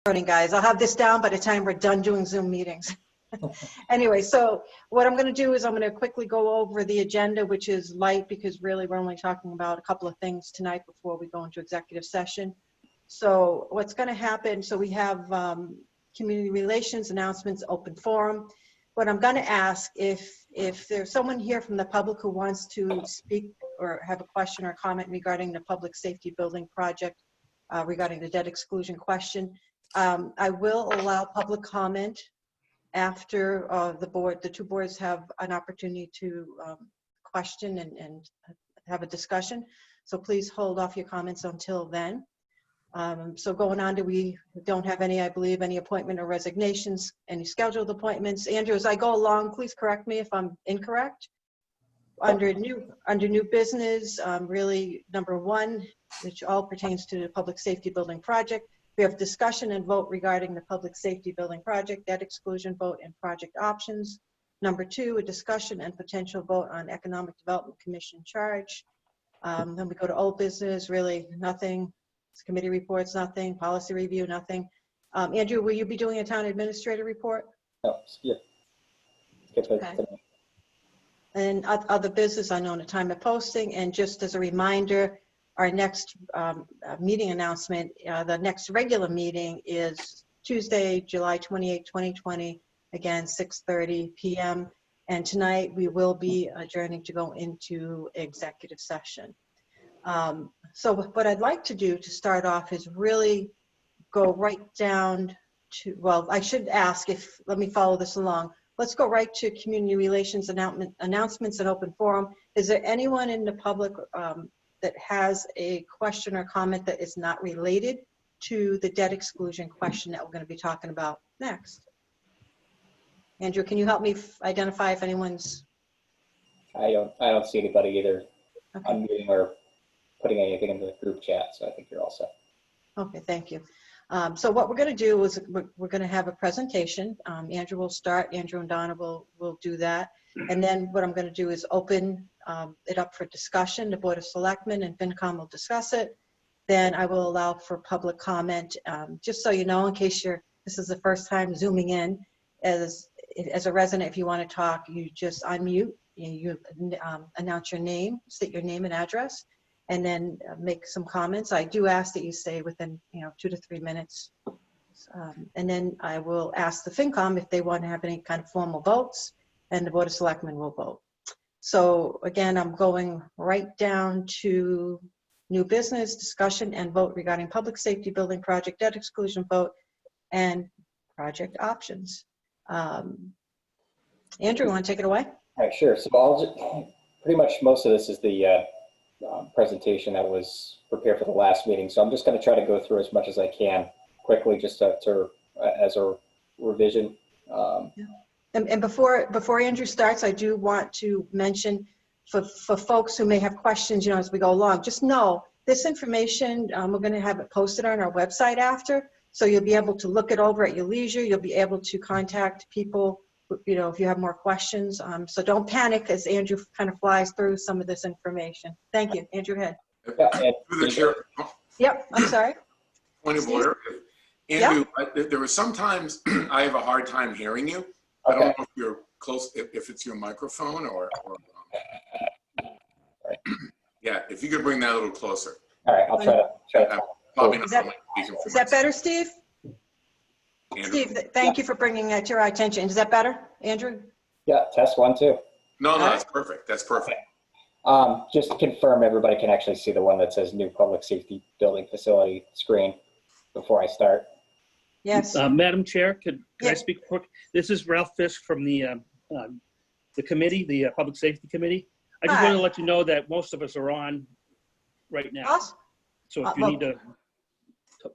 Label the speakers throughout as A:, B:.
A: Morning, guys. I'll have this down by the time we're done doing Zoom meetings. Anyway, so what I'm going to do is I'm going to quickly go over the agenda, which is light because really we're only talking about a couple of things tonight before we go into executive session. So what's going to happen, so we have community relations, announcements, open forum. What I'm going to ask, if there's someone here from the public who wants to speak or have a question or comment regarding the public safety building project, regarding the debt exclusion question, I will allow public comment after the two boards have an opportunity to question and have a discussion. So please hold off your comments until then. So going on to, we don't have any, I believe, any appointment or resignations, any scheduled appointments. Andrew, as I go along, please correct me if I'm incorrect. Under new business, really number 1, which all pertains to the public safety building project. We have discussion and vote regarding the public safety building project, debt exclusion vote, and project options. Number 2, a discussion and potential vote on Economic Development Commission charge. Then we go to old business, really nothing. Committee reports, nothing. Policy review, nothing. Andrew, will you be doing a town administrator report?
B: No, yeah.
A: Okay. And other business, I know in the time of posting. And just as a reminder, our next meeting announcement, the next regular meeting is Tuesday, July 28, 2020, again, 6:30 p.m. And tonight we will be adjourning to go into executive session. So what I'd like to do to start off is really go right down to, well, I should ask if, let me follow this along. Let's go right to community relations announcements and open forum. Is there anyone in the public that has a question or comment that is not related to the debt exclusion question that we're going to be talking about next? Andrew, can you help me identify if anyone's?
B: I don't see anybody either.
A: Okay.
B: Unmuting or putting anything in the group chat, so I think you're all set.
A: Okay, thank you. So what we're going to do is we're going to have a presentation. Andrew will start. Andrew and Donna will do that. And then what I'm going to do is open it up for discussion. The Board of Selectmen and FinCom will discuss it. Then I will allow for public comment. Just so you know, in case this is the first time zooming in, as a resident, if you want to talk, you just unmute. You announce your name, state your name and address, and then make some comments. I do ask that you stay within 2 to 3 minutes. And then I will ask the FinCom if they want to have any kind of formal votes, and the Board of Selectmen will vote. So again, I'm going right down to new business, discussion and vote regarding public safety building project, debt exclusion vote, and project options. Andrew, you want to take it away?
B: All right, sure. So I'll just, pretty much most of this is the presentation that was prepared for the last meeting. So I'm just going to try to go through as much as I can quickly, just as a revision.
A: Yeah. And before Andrew starts, I do want to mention for folks who may have questions, as we go along, just know this information, we're going to have it posted on our website after, so you'll be able to look it over at your leisure. You'll be able to contact people, if you have more questions. So don't panic as Andrew kind of flies through some of this information. Thank you. Andrew, ahead. Yep, I'm sorry.
C: Point of order. Andrew, there were sometimes I have a hard time hearing you. I don't know if you're close, if it's your microphone or
B: right.
C: Yeah, if you could bring that a little closer.
B: All right, I'll try to.
C: Probably
A: Is that better, Steve? Andrew. Steve, thank you for bringing that to our attention. Is that better, Andrew?
B: Yeah, test 1, 2.
C: No, that's perfect. That's perfect.
B: Just to confirm, everybody can actually see the one that says new public safety building facility screen before I start.
A: Yes.
D: Madam Chair, could I speak? This is Ralph Fisk from the committee, the Public Safety Committee. I just want to let you know that most of us are on right now.
A: Awesome.
D: So if you need to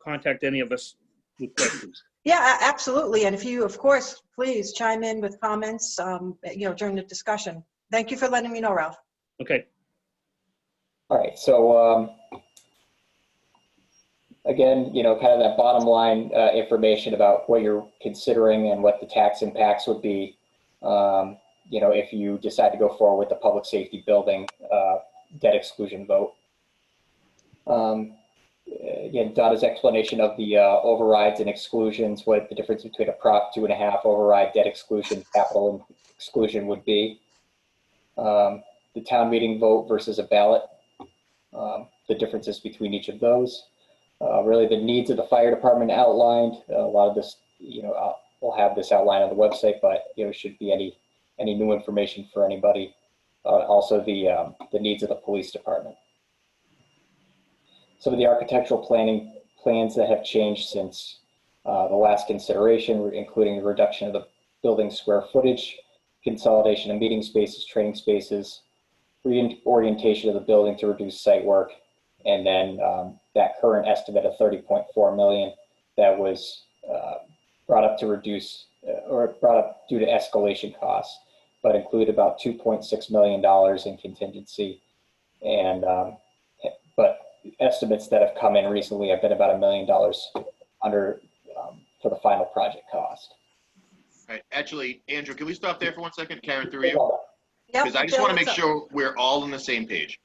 D: contact any of us with questions.
A: Yeah, absolutely. And if you, of course, please chime in with comments, during the discussion. Thank you for letting me know, Ralph.
D: Okay.
B: All right. So again, kind of that bottom line information about what you're considering and what the tax impacts would be, if you decide to go forward with the public safety building debt exclusion vote. again, Donna's explanation of the overrides and exclusions, what the difference between a Prop 2.5 override, debt exclusion, capital exclusion would be. The town meeting vote versus a ballot, the differences between each of those. Really the needs of the fire department outlined. A lot of this, we'll have this outlined on the website, but should be any new information for anybody. Also the needs of the police department. Some of the architectural planning plans that have changed since the last consideration, including the reduction of the building square footage, consolidation of meeting spaces, training spaces, reorientation of the building to reduce site work, and then that current estimate of 30.4 million that was brought up to reduce or brought up due to escalation costs, but include about $2.6 million in contingency. And but estimates that have come in recently have been about $1 million under for the final project cost.
E: All right, actually, Andrew, can we stop there for 1 second? Karen, through you.
A: Yep,
E: Because I just want to make sure we're all on the same page.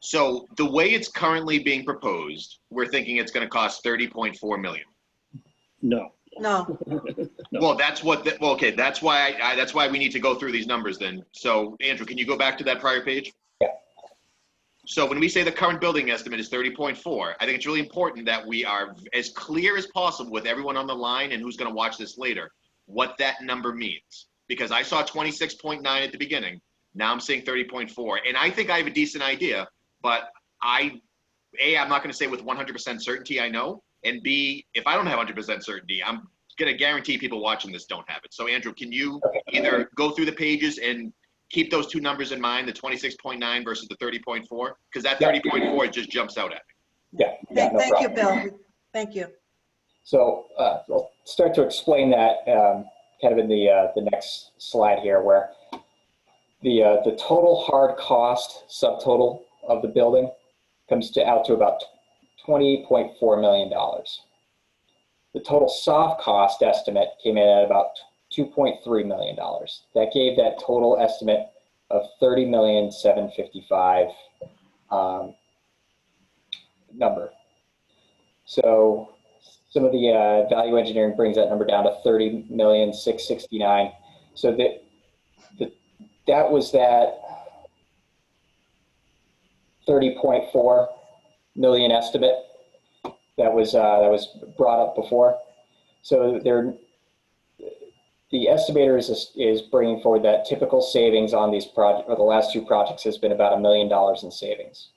E: So the way it's currently being proposed, we're thinking it's going to cost 30.4 million.
D: No.
A: No.
E: Well, that's what. Okay, that's why that's why we need to go through these numbers then. So Andrew, can you go back to that prior page?
B: Yeah.
E: So when we say the current building estimate is 30.4, I think it's really important that we are as clear as possible with everyone on the line and who's going to watch this later, what that number means. Because I saw 26.9 at the beginning. Now I'm saying 30.4. And I think I have a decent idea, but I'm not going to say with 100% certainty I know. And B, if I don't have 100% certainty, I'm going to guarantee people watching this don't have it. So Andrew, can you either go through the pages and keep those two numbers in mind, the 26.9 versus the 30.4? Because that 30.4 just jumps out at me.
B: Yeah. No
A: Thank you,
B: problem.
A: Bill. Thank you.
B: So I'll start to explain that kind of in the next slide here, where the total hard cost subtotal of the building comes out to about $20.4 million. The total soft cost estimate came in at about $2.3 million. That gave that total estimate of $30,755,000 number. So some of the value engineering brings that number down to $30,669,000. So that was that 30.4 million estimate that was brought up before. So the estimator is bringing forward that typical savings on these projects, or the last two projects, has been about $1 million in savings.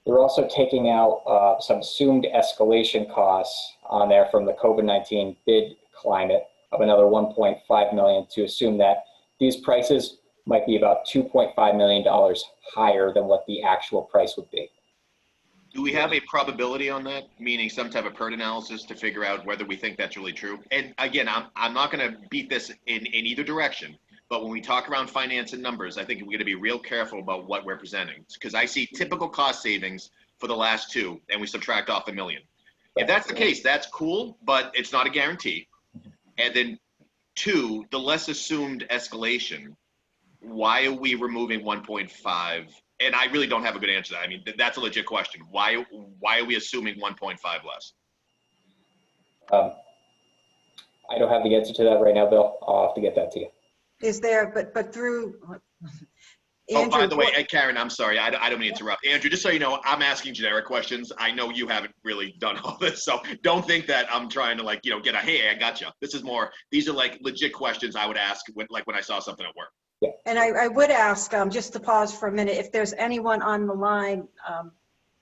B: They're also taking out some assumed escalation costs on there from the COVID-19 bid climate of another 1.5 million to assume that these prices might be about $2.5 million higher than what the actual price would be.
E: Do we have a probability on that, meaning some type of PERT analysis to figure out whether we think that's really true? And again, I'm not going to beat this in either direction, but when we talk around finance and numbers, I think we're going to be real careful about what we're presenting, because I see typical cost savings for the last two, and we subtract off $1 million. If that's the case, that's cool, but it's not a guarantee. And then two, the less assumed escalation, why are we removing 1.5? And I really don't have a good answer to that. I mean, that's a legit question. Why are we assuming 1.5 less?
B: I don't have the answer to that right now, Bill. I'll have to get that to you.
A: Is there, but through,
E: Andrew, by the way, Karen, I'm sorry. I don't mean to interrupt. Andrew, just so you know, I'm asking generic questions. I know you haven't really done all this, so don't think that I'm trying to get a, hey, I gotcha. This is more, these are like legit questions I would ask when I saw something at work.
B: Yeah.
A: And I would ask, just to pause for a minute, if there's anyone on the line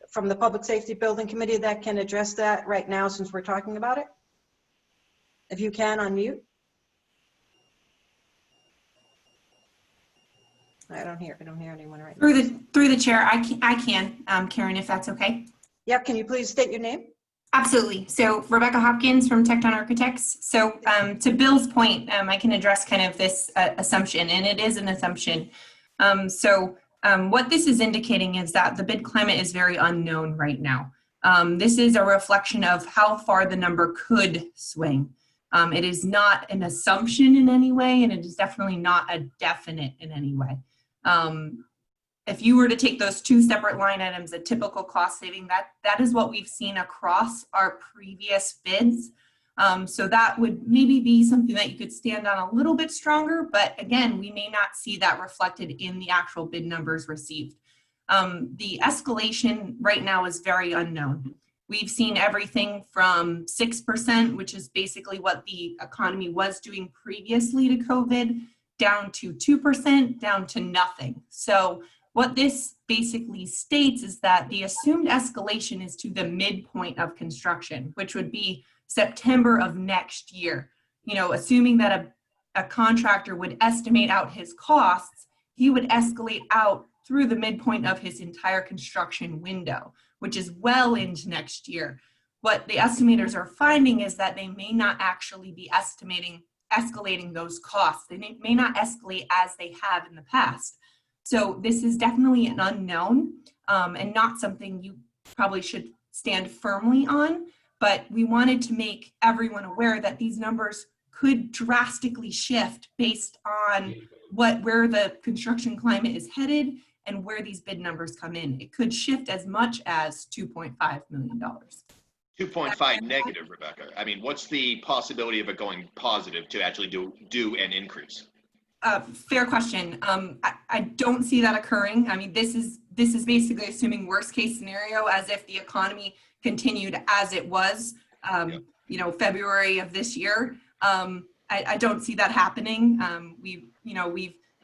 A: from the Public Safety Building Committee that can address that right now, since we're talking about it. If you can, unmute. I don't hear anyone right now.
F: Through the chair, I can, Karen, if that's okay.
A: Yep, can you please state your name?
F: Absolutely. So Rebecca Hopkins from Tecton Architects. So to Bill's point, I can address kind of this assumption, and it is an assumption. What this is indicating is that the bid climate is very unknown right now. This is a reflection of how far the number could swing. It is not an assumption in any way, and it is definitely not a definite in any way. if you were to take those two separate line items, a typical cost saving, that is what we've seen across our previous bids. So that would maybe be something that you could stand on a little bit stronger, but again, we may not see that reflected in the actual bid numbers received. The escalation right now is very unknown. We've seen everything from 6%, which is basically what the economy was doing previously to COVID, down to 2%, down to nothing. So what this basically states is that the assumed escalation is to the midpoint of construction, which would be September of next year. You know, assuming that a contractor would estimate out his costs, he would escalate out through the midpoint of his entire construction window, which is well into next year. What the estimators are finding is that they may not actually be escalating those costs. They may not escalate as they have in the past. So this is definitely an unknown and not something you probably should stand firmly on, but we wanted to make everyone aware that these numbers could drastically shift based on where the construction climate is headed and where these bid numbers come in. It could shift as much as $2.5 million.
E: 2.5 negative, Rebecca. I mean, what's the possibility of it going positive to actually do an increase?
F: Fair question. I don't see that occurring. I mean, this is basically assuming worst case scenario, as if the economy continued as it was, you know, February of this year. I don't see that happening. We've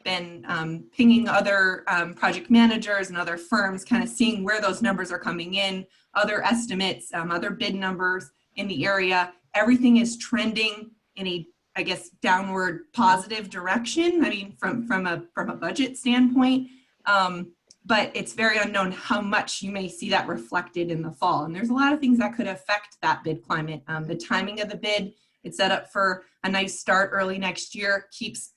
F: been pinging other project managers and other firms, kind of seeing where those numbers are coming in, other estimates, other bid numbers in the area. Everything is trending in a, I guess, downward positive direction. I mean, from a budget standpoint, but it's very unknown how much you may see that reflected in the fall. And there's a lot of things that could affect that bid climate. The timing of the bid, it's set up for a nice start early next year, keeps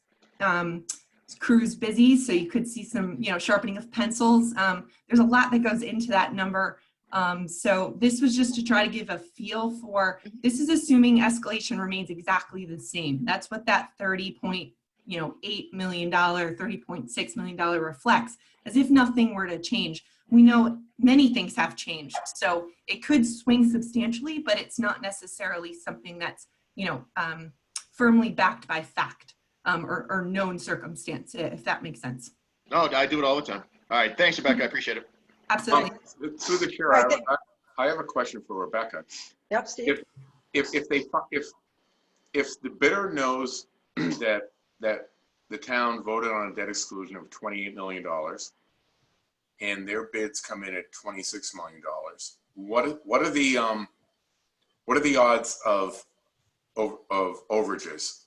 F: crews busy, so you could see some, you know, sharpening of pencils. There's a lot that goes into that number. So this was just to try to give a feel for, this is assuming escalation remains exactly the same. That's what that $30.8 million, $30.6 million reflects, as if nothing were to change. We know many things have changed, so it could swing substantially, but it's not necessarily something that's, you know, firmly backed by fact or known circumstance, if that makes sense.
E: No, I do it all the time. All right, thanks, Rebecca. I appreciate it.
F: Absolutely.
C: Through the chair, I have a question for Rebecca.
A: Yep, Steve.
C: If the bidder knows that the town voted on a debt exclusion of $28 million and their bids come in at $26 million, what are the odds of overages?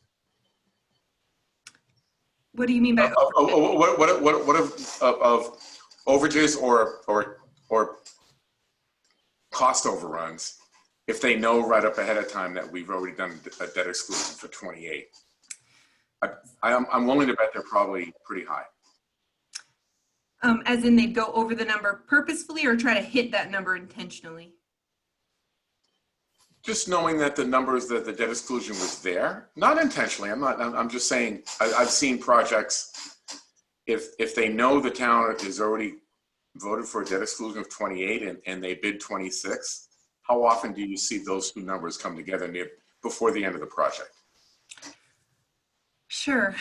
F: What do you mean by
C: what of overages or cost overruns if they know right up ahead of time that we've already done a debt exclusion for 28? I'm willing to bet they're probably pretty high.
F: As in they'd go over the number purposefully or try to hit that number intentionally?
C: Just knowing that the numbers, that the debt exclusion was there, not intentionally. I'm just saying, I've seen projects, if they know the town is already voted for a debt exclusion of 28 and they bid 26, how often do you see those two numbers come together before the end of the project?
F: Sure.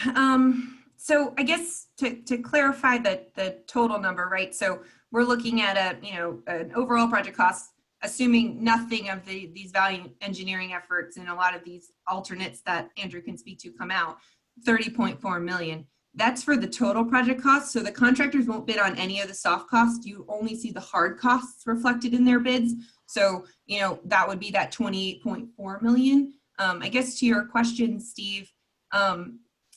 F: So I guess to clarify the total number, right? So we're looking at an overall project cost, assuming nothing of these value engineering efforts and a lot of these alternates that Andrew can speak to come out, 30.4 million. That's for the total project cost. So the contractors won't bid on any of the soft costs. You only see the hard costs reflected in their bids. So, you know, that would be that 28.4 million. I guess to your question, Steve,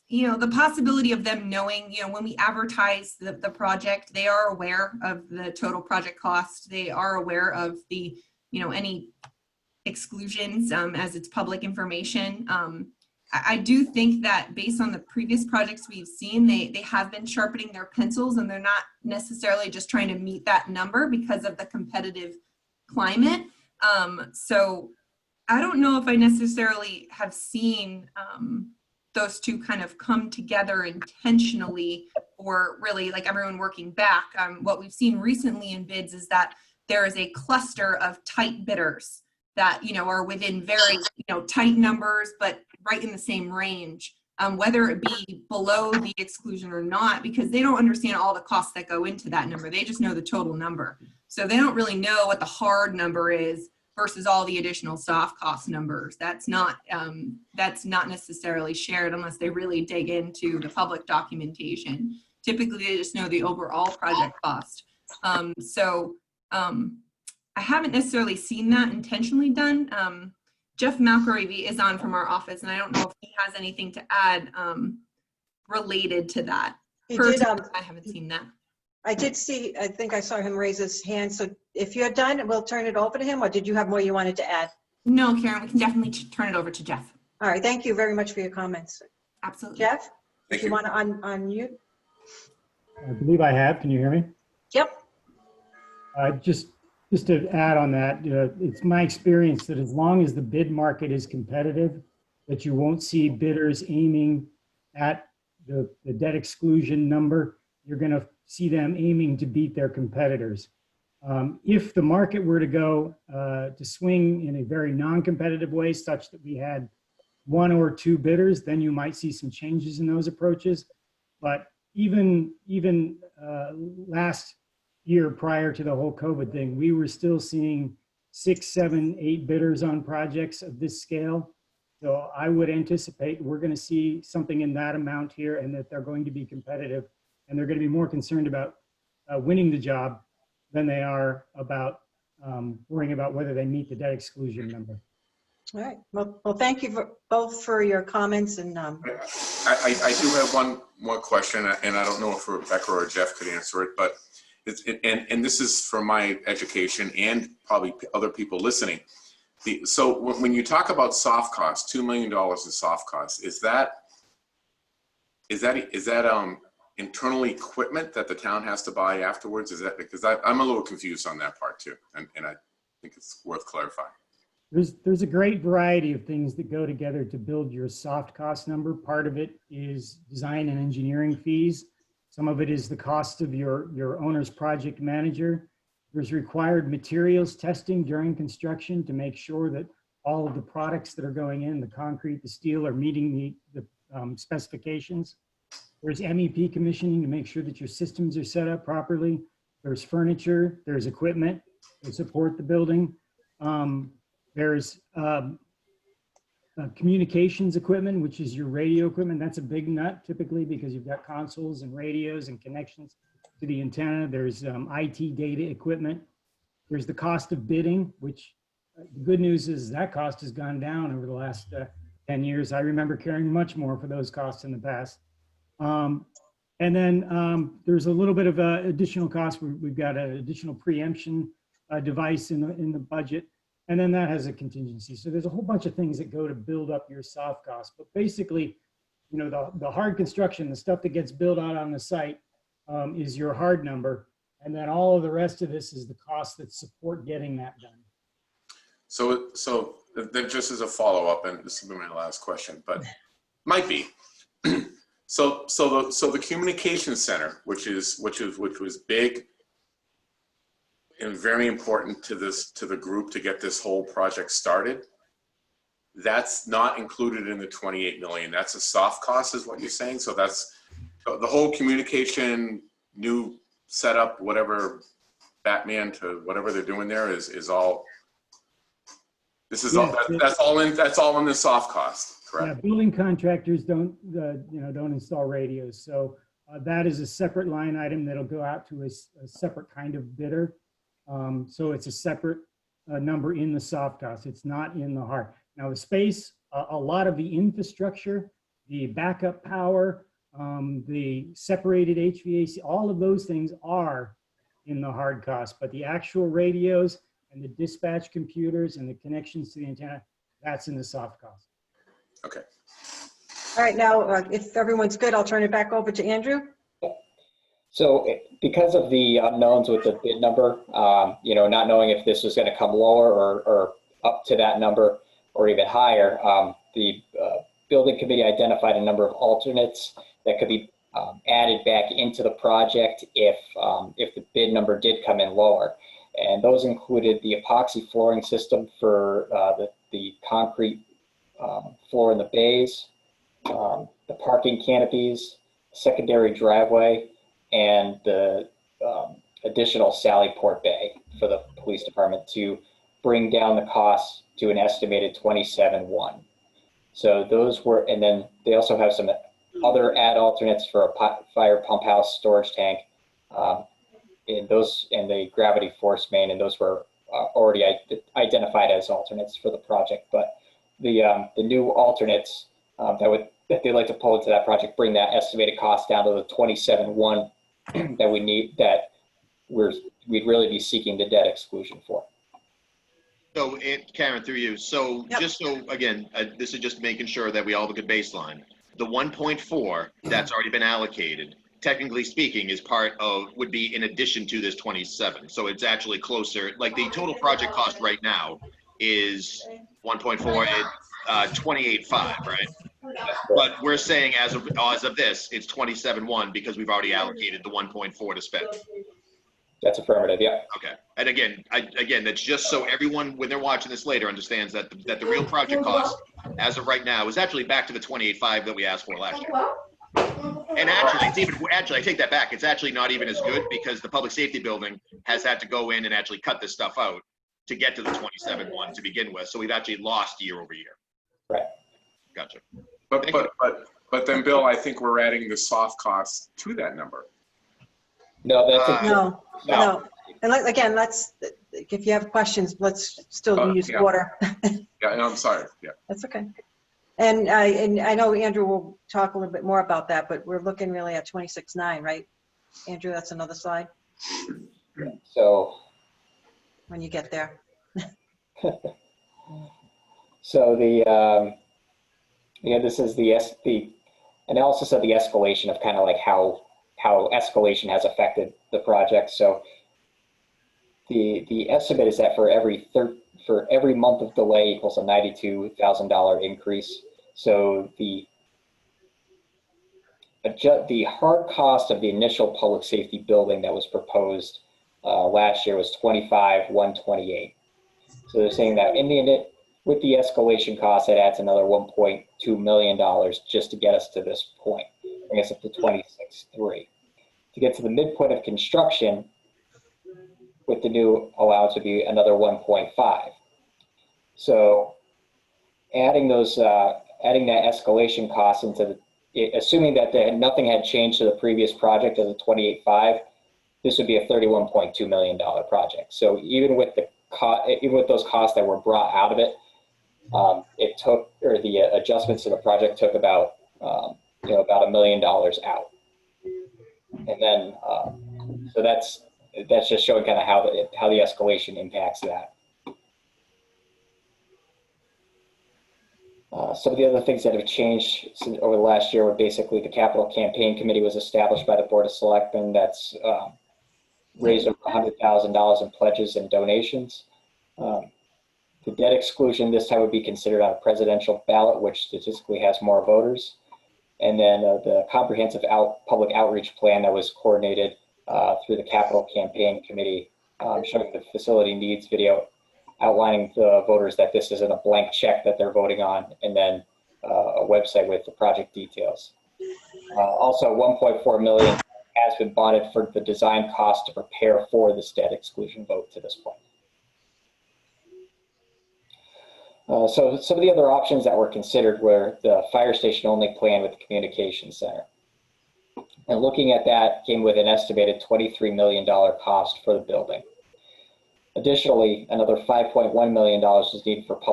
F: you know, the possibility of them knowing, you know, when we advertise the project, they are aware of the total project cost. They are aware of the, you know, any exclusions as it's public information. I do think that based on the previous projects we've seen, they have been sharpening their pencils and they're not necessarily just trying to meet that number because of the competitive climate. So I don't know if I necessarily have seen those two kind of come together intentionally, or really like everyone working back. What we've seen recently in bids is that there is a cluster of tight bidders that, you know, are within very, you know, tight numbers, but right in the same range, whether it be below the exclusion or not, because they don't understand all the costs that go into that number. They just know the total number. So they don't really know what the hard number is versus all the additional soft cost numbers. That's not necessarily shared unless they really dig into the public documentation. Typically, they just know the overall project cost. I haven't necessarily seen that intentionally done. Jeff Malcravy is on from our office, and I don't know if he has anything to add related to that.
A: He did,
F: I haven't seen that.
A: I did see, I think I saw him raise his hand. So if you're done, we'll turn it over to him, or did you have more you wanted to add?
F: No, Karen, we can definitely turn it over to Jeff.
A: All right, thank you very much for your comments.
F: Absolutely.
A: Jeff,
C: Thank
A: if you
C: you.
A: want to unmute?
G: I believe I have. Can you hear me?
A: Yep.
G: Just to add on that, it's my experience that as long as the bid market is competitive, that you won't see bidders aiming at the debt exclusion number. You're going to see them aiming to beat their competitors. If the market were to go to swing in a very non-competitive way, such that we had one or two bidders, then you might see some changes in those approaches. But even last year, prior to the whole COVID thing, we were still seeing 6, 7, 8 bidders on projects of this scale. So I would anticipate we're going to see something in that amount here, and that they're going to be competitive, and they're going to be more concerned about winning the job than they are about worrying about whether they meet the debt exclusion number.
A: All right. Well, thank you both for your comments. And
C: I do have one more question, and I don't know if Rebecca or Jeff could answer it, but and this is for my education and probably other people listening. So when you talk about soft costs, $2 million in soft costs, is that internal equipment that the town has to buy afterwards? Is that, because I'm a little confused on that part too, and I think it's worth clarifying.
G: There's a great variety of things that go together to build your soft cost number. Part of it is design and engineering fees. Some of it is the cost of your owner's project manager. There's required materials testing during construction to make sure that all of the products that are going in, the concrete, the steel, are meeting the specifications. There's MEP commissioning to make sure that your systems are set up properly. There's furniture, there's equipment to support the building. There's communications equipment, which is your radio equipment. That's a big nut typically because you've got consoles and radios and connections to the antenna. There's IT data equipment. There's the cost of bidding, which the good news is that cost has gone down over the last 10 years. I remember carrying much more for those costs in the past. And then there's a little bit of additional cost. We've got an additional preemption device in the budget. And then that has a contingency. So there's a whole bunch of things that go to build up your soft costs. But basically, you know, the hard construction, the stuff that gets built out on the site is your hard number. And then all of the rest of this is the costs that support getting that done. So
C: then just as a follow-up, and this will be my last question, but might be. So the communication center, which was big and very important to the group to get this whole project started, that's not included in the 28 million. That's a soft cost, is what you're saying. So that's the whole communication, new setup, whatever, Batman to whatever they're doing there is all. This is
G: Yeah,
C: all. That's all in the soft cost, correct?
G: Yeah, building contractors don't install radios. So that is a separate line item that'll go out to a separate kind of bidder. So it's a separate number in the soft cost. It's not in the hard. Now the space, a lot of the infrastructure, the backup power, the separated HVAC, all of those things are in the hard cost, but the actual radios and the dispatch computers and the connections to the antenna, that's in the soft cost.
C: Okay.
A: all right, now, if everyone's good, I'll turn it back over to Andrew.
B: So because of the unknowns with the bid number, not knowing if this was going to come lower or up to that number or even higher, the building committee identified a number of alternates that could be added back into the project if the bid number did come in lower. And those included the epoxy flooring system for the concrete floor in the bays, the parking canopies, secondary driveway, and the additional Sally Port Bay for the police department to bring down the cost to an estimated $27,100. So those were, and then they also have some other add alternates for a fire pump house storage tank, and the gravity force main, and those were already identified as alternates for the project. But the new alternates that they'd like to pull into that project bring that estimated cost down to the $27,100 that we need, that we'd really be seeking the debt exclusion for.
E: So, Karen, through you. So,
A: Yep.
E: just so, again, this is just making sure that we all have a good baseline. The 1.4 that's already been allocated, technically speaking, would be in addition to this 27. So it's actually closer, like the total project cost right now is 1.4 at 28.5, right? But we're saying as of this, it's 27.1 because we've already allocated the 1.4 to spend.
B: That's affirmative, yeah.
E: Okay. And again, that's just so everyone, when they're watching this later, understands that the real project cost, as of right now, is actually back to the 28.5 that we asked for last year. And actually, I take that back. It's actually not even as good because the public safety building has had to go in and actually cut this stuff out to get to the 27.1 to begin with. So we've actually lost year over year.
B: Right.
E: Gotcha.
C: But then, Bill, I think we're adding the soft costs to that number.
B: No, that's
A: No. And again, if you have questions, let's still use
C: yeah.
A: order.
C: Yeah, no, I'm sorry. Yeah.
A: That's okay. And I know Andrew will talk a little bit more about that, but we're looking really at 26.9, right? Andrew, that's another slide
B: so.
A: when you get there.
B: So this is the analysis of the escalation of kind of like how escalation has affected the project. So the estimate is that for every month of delay equals a $92,000 increase. So the hard cost of the initial public safety building that was proposed last year was $25,128. So they're saying that with the escalation cost, that adds another $1.2 million just to get us to this point, bring us up to 26.3. To get to the midpoint of construction, with the new allowance would be another 1.5. So adding that escalation cost into assuming that nothing had changed to the previous project of the 28.5, this would be a $31.2 million project. So even with those costs that were brought out of it, the adjustments to the project took about $1 million out. And then, so that's just showing kind of how the escalation impacts that. Some of the other things that have changed over the last year were basically the capital campaign committee was established by the Board of Selectmen. That's raised over $100,000 in pledges and donations. The debt exclusion this time would be considered on a presidential ballot, which statistically has more voters. And then the comprehensive public outreach plan that was coordinated through the capital campaign committee, showing the facility needs video, outlining the voters that this isn't a blank check that they're voting on, and then a website with the project details. Also, $1.4 million has been bonded for the design cost to prepare for this debt exclusion vote to this point. So some of the other options that were considered were the fire station only plan with the communications center. And looking at that came with an estimated $23 million cost for the building. Additionally, another $5.1 million is needed for the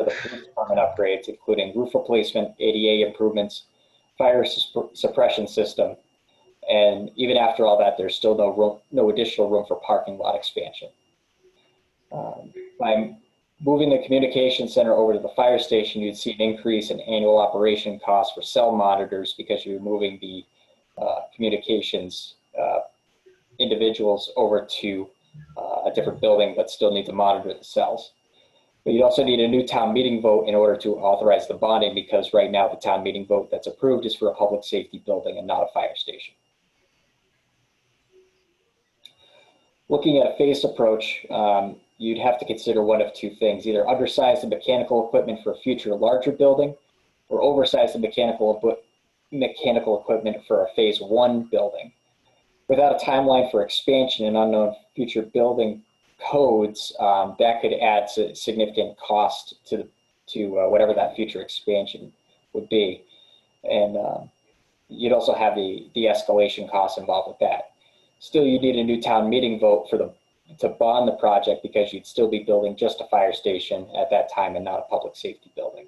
B: police department upgrades, including roof replacement, ADA improvements, fire suppression system, and even after all that, there's still no additional room for parking lot expansion. By moving the communication center over to the fire station, you'd see an increase in annual operation costs for cell monitors because you're moving the communications individuals over to a different building, but still need to monitor the cells. But you'd also need a new town meeting vote in order to authorize the bonding, because right now the town meeting vote that's approved is for a public safety building and not a fire station. Looking at a phased approach, you'd have to consider one of two things: either undersize the mechanical equipment for a future larger building, or oversize the mechanical equipment for a phase 1 building. Without a timeline for expansion and unknown future building codes, that could add significant cost to whatever that future expansion would be. And you'd also have the escalation costs involved with that. Still, you need a new town meeting vote to bond the project, because you'd still be building just a fire station at that time and not a public safety building.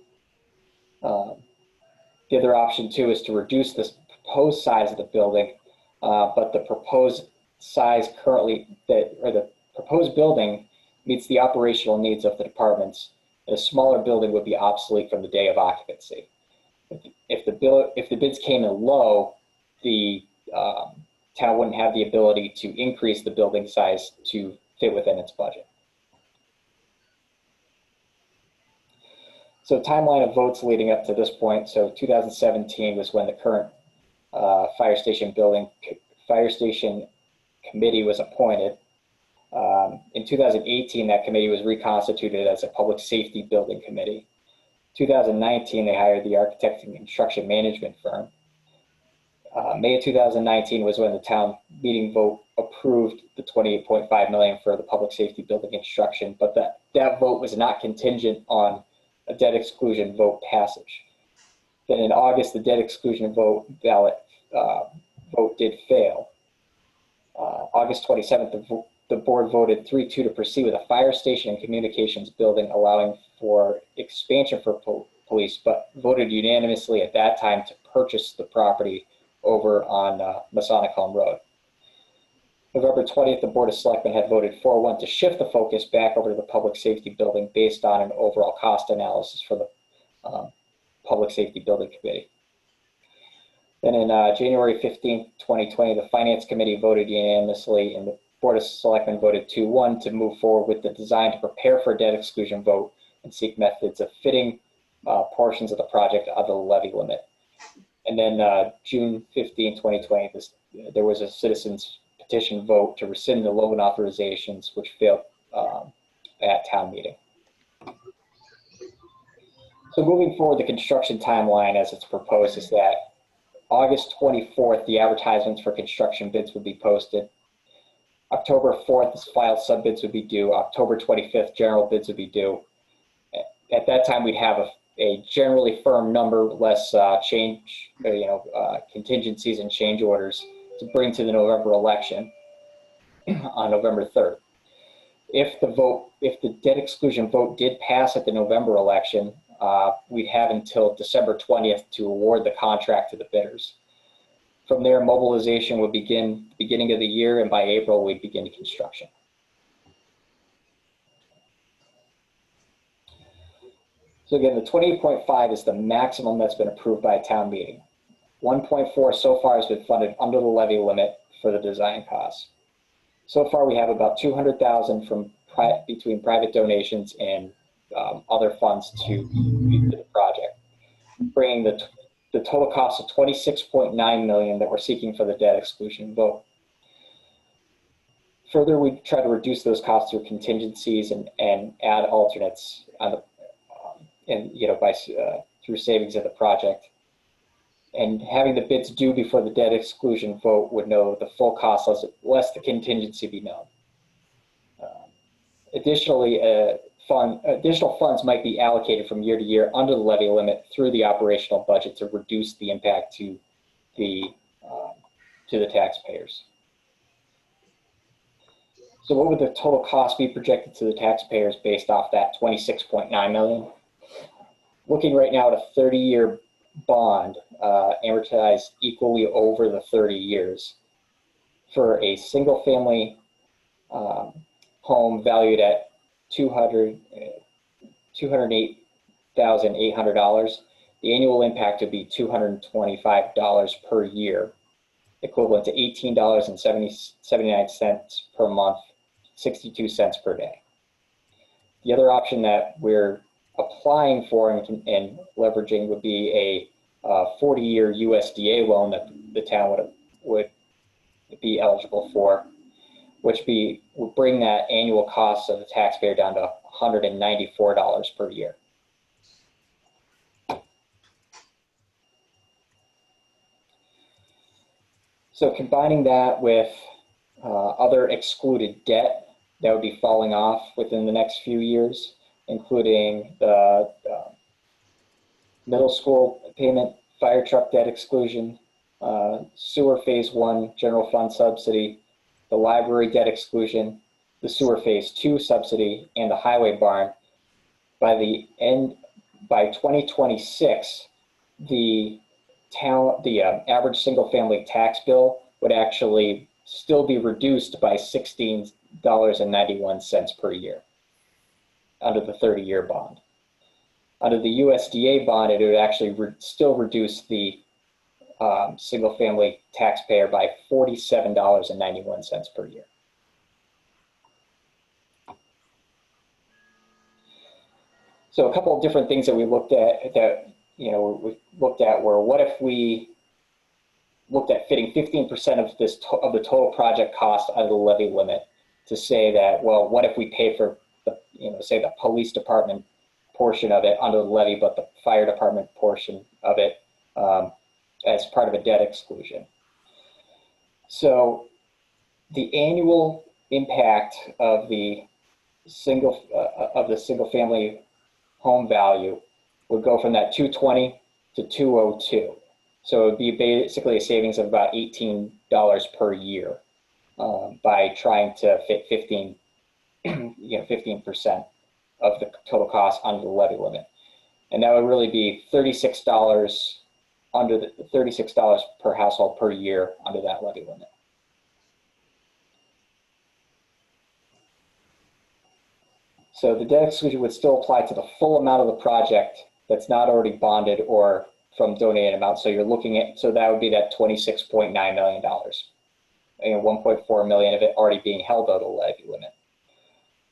B: The other option too is to reduce the proposed size of the building, but the proposed size the proposed building meets the operational needs of the departments. A smaller building would be obsolete from the day of occupancy. If the bids came in low, the town wouldn't have the ability to increase the building size to fit within its budget. So timeline of votes leading up to this point. So 2017 was when the current fire station committee was appointed. In 2018, that committee was reconstituted as a public safety building committee. 2019, they hired the architect and construction management firm. May of 2019 was when the town meeting vote approved the $28.5 million for the public safety building construction, but that vote was not contingent on a debt exclusion vote passage. Then in August, the debt exclusion ballot vote did fail. August 27th, the board voted 3-2 to proceed with a fire station and communications building, allowing for expansion for police, but voted unanimously at that time to purchase the property over on Masonic Home Road. November 20th, the Board of Selectmen had voted 4-1 to shift the focus back over to the public safety building based on an overall cost analysis for the Public Safety Building Committee. Then in January 15th, 2020, the Finance Committee voted unanimously, and the Board of Selectmen voted 2-1 to move forward with the design to prepare for a debt exclusion vote and seek methods of fitting portions of the project under the levy limit. And then June 15, 2020, there was a citizens petition vote to rescind the loan authorizations, which failed at town meeting. So moving forward, the construction timeline as it's proposed is that August 24th, the advertisements for construction bids would be posted. October 4th, filed subbids would be due. October 25th, general bids would be due. At that time, we'd have a generally firm number, less contingencies and change orders to bring to the November election on November 3rd. If the debt exclusion vote did pass at the November election, we'd have until December 20th to award the contract to the bidders. From there, mobilization would begin beginning of the year, and by April, we'd begin construction. So again, the 28.5 is the maximum that's been approved by a town meeting. 1.4 so far has been funded under the levy limit for the design costs. So far, we have about $200,000 from between private donations and other funds to the project, bringing the total cost of $26.9 million that we're seeking for the debt exclusion vote. Further, we try to reduce those costs through contingencies and add alternates on the through savings of the project. And having the bids due before the debt exclusion vote would know the full cost, less the contingency be known. Additionally, additional funds might be allocated from year to year under the levy limit through the operational budget to reduce the impact to the taxpayers. So what would the total cost be projected to the taxpayers based off that $26.9 million? Looking right now at a 30-year bond amortized equally over the 30 years for a single family home valued at $208,800, the annual impact would be $225 per year, equivalent to $18.79 per month, 62 cents per day. The other option that we're applying for and leveraging would be a 40-year USDA loan that the town would be eligible for, which would bring that annual cost of the taxpayer down to $194 per year. So combining that with other excluded debt that would be falling off within the next few years, including the middle school payment, fire truck debt exclusion, sewer phase 1 general fund subsidy, the library debt exclusion, the sewer phase 2 subsidy, and the highway barn. By 2026, the average single family tax bill would actually still be reduced by $16.91 per year under the 30-year bond. Under the USDA bond, it would actually still reduce the single family taxpayer by $47.91 per year. So a couple of different things that we looked at were, what if we looked at fitting 15% of the total project cost out of the levy limit, to say that, well, what if we pay for say the police department portion of it under the levy, but the fire department portion of it as part of a debt exclusion. So the annual impact of the single family home value would go from that 220 to 202. So it would be basically a savings of about $18 per year by trying to fit 15% of the total cost under the levy limit. And that would really be $36 under the $36 per household per year under that levy limit. So the debt exclusion would still apply to the full amount of the project that's not already bonded or from donated amount. So you're looking at, so that would be that $26.9 million. And 1.4 million of it already being held out of the levy limit.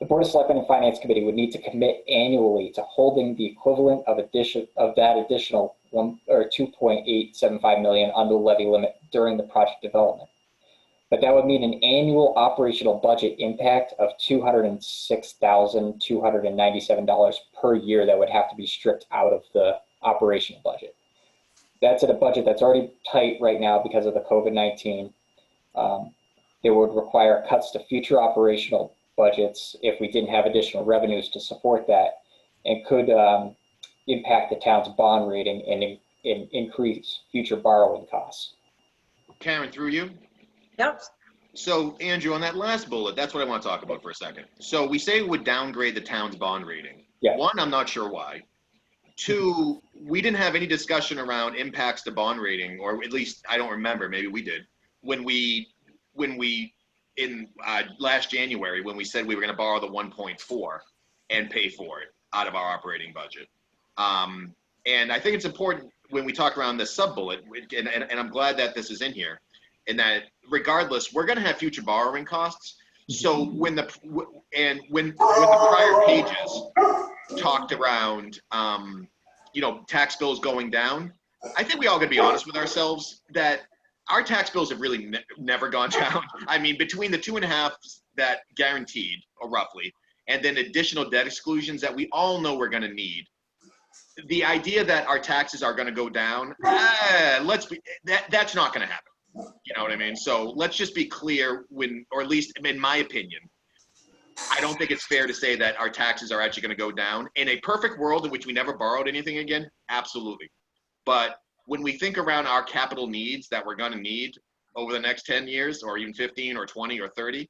B: The Board of Selectmen and Finance Committee would need to commit annually to holding the equivalent of that additional 2.875 million under the levy limit during the project development. But that would mean an annual operational budget impact of $206,297 per year that would have to be stripped out of the operational budget. That's at a budget that's already tight right now because of the COVID-19. It would require cuts to future operational budgets if we didn't have additional revenues to support that, and could impact the town's bond rating and increase future borrowing costs.
E: Karen, through you.
A: Yep.
E: So Andrew, on that last bullet, that's what I want to talk about for a second. So we say it would downgrade the town's bond rating.
B: Yeah.
E: One, I'm not sure why. Two, we didn't have any discussion around impacts to bond rating, or at least I don't remember, maybe we did, when we in last January, when we said we were going to borrow the 1.4 and pay for it out of our operating budget. And I think it's important when we talk around the sub bullet, and I'm glad that this is in here, and that regardless, we're going to have future borrowing costs. So when the prior pages talked around, tax bills going down, I think we all got to be honest with ourselves that our tax bills have really never gone down. I mean, between the 2.5 that guaranteed, or roughly, and then additional debt exclusions that we all know we're going to need, the idea that our taxes are going to go down, that's not going to happen. You know what I mean? So let's just be clear or at least in my opinion, I don't think it's fair to say that our taxes are actually going to go down. In a perfect world in which we never borrowed anything again, absolutely. But when we think around our capital needs that we're going to need over the next 10 years, or even 15 or 20 or 30,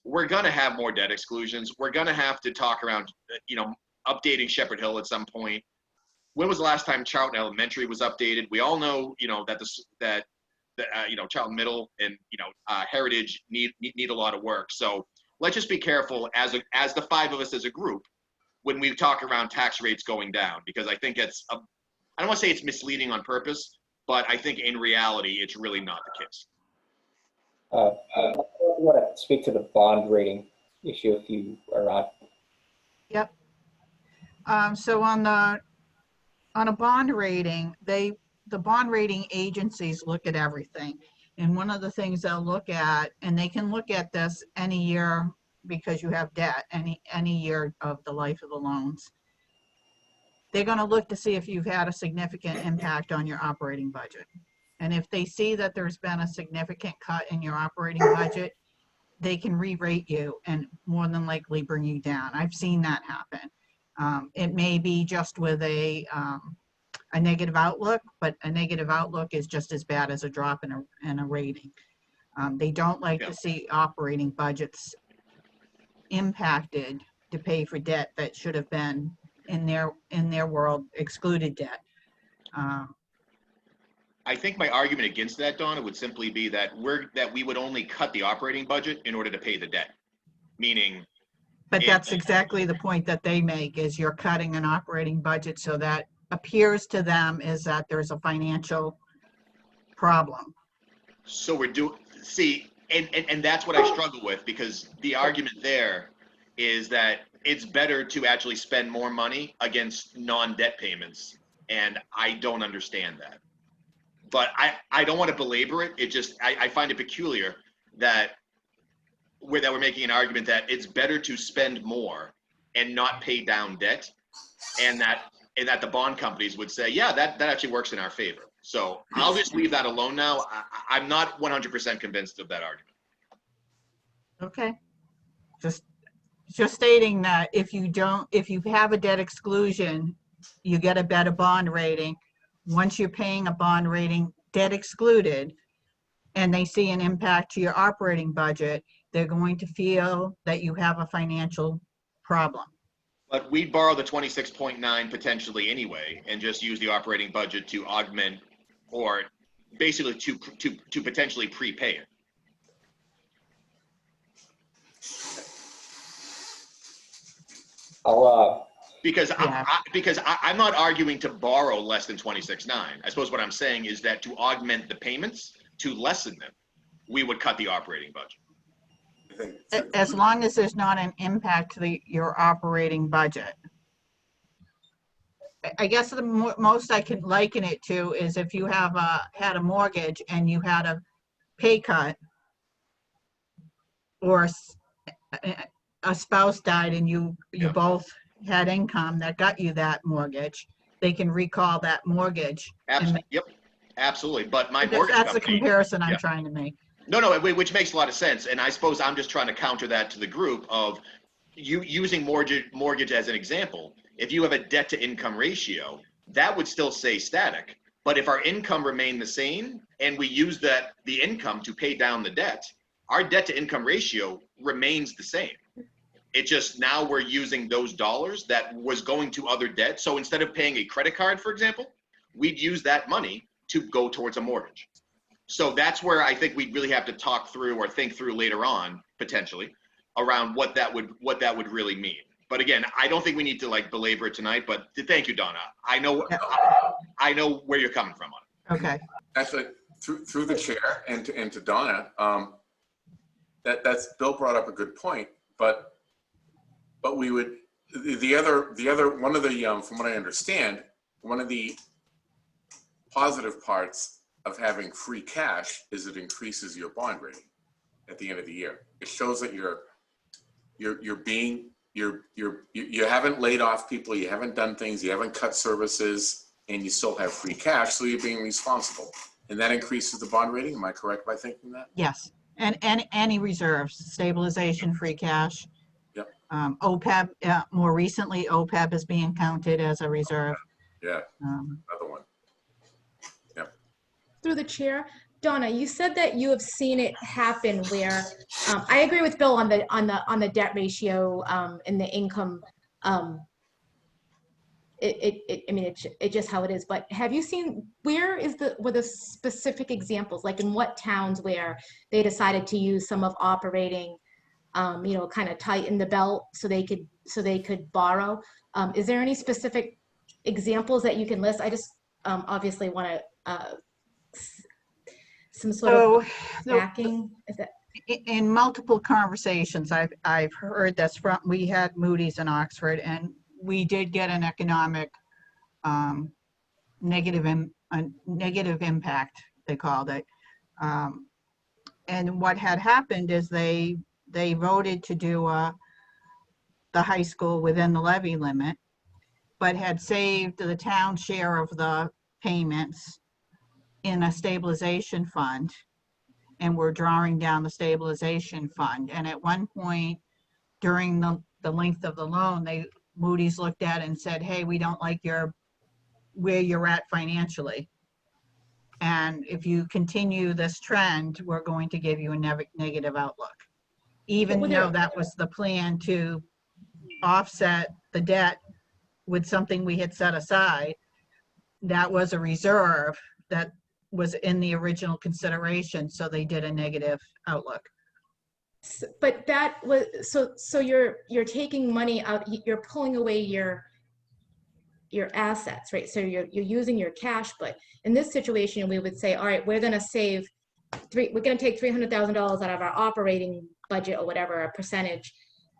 E: we're going to have more debt exclusions. We're going to have to talk around, updating Shepherd Hill at some point. When was the last time Charlton Elementary was updated? We all know, that Charlton Middle and, Heritage need a lot of work. So let's just be careful as the five of us as a group when we talk around tax rates going down, because I think I don't want to say it's misleading on purpose, but I think in reality, it's really not the case.
B: I want to speak to the bond rating issue if you are on.
A: Yep.
H: So on a bond rating, the bond rating agencies look at everything. And one of the things they'll look at, and they can look at this any year because you have debt, any year of the life of the loans. They're going to look to see if you've had a significant impact on your operating budget. And if they see that there's been a significant cut in your operating budget, they can re-rate you and more than likely bring you down. I've seen that happen. It may be just with a negative outlook, but a negative outlook is just as bad as a drop in a rating. They don't like to see operating budgets impacted to pay for debt that should have been in their world excluded debt.
E: I think my argument against that, Donna, would simply be that we would only cut the operating budget in order to pay the debt. Meaning.
H: But that's exactly the point that they make, is you're cutting an operating budget so that appears to them is that there's a financial problem.
E: So and that's what I struggle with, because the argument there is that it's better to actually spend more money against non-debt payments. And I don't understand that. But I don't want to belabor it. It just, I find it peculiar that we're making an argument that it's better to spend more and not pay down debt, and that the bond companies would say, yeah, that actually works in our favor. So I'll just leave that alone now. I'm not 100% convinced of that argument.
H: Okay. Just stating that if you have a debt exclusion, you get a better bond rating. Once you're paying a bond rating debt excluded and they see an impact to your operating budget, they're going to feel that you have a financial problem.
E: But we'd borrow the 26.9 potentially anyway, and just use the operating budget to augment, or basically to potentially prepay it. Because I'm not arguing to borrow less than 26.9. I suppose what I'm saying is that to augment the payments, to lessen them, we would cut the operating budget.
H: As long as there's not an impact to your operating budget. I guess the most I can liken it to is if you have had a mortgage and you had a pay cut, or a spouse died and you both had income that got you that mortgage, they can recall that mortgage.
E: Absolutely. Yep, absolutely. But my mortgage
H: that's
E: company,
H: the comparison I'm trying to make.
E: No, which makes a lot of sense. And I suppose I'm just trying to counter that to the group of you using mortgage as an example. If you have a debt to income ratio, that would still stay static. But if our income remained the same and we use the income to pay down the debt, our debt to income ratio remains the same. It just, now we're using those dollars that was going to other debt. So instead of paying a credit card, for example, we'd use that money to go towards a mortgage. So that's where I think we'd really have to talk through or think through later on, potentially, around what that would really mean. But again, I don't think we need to belabor it tonight, but thank you, Donna. I know where you're coming from on it.
H: Okay.
C: Actually, through the chair and to Donna, that's Bill brought up a good point, but we would, the other one of the from what I understand, one of the positive parts of having free cash is it increases your bond rating at the end of the year. It shows that you haven't laid off people, you haven't done things, you haven't cut services, and you still have free cash, so you're being responsible. And that increases the bond rating. Am I correct by thinking that?
H: Yes. And any reserves, stabilization, free cash.
C: Yep.
H: OPEB, more recently, OPEB is being counted as a reserve.
C: Yeah, another one. Yep.
I: Through the chair, Donna, you said that you have seen it happen where I agree with Bill on the debt ratio and the income. It's just how it is. But have you seen were the specific examples, like in what towns where they decided to use some of operating, kind of tighten the belt so they could borrow? Is there any specific examples that you can list? I just obviously want to some sort of backing. Is that in
H: multiple conversations I've heard this from, we had Moody's in Oxford, and we did get an economic negative impact, they called it. And what had happened is they voted to do the high school within the levy limit, but had saved the town share of the payments in a stabilization fund, and were drawing down the stabilization fund. And at one point during the length of the loan, Moody's looked at it and said, hey, we don't like where you're at financially. And if you continue this trend, we're going to give you a negative outlook. Even though that was the plan to offset the debt with something we had set aside, that was a reserve that was in the original consideration, so they did a negative outlook.
I: But that was, so you're taking money out, you're pulling away your assets, right? So you're using your cash, but in this situation, we would say, all right, we're gonna save, we're gonna take $300,000 out of our operating budget or whatever, a percentage,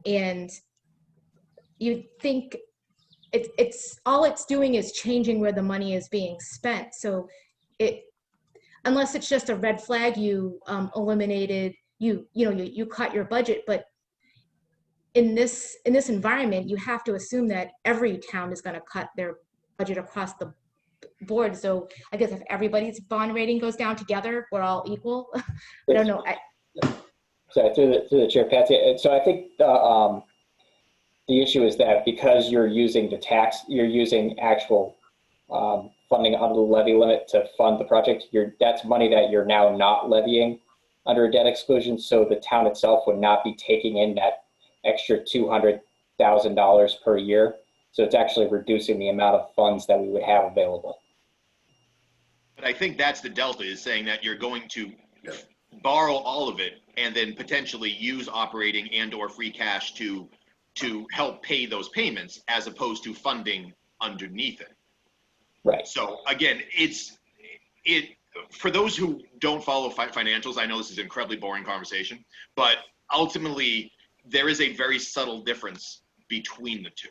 I: and you think it's all it's doing is changing where the money is being spent. So unless it's just a red flag, you eliminated, you cut your budget, but in this environment, you have to assume that every town is going to cut their budget across the board. So I guess if everybody's bond rating goes down together, we're all equal. I don't know.
B: So through the chair, Patsy. So I think the issue is that because you're using you're using actual funding under the levy limit to fund the project, that's money that you're now not levying under a debt exclusion. So the town itself would not be taking in that extra $200,000 per year. So it's actually reducing the amount of funds that we would have available.
E: But I think that's the delta, is saying that you're going to borrow all of it and then potentially use operating and or free cash to help pay those payments, as opposed to funding underneath it.
B: Right.
E: So again, for those who don't follow financials, I know this is an incredibly boring conversation, but ultimately there is a very subtle difference between the two.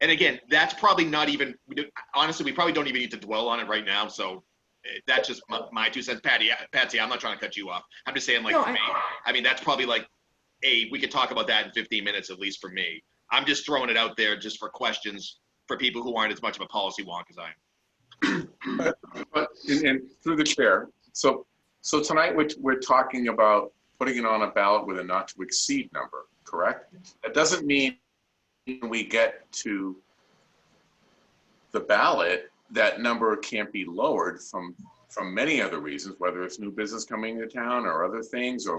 E: And again, that's probably not even, honestly, we probably don't even need to dwell on it right now. So that's just my 2 cents. Patsy, I'm not trying to cut you off. I'm just saying, like, for me, I mean, that's probably like, we could talk about that in 15 minutes, at least for me. I'm just throwing it out there just for questions for people who aren't as much of a policy wonk as I am.
C: But and through the chair, so tonight we're talking about putting it on a ballot with a not to exceed number, correct? That doesn't mean when we get to the ballot, that number can't be lowered from many other reasons, whether it's new business coming to town or other things. Or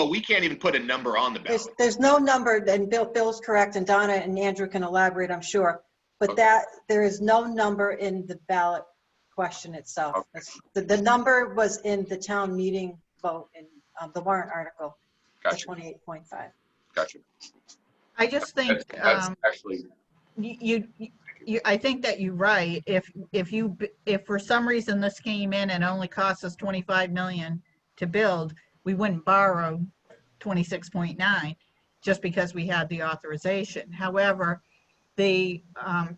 E: we can't even put a number on the ballot.
A: There's no number, and Bill's correct, and Donna and Andrew can elaborate, I'm sure. But
C: Okay.
A: there is no number in the ballot question itself.
C: Okay.
A: The number was in the town meeting vote in the warrant article,
C: Gotcha.
A: the 28.5.
C: Gotcha.
H: I just think
C: That's actually.
H: I think that you're right. If for some reason this came in and only cost us 25 million to build, we wouldn't borrow 26.9 just because we had the authorization. However, the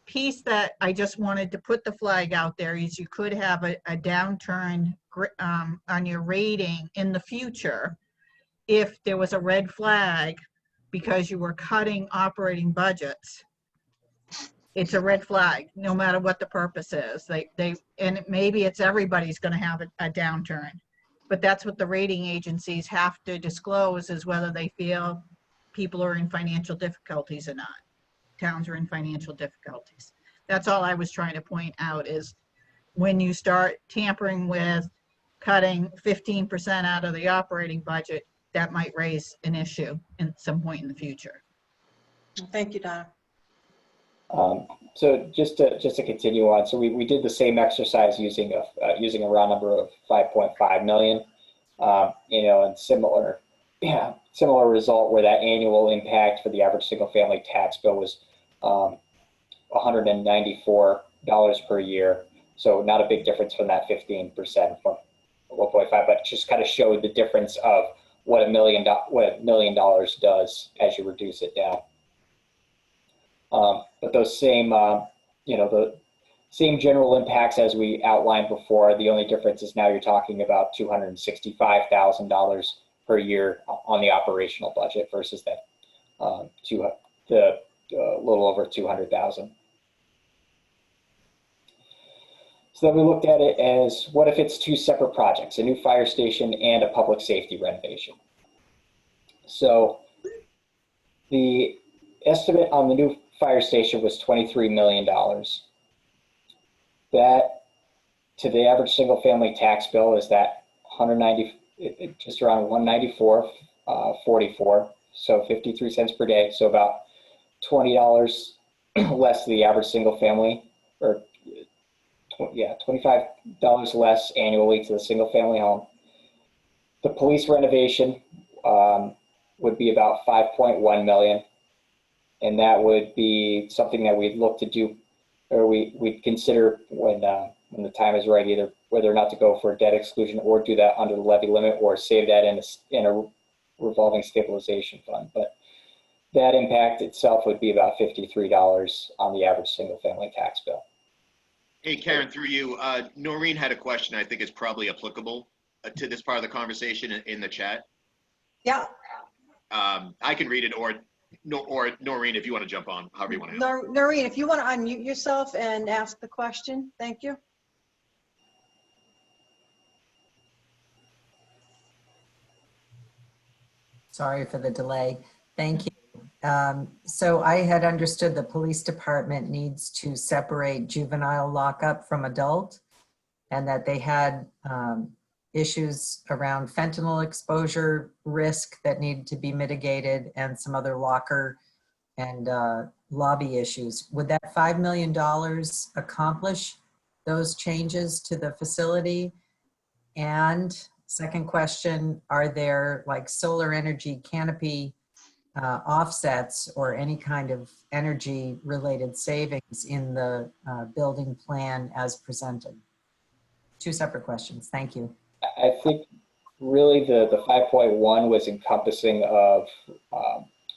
H: piece that I just wanted to put the flag out there is you could have a downturn on your rating in the future if there was a red flag because you were cutting operating budgets. It's a red flag, no matter what the purpose is. And maybe it's everybody's going to have a downturn, but that's what the rating agencies have to disclose, is whether they feel people are in financial difficulties or not. Towns are in financial difficulties. That's all I was trying to point out, is when you start tampering with cutting 15% out of the operating budget, that might raise an issue at some point in the future.
A: Thank you, Donna.
B: So just to continue on, so we did the same exercise using a round number of 5.5 million, and similar result, where that annual impact for the average single family tax bill was $194 per year. So not a big difference from that 15% from 1.5, but just kind of showed the difference of what $1 million does as you reduce it down. those same, the same general impacts as we outlined before. The only difference is now you're talking about $265,000 per year on the operational budget versus that little over 200,000. So then we looked at it as, what if it's two separate projects, a new fire station and a public safety renovation? So the estimate on the new fire station was $23 million. That, to the average single family tax bill, is that just around 194.44, so 53 cents per day, so about $20 less than the average single family, or $25 less annually to the single family home. The police renovation would be about 5.1 million, and that would be something that we'd look to do, or we'd consider when the time is right, either whether or not to go for a debt exclusion or do that under the levy limit, or save that in a revolving stabilization fund. But that impact itself would be about $53 on the average single family tax bill.
E: Hey, Karen, through you, Noreen had a question I think is probably applicable to this part of the conversation in the chat.
A: Yeah.
E: I can read it, or Noreen, if you want to jump on, however you want to.
A: Noreen, if you want to unmute yourself and ask the question, thank you.
J: Sorry for the delay. Thank you. So I had understood the police department needs to separate juvenile lockup from adult, and that they had issues around fentanyl exposure risk that needed to be mitigated, and some other locker and lobby issues. Would that $5 million accomplish those changes to the facility? And second question, are there like solar energy canopy offsets or any kind of energy related savings in the building plan as presented? Two separate questions. Thank you.
B: I think really the 5.1 was encompassing of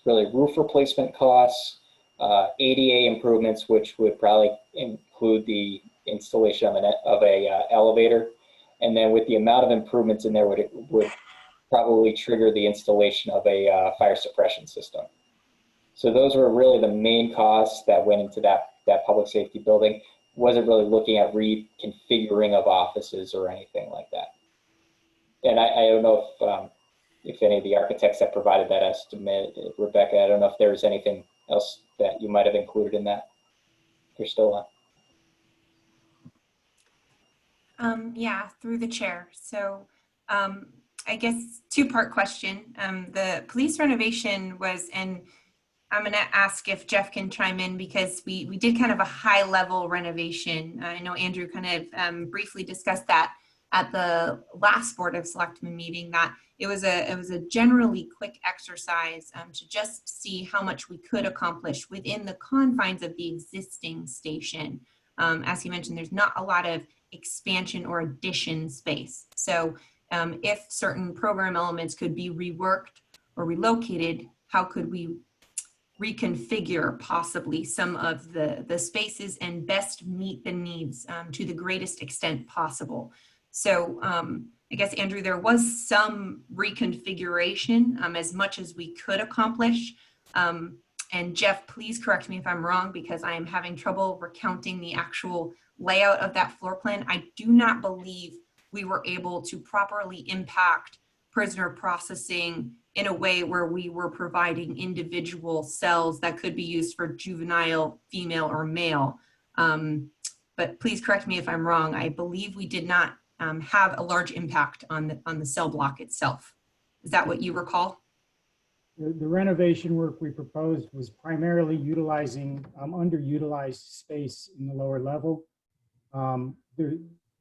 B: really roof replacement costs, ADA improvements, which would probably include the installation of a elevator. And then with the amount of improvements in there would probably trigger the installation of a fire suppression system. So those were really the main costs that went into that public safety building. Wasn't really looking at reconfiguring of offices or anything like that. And I don't know if any of the architects that provided that estimate, Rebecca, I don't know if there was anything else that you might have included in that. If you're still on.
F: Yeah, through the chair. So I guess two-part question. The police renovation was, and I'm going to ask if Jeff can chime in, because we did kind of a high-level renovation. I know Andrew kind of briefly discussed that at the last Board of Selectmen meeting, that it was a generally quick exercise to just see how much we could accomplish within the confines of the existing station. As he mentioned, there's not a lot of expansion or addition space. So if certain program elements could be reworked or relocated, how could we reconfigure possibly some of the spaces and best meet the needs to the greatest extent possible? So I guess, Andrew, there was some reconfiguration as much as we could accomplish. And Jeff, please correct me if I'm wrong, because I am having trouble recounting the actual layout of that floor plan. I do not believe we were able to properly impact prisoner processing in a way where we were providing individual cells that could be used for juvenile, female, or male. But please correct me if I'm wrong. I believe we did not have a large impact on the cell block itself. Is that what you recall?
G: The renovation work we proposed was primarily utilizing underutilized space in the lower level.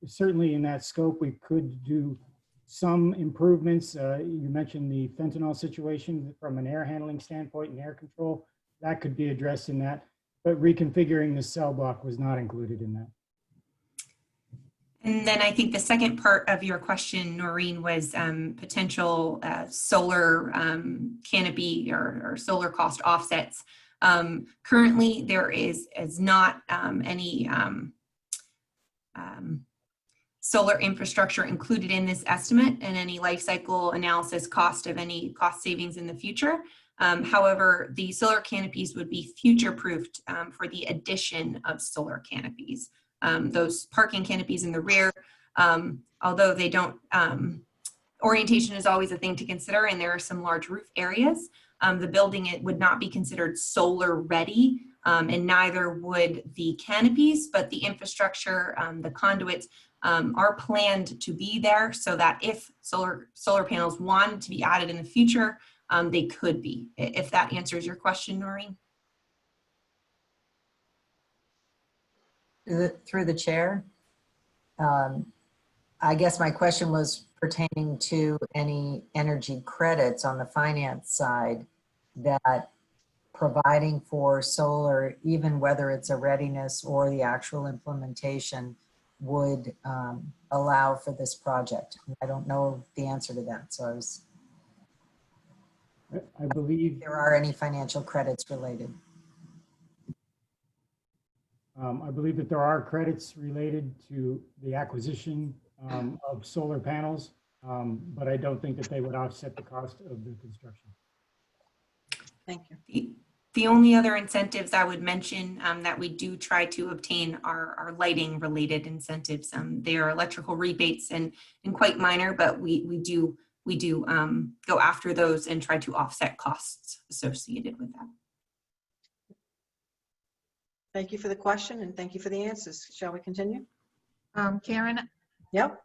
G: Certainly in that scope, we could do some improvements. You mentioned the fentanyl situation from an air handling standpoint and air control. That could be addressed in that, but reconfiguring the cell block was not included in that.
F: And then I think the second part of your question, Noreen, was potential solar canopy or solar cost offsets. Currently, there is not any solar infrastructure included in this estimate and any life cycle analysis cost of any cost savings in the future. However, the solar canopies would be future-proofed for the addition of solar canopies. Those parking canopies in the rear, although they don't, orientation is always a thing to consider, and there are some large roof areas. The building, it would not be considered solar ready, and neither would the canopies, but the infrastructure, the conduits are planned to be there so that if solar panels wanted to be added in the future, they could be, if that answers your question, Noreen.
J: Through the chair. I guess my question was pertaining to any energy credits on the finance side that providing for solar, even whether it's a readiness or the actual implementation, would allow for this project. I don't know the answer to that, so
G: I believe
J: if there are any financial credits related.
G: I believe that there are credits related to the acquisition of solar panels, but I don't think that they would offset the cost of the construction.
A: Thank you.
F: The only other incentives I would mention that we do try to obtain are lighting related incentives. They are electrical rebates and quite minor, but we do go after those and try to offset costs associated with that.
A: Thank you for the question and thank you for the answers. Shall we continue?
H: Karen,
A: Yep.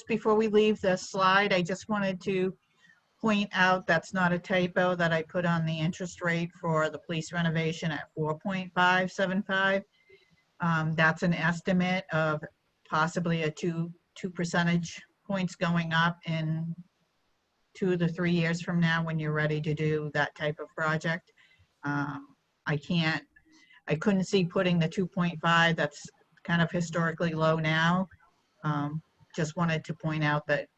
H: before we leave this slide, I just wanted to point out that's not a typo that I put on the interest rate for the police renovation at 4.575. That's an estimate of possibly a two percentage points going up in 2 to 3 years from now when you're ready to do that type of project. I couldn't see putting the 2.5. That's kind of historically low now. Just wanted to point out that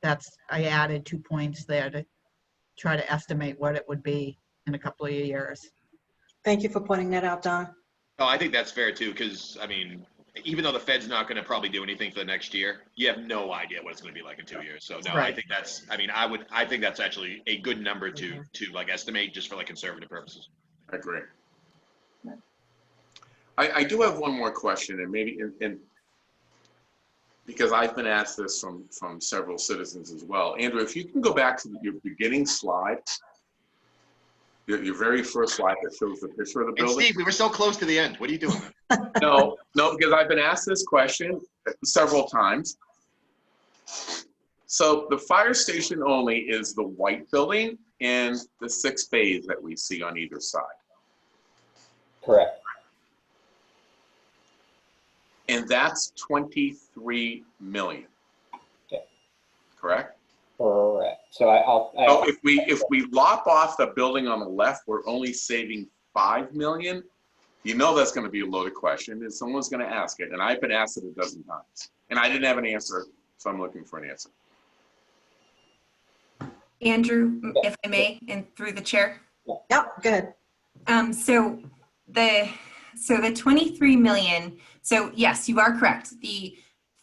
H: I added 2 points there to try to estimate what it would be in a couple of years.
A: Thank you for pointing that out, Don.
E: Oh, I think that's fair too, because I mean, even though the Fed's not going to probably do anything for the next year, you have no idea what it's going to be like in 2 years. So no,
H: Right.
E: I think that's, I mean, I think that's actually a good number to like estimate just for like conservative purposes.
C: I agree. I do have one more question, and maybe because I've been asked this from several citizens as well. Andrew, if you can go back to your beginning slide, your very first slide that shows the picture of the
E: And
C: building.
E: Steve, we were so close to the end. What are you doing?
C: No, because I've been asked this question several times. So the fire station only is the white building and the 6 bays that we see on either side.
B: Correct.
C: And that's 23 million.
B: Okay.
C: Correct?
B: Correct. So
C: So if we lop off the building on the left, we're only saving 5 million. You know that's going to be a loaded question, and someone's going to ask it. And I've been asked it a dozen times, and I didn't have an answer, so I'm looking for an answer.
F: Andrew, if I may, and through the chair.
A: Yep, go ahead.
F: So the 23 million, so yes, you are correct. The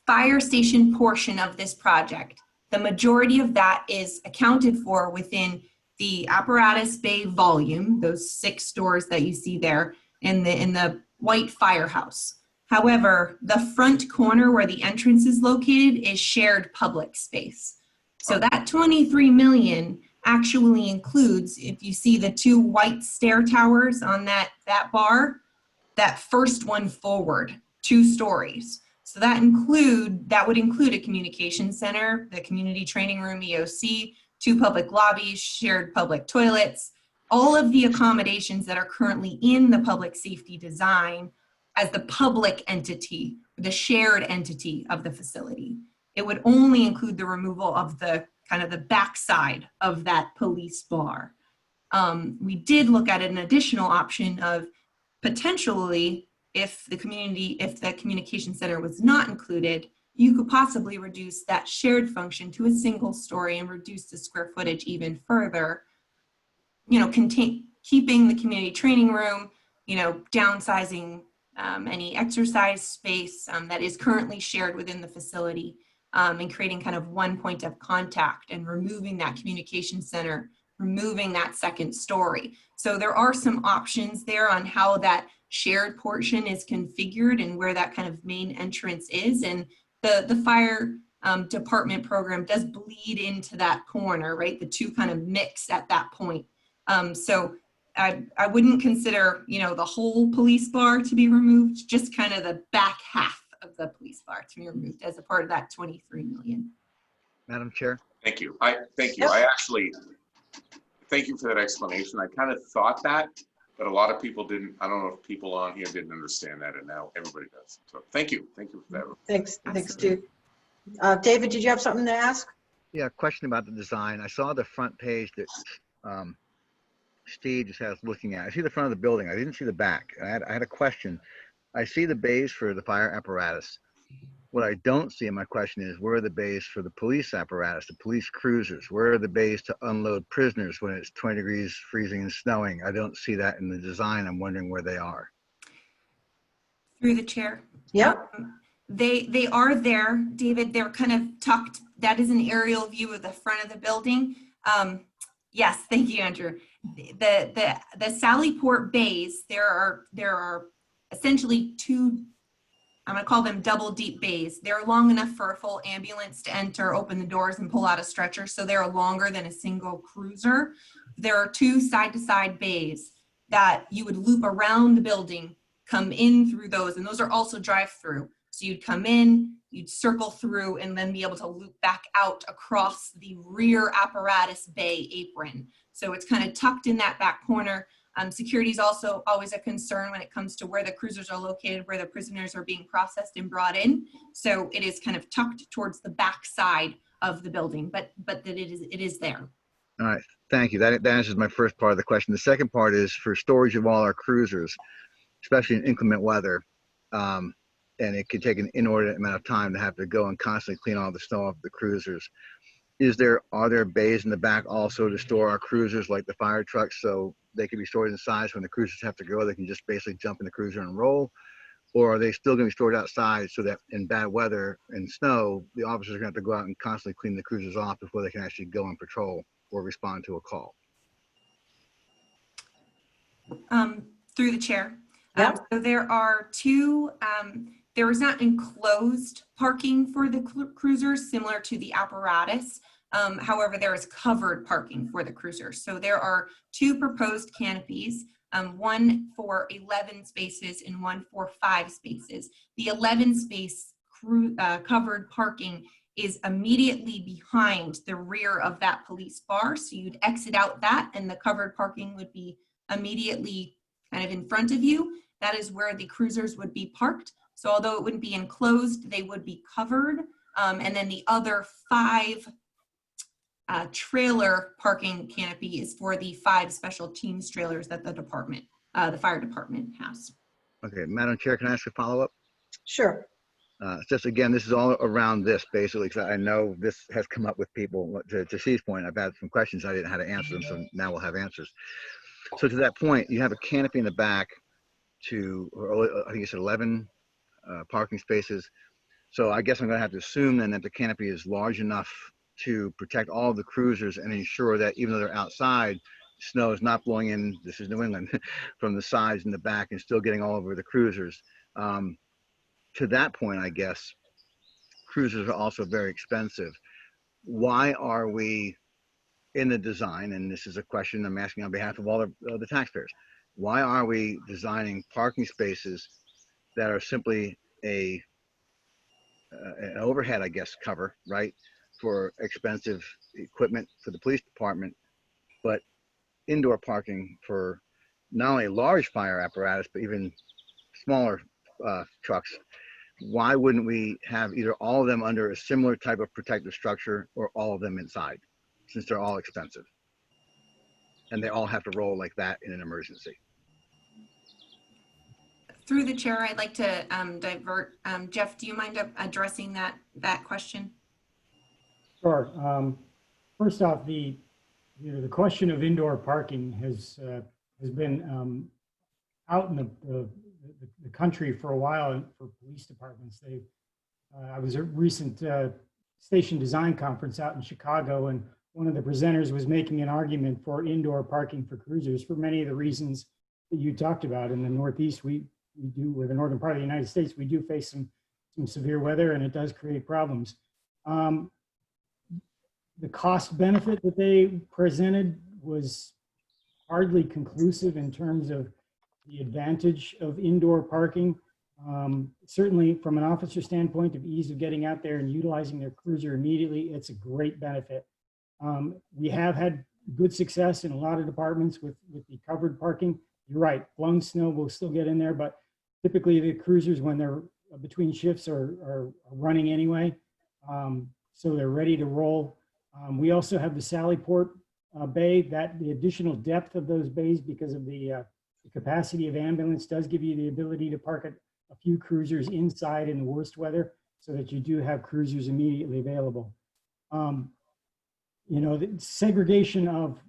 F: fire station portion of this project, the majority of that is accounted for within the apparatus bay volume, those 6 doors that you see there in the white firehouse. However, the front corner where the entrance is located is shared public space. So that 23 million actually includes, if you see the 2 white stair towers on that bar, that first one forward, 2 stories. So that would include a communication center, the community training room, EOC, 2 public lobbies, shared public toilets, all of the accommodations that are currently in the public safety design as the public entity, the shared entity of the facility. It would only include the removal of the kind of the backside of that police bar. We did look at an additional option of potentially, if the communication center was not included, you could possibly reduce that shared function to a single story and reduce the square footage even further. You know, keeping the community training room, downsizing any exercise space that is currently shared within the facility, and creating kind of one point of contact and removing that communication center, removing that second story. So there are some options there on how that shared portion is configured and where that kind of main entrance is. And the fire department program does bleed into that corner, right? The two kind of mix at that point. So I wouldn't consider, the whole police bar to be removed, just kind of the back half of the police bar to be removed as a part of that 23 million.
K: Madam Chair?
C: Thank you. Thank you. I actually, thank you for that explanation. I kind of thought that, but a lot of people didn't. I don't know if people on here didn't understand that, and now everybody does. So thank you. Thank you for that.
A: Thanks,
F: Absolutely.
A: Stu. David, did you have something to ask?
K: Yeah, question about the design. I saw the front page that Steve just has looking at. I see the front of the building. I didn't see the back. I had a question. I see the bays for the fire apparatus. What I don't see, and my question is, where are the bays for the police apparatus, the police cruisers? Where are the bays to unload prisoners when it's 20 degrees, freezing and snowing? I don't see that in the design. I'm wondering where they are.
F: Through the chair.
A: Yep.
F: They are there, David. They're kind of tucked. That is an aerial view of the front of the building. Yes, thank you, Andrew. The Sallyport bays, there are essentially two, I'm gonna call them double deep bays. They're long enough for a full ambulance to enter, open the doors and pull out a stretcher. So they're longer than a single cruiser. There are two side to side bays that you would loop around the building, come in through those, and those are also drive through. So you'd come in, you'd circle through, and then be able to loop back out across the rear apparatus bay apron. So it's kind of tucked in that back corner. Security is also always a concern when it comes to where the cruisers are located, where the prisoners are being processed and brought in. So it is kind of tucked towards the back side of the building, but that it is there.
K: All right, thank you. That answers my first part of the question. The second part is for storage of all our cruisers, especially in inclement weather. And it could take an inordinate amount of time to have to go and constantly clean all the snow off the cruisers. Are there bays in the back also to store our cruisers like the fire trucks, so they can be stored inside, so when the cruisers have to go, they can just basically jump in the cruiser and roll? Or are they still going to be stored outside so that in bad weather and snow, the officers are going to have to go out and constantly clean the cruisers off before they can actually go and patrol or respond to a call?
F: Through the chair.
A: Yeah.
F: So there are two, there is not enclosed parking for the cruisers similar to the apparatus. However, there is covered parking for the cruisers. So there are two proposed canopies, one for 11 spaces and one for 5 spaces. The 11 space covered parking is immediately behind the rear of that police bar. So you'd exit out that and the covered parking would be immediately kind of in front of you. That is where the cruisers would be parked. So although it wouldn't be enclosed, they would be covered. And then the other 5 trailer parking canopy is for the 5 special teams trailers that the fire department has.
K: Okay, Madam Chair, can I ask a follow-up?
A: Sure.
K: Just again, this is all around this basically, because I know this has come up with people. To Steve's point, I've had some questions, I didn't know how to answer them, so now we'll have answers. So to that point, you have a canopy in the back I think you said 11 parking spaces. So I guess I'm going to have to assume then that the canopy is large enough to protect all of the cruisers and ensure that even though they're outside, snow is not blowing in, this is New England, from the sides and the back and still getting all over the cruisers. To that point, I guess, cruisers are also very expensive. Why are we in the design, and this is a question I'm asking on behalf of all the taxpayers, why are we designing parking spaces that are simply an overhead, I guess, cover, right, for expensive equipment for the police department, but indoor parking for not only large fire apparatus, but even smaller trucks? Why wouldn't we have either all of them under a similar type of protective structure or all of them inside, since they're all expensive and they all have to roll like that in an emergency?
F: Through the chair, I'd like to divert. Jeff, do you mind addressing that question?
G: Sure. First off, the question of indoor parking has been out in the country for a while and for police departments. I was at a recent station design conference out in Chicago, and one of the presenters was making an argument for indoor parking for cruisers for many of the reasons that you talked about. In the Northeast, we do, or the northern part of the United States, we do face some severe weather, and it does create problems. The cost benefit that they presented was hardly conclusive in terms of the advantage of indoor parking. Certainly from an officer standpoint of ease of getting out there and utilizing their cruiser immediately, it's a great benefit. We have had good success in a lot of departments with the covered parking. You're right, blown snow will still get in there, but typically the cruisers, when they're between shifts, are running anyway. So they're ready to roll. We also have the Sallyport bay, that the additional depth of those bays because of the capacity of ambulance does give you the ability to park a few cruisers inside in the worst weather so that you do have cruisers immediately available. You know, the segregation of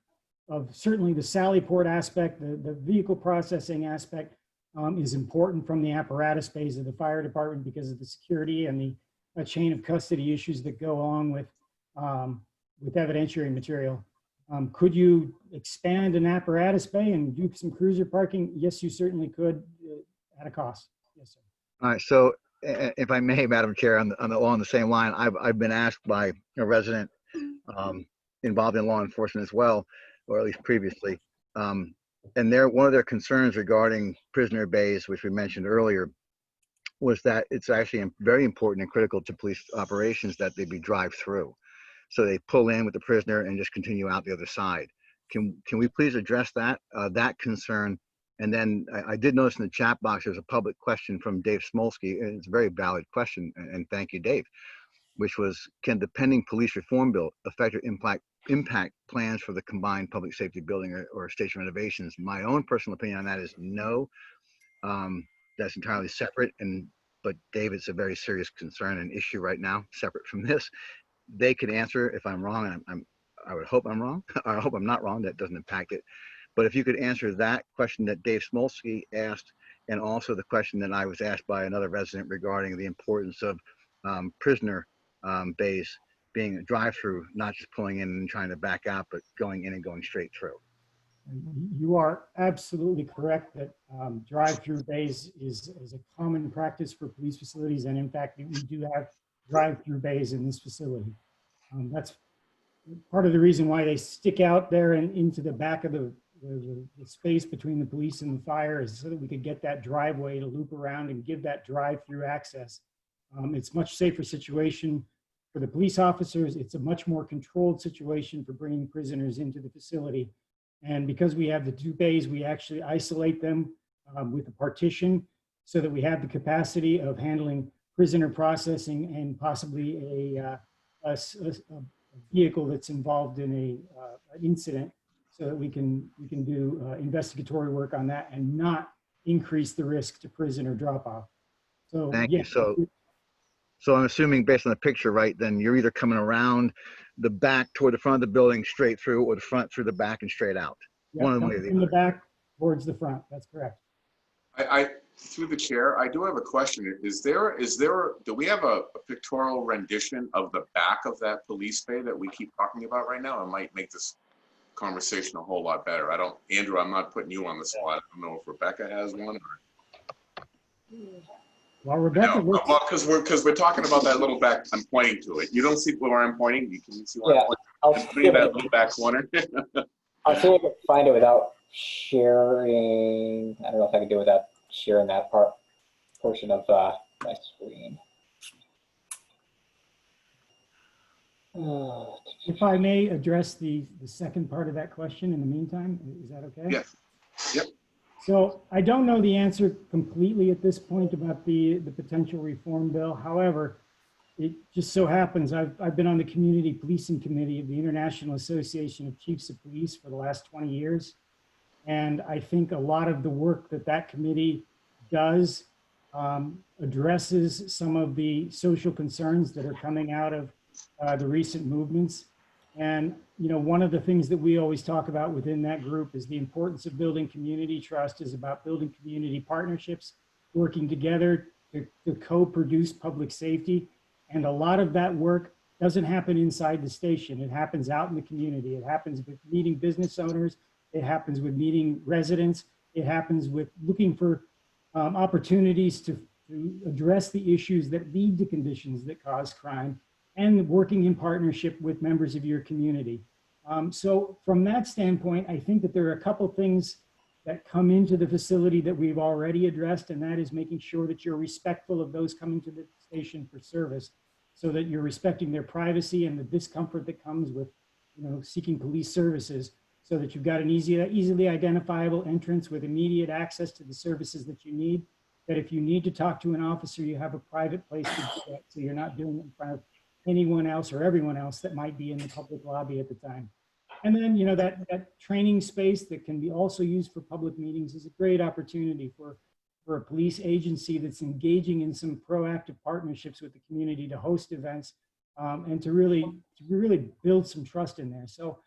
G: certainly the Sallyport aspect, the vehicle processing aspect is important from the apparatus bays of the fire department because of the security and the chain of custody issues that go along with evidentiary material. Could you expand an apparatus bay and do some cruiser parking? Yes, you certainly could at a cost. Yes, sir.
K: All right, so if I may, Madam Chair, along the same line, I've been asked by a resident involved in law enforcement as well, or at least previously, and one of their concerns regarding prisoner bays, which we mentioned earlier, was that it's actually very important and critical to police operations that they be drive-through. So they pull in with the prisoner and just continue out the other side. Can we please address that concern? And then I did notice in the chat box, there's a public question from Dave Smolsky, and it's a very valid question, and thank you, Dave, which was, can the pending police reform bill affect or impact plans for the combined public safety building or station renovations? My own personal opinion on that is no. That's entirely separate, but Dave, it's a very serious concern and issue right now, separate from this. They could answer if I'm wrong, and I would hope I'm wrong. I hope I'm not wrong. That doesn't impact it. But if you could answer that question that Dave Smolsky asked, and also the question that I was asked by another resident regarding the importance of prisoner bays being a drive-through, not just pulling in and trying to back out, but going in and going straight through.
G: You are absolutely correct that drive-through bays is a common practice for police facilities, and in fact, we do have drive-through bays in this facility. That's part of the reason why they stick out there and into the back of the space between the police and the fire, is so that we could get that driveway to loop around and give that drive-through access. It's a much safer situation for the police officers. It's a much more controlled situation for bringing prisoners into the facility. And because we have the two bays, we actually isolate them with a partition so that we have the capacity of handling prisoner processing and possibly a vehicle that's involved in an incident, so that we can do investigatory work on that and not increase the risk to prisoner drop-off. So
K: thank you. So I'm assuming based on the picture, right, then you're either coming around the back toward the front of the building straight through, or the front through the back and straight out.
G: Yeah,
K: one of the way or the
G: from the
K: other.
G: back towards the front. That's correct.
C: I through the chair, I do have a question. Do we have a pictorial rendition of the back of that police bay that we keep talking about right now? It might make this conversation a whole lot better. Andrew, I'm not putting you on the spot. I don't know if Rebecca has one.
G: Well, Rebecca,
C: No, well, because we're talking about that little back. I'm pointing to it. You don't see where I'm pointing. You can see where I'm pointing. I'm putting that little back corner.
B: I'll see if I can find it without sharing. I don't know if I can do it without sharing that portion of my screen.
G: if I may address the second part of that question in the meantime, is that okay?
C: Yes. Yep.
G: So I don't know the answer completely at this point about the potential reform bill. However, it just so happens I've been on the Community Policing Committee of the International Association of Chiefs of Police for the last 20 years. And I think a lot of the work that committee does addresses some of the social concerns that are coming out of the recent movements. And, you know, one of the things that we always talk about within that group is the importance of building community trust, is about building community partnerships, working together to co-produce public safety. And a lot of that work doesn't happen inside the station. It happens out in the community. It happens with meeting business owners. It happens with meeting residents. It happens with looking for opportunities to address the issues that lead to conditions that cause crime, and working in partnership with members of your community. So from that standpoint, I think that there are a couple things that come into the facility that we've already addressed, and that is making sure that you're respectful of those coming to the station for service, so that you're respecting their privacy and the discomfort that comes with, you know, seeking police services, so that you've got an easily identifiable entrance with immediate access to the services that you need. That if you need to talk to an officer, you have a private place to do that, so you're not doing it in front of anyone else or everyone else that might be in the public lobby at the time. And then, you know, that training space that can be also used for public meetings is a great opportunity for a police agency that's engaging in some proactive partnerships with the community to host events, and to really build some trust in there. So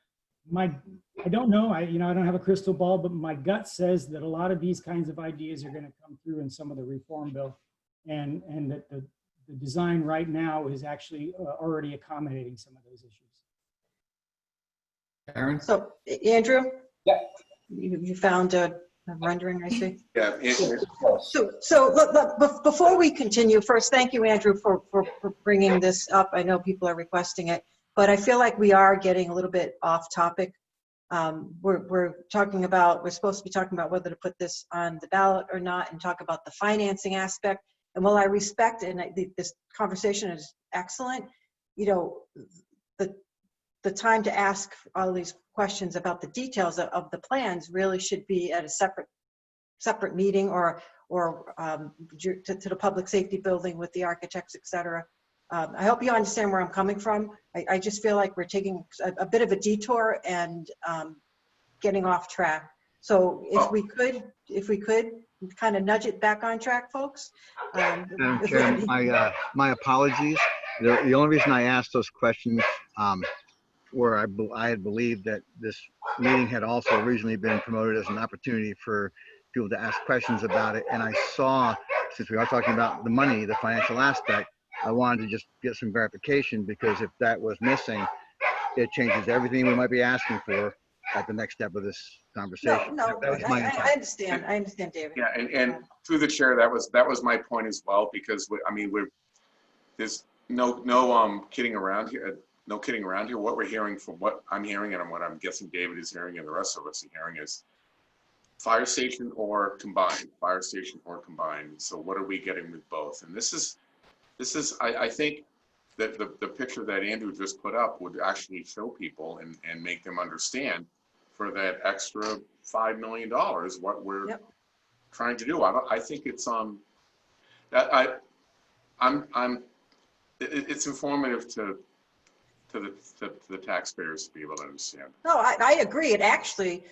G: I don't know, I don't have a crystal ball, but my gut says that a lot of these kinds of ideas are going to come through in some of the reform bill, and that the design right now is actually already accommodating some of those issues.
L: Aaron?
A: So, Andrew?
B: Yeah.
A: You found a rendering, I see.
C: Yeah.
A: So look, before we continue, first, thank you, Andrew, for bringing this up. I know people are requesting it, but I feel like we are getting a little bit off topic. We're supposed to be talking about whether to put this on the ballot or not, and talk about the financing aspect. And while I respect, and this conversation is excellent, you know, the time to ask all these questions about the details of the plans really should be at a separate meeting, or to the public safety building with the architects, et cetera. I hope you understand where I'm coming from. I just feel like we're taking a bit of a detour and getting off track. So if we could kind of nudge it back on track, folks.
K: Madam Chair, my apologies. The only reason I asked those questions where I had believed that this meeting had also originally been promoted as an opportunity for people to ask questions about it. And I saw, since we are talking about the money, the financial aspect, I wanted to just get some verification, because if that was missing, it changes everything we might be asking for at the next step of this conversation.
A: No,
K: That was my intent.
A: I understand, David.
C: Yeah, and through the chair, that was my point as well, because there's no kidding around here. No kidding around here. What we're hearing, from what I'm hearing, and what I'm guessing David is hearing, and the rest of us are hearing, is fire station or combined. Fire station or combined. So what are we getting with both? And this is I think that the picture that Andrew just put up would actually show people and make them understand, for that extra $5 million, what we're trying to do. I think it's it's informative to the taxpayers to be able to understand.
A: No, I agree. It actually,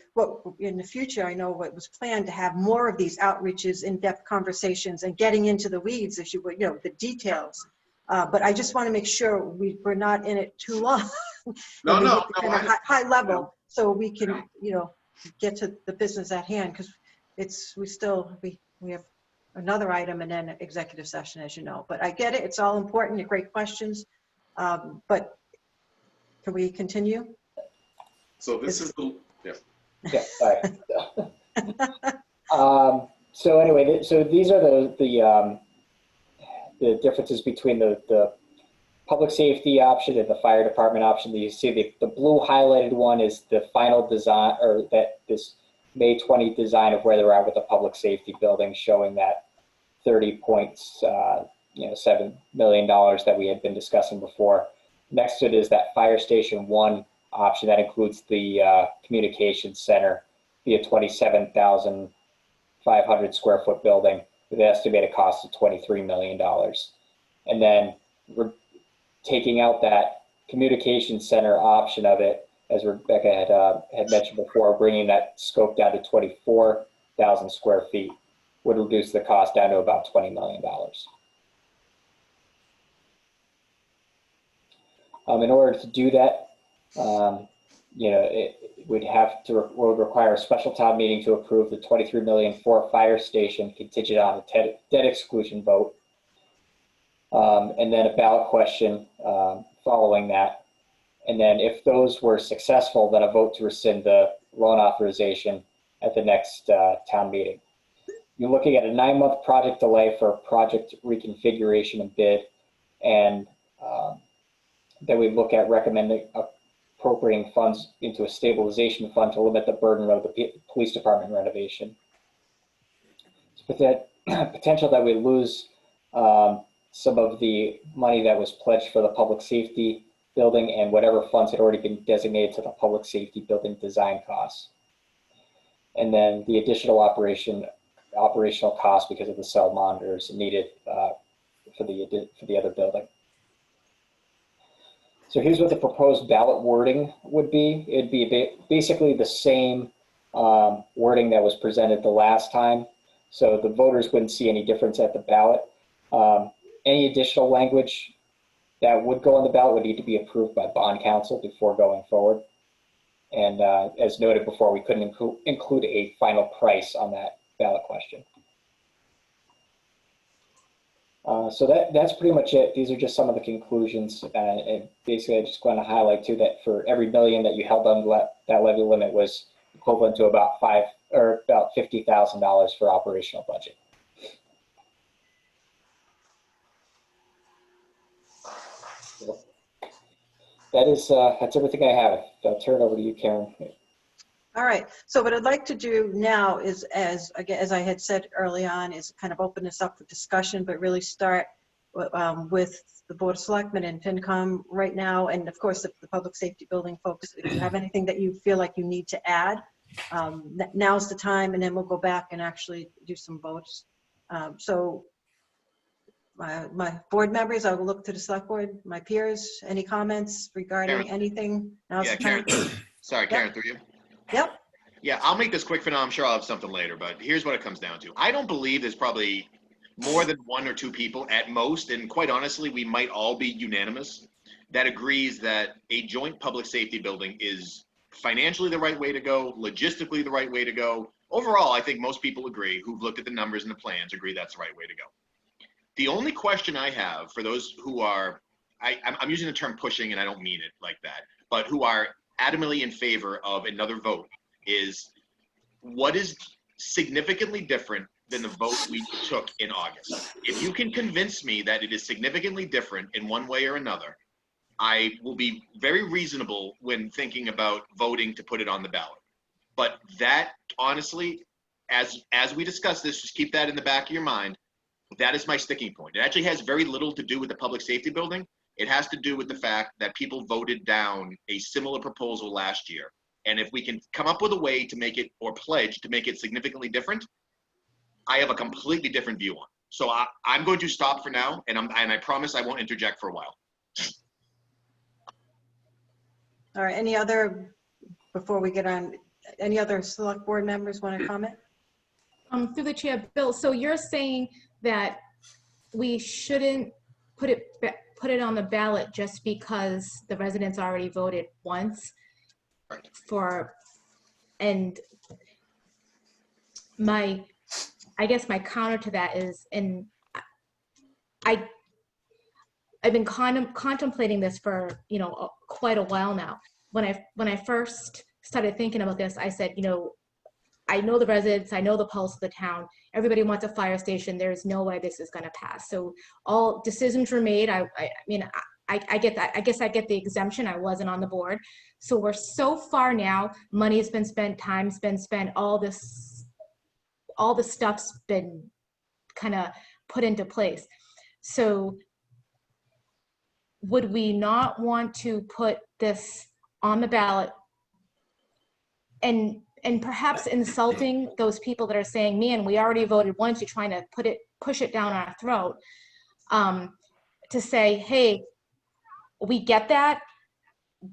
A: in the future, I know what was planned to have more of these outreaches, in-depth conversations, and getting into the weeds, if you would, the details. But I just want to make sure we're not in it too long.
C: No,
A: high level, so we can, get to the business at hand, because we have another item and then executive session, as you know. But I get it. It's all important. They're great questions. But can we continue?
C: So this is
B: Yeah, sorry. So anyway, so these are the differences between the public safety option and the fire department option. You see the blue highlighted one is the final design, or this May 20 design of where they're at with the public safety building, showing that $30.7 million that we had been discussing before. Next to it is that Fire Station 1 option that includes the communications center, be a 27,500 square foot building with an estimated cost of $23 million. And then we're taking out that communication center option of it, as Rebecca had mentioned before, bringing that scope down to 24,000 square feet would reduce the cost down to about $20 million. In order to do that, You know, it would require a special town meeting to approve the 23 million for a fire station contingent on a debt exclusion vote. And then a ballot question following that. And then if those were successful, then a vote to rescind the loan authorization at the next town meeting. You're looking at a 9-month project delay for project reconfiguration and bid. And then we look at recommending appropriating funds into a stabilization fund to limit the burden of the police department renovation. With that potential that we lose some of the money that was pledged for the public safety building and whatever funds had already been designated to the public safety building design costs. And then the additional operational costs because of the cell monitors needed for the other building. So here's what the proposed ballot wording would be. It'd be basically the same wording that was presented the last time. So the voters wouldn't see any difference at the ballot. Any additional language that would go on the ballot would need to be approved by bond council before going forward. And as noted before, we couldn't include a final price on that ballot question. So that's pretty much it. These are just some of the conclusions. And basically, I just want to highlight too that for every million that you held on that levy limit was equivalent to about $50,000 for operational budget. So that's everything I have. I'll turn it over to you, Karen.
A: All right. So what I'd like to do now is, as I had said early on, is kind of open this up for discussion, but really start with the Board of Selectmen and FinCom right now, and of course the public safety building folks. If you have anything that you feel like you need to add, now's the time, and then we'll go back and actually do some votes. So my board members, I will look to the select board. My peers, any comments regarding
E: Karen.
A: anything? Now's the time.
E: Karen. Sorry, Karen, through you.
A: Yep.
E: Yeah, I'll make this quick for now. I'm sure I'll have something later, but here's what it comes down to. I don't believe there's probably more than 1 or 2 people at most, and quite honestly, we might all be unanimous, that agrees that a joint public safety building is financially the right way to go, logistically the right way to go. Overall, I think most people agree, who've looked at the numbers and the plans, agree that's the right way to go. The only question I have for those who are, I'm using the term pushing and I don't mean it like that, but who are adamantly in favor of another vote is, what is significantly different than the vote we took in August? If you can convince me that it is significantly different in one way or another, I will be very reasonable when thinking about voting to put it on the ballot. But that, honestly, as we discuss this, just keep that in the back of your mind. That is my sticking point. It actually has very little to do with the public safety building. It has to do with the fact that people voted down a similar proposal last year. And if we can come up with a way to make it, or pledge to make it significantly different, I have a completely different view on it. So I'm going to stop for now, and I promise I won't interject for a while.
A: All right. Any other, before we get on, any other select board members want to comment?
I: Through the chair, Bill, so you're saying that we shouldn't put it on the ballot just because the residents already voted once for, and I guess my counter to that is, and I've been contemplating this for, quite a while now. When I first started thinking about this, I said, I know the residents, I know the pulse of the town. Everybody wants a fire station. There's no way this is going to pass. So all decisions were made. I get that. I guess I get the exemption. I wasn't on the board. So we're so far now. Money has been spent, time's been spent. All the stuff's been kind of put into place. So would we not want to put this on the ballot and perhaps insulting those people that are saying, man, we already voted once, you're trying to push it down our throat, to say, hey, we get that,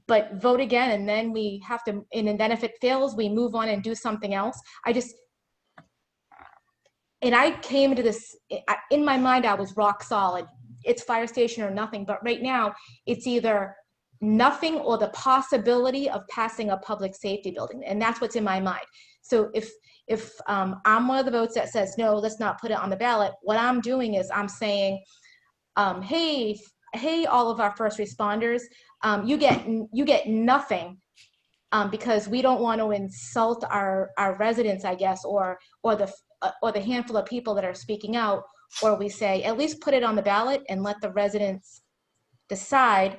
I: but vote again, and then we have to, and then if it fails, we move on and do something else. And I came into this, in my mind, I was rock solid. It's fire station or nothing, but right now, it's either nothing or the possibility of passing a public safety building. And that's what's in my mind. So if I'm one of the votes that says, no, let's not put it on the ballot, what I'm doing is I'm saying, hey, all of our first responders, you get nothing because we don't want to insult our residents, I guess, or the handful of people that are speaking out, or we say, at least put it on the ballot and let the residents decide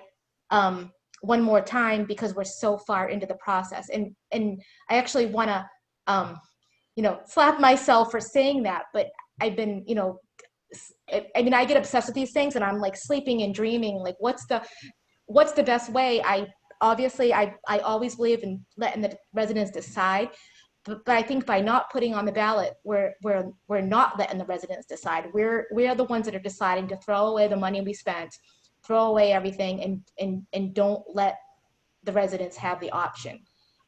I: one more time because we're so far into the process. And I actually want to, slap myself for saying that, but I've been, I mean, I get obsessed with these things and I'm like sleeping and dreaming, like what's the best way? I always believe in letting the residents decide, but I think by not putting on the ballot, we're not letting the residents decide. We are the ones that are deciding to throw away the money we spent, throw away everything, and don't let the residents have the option.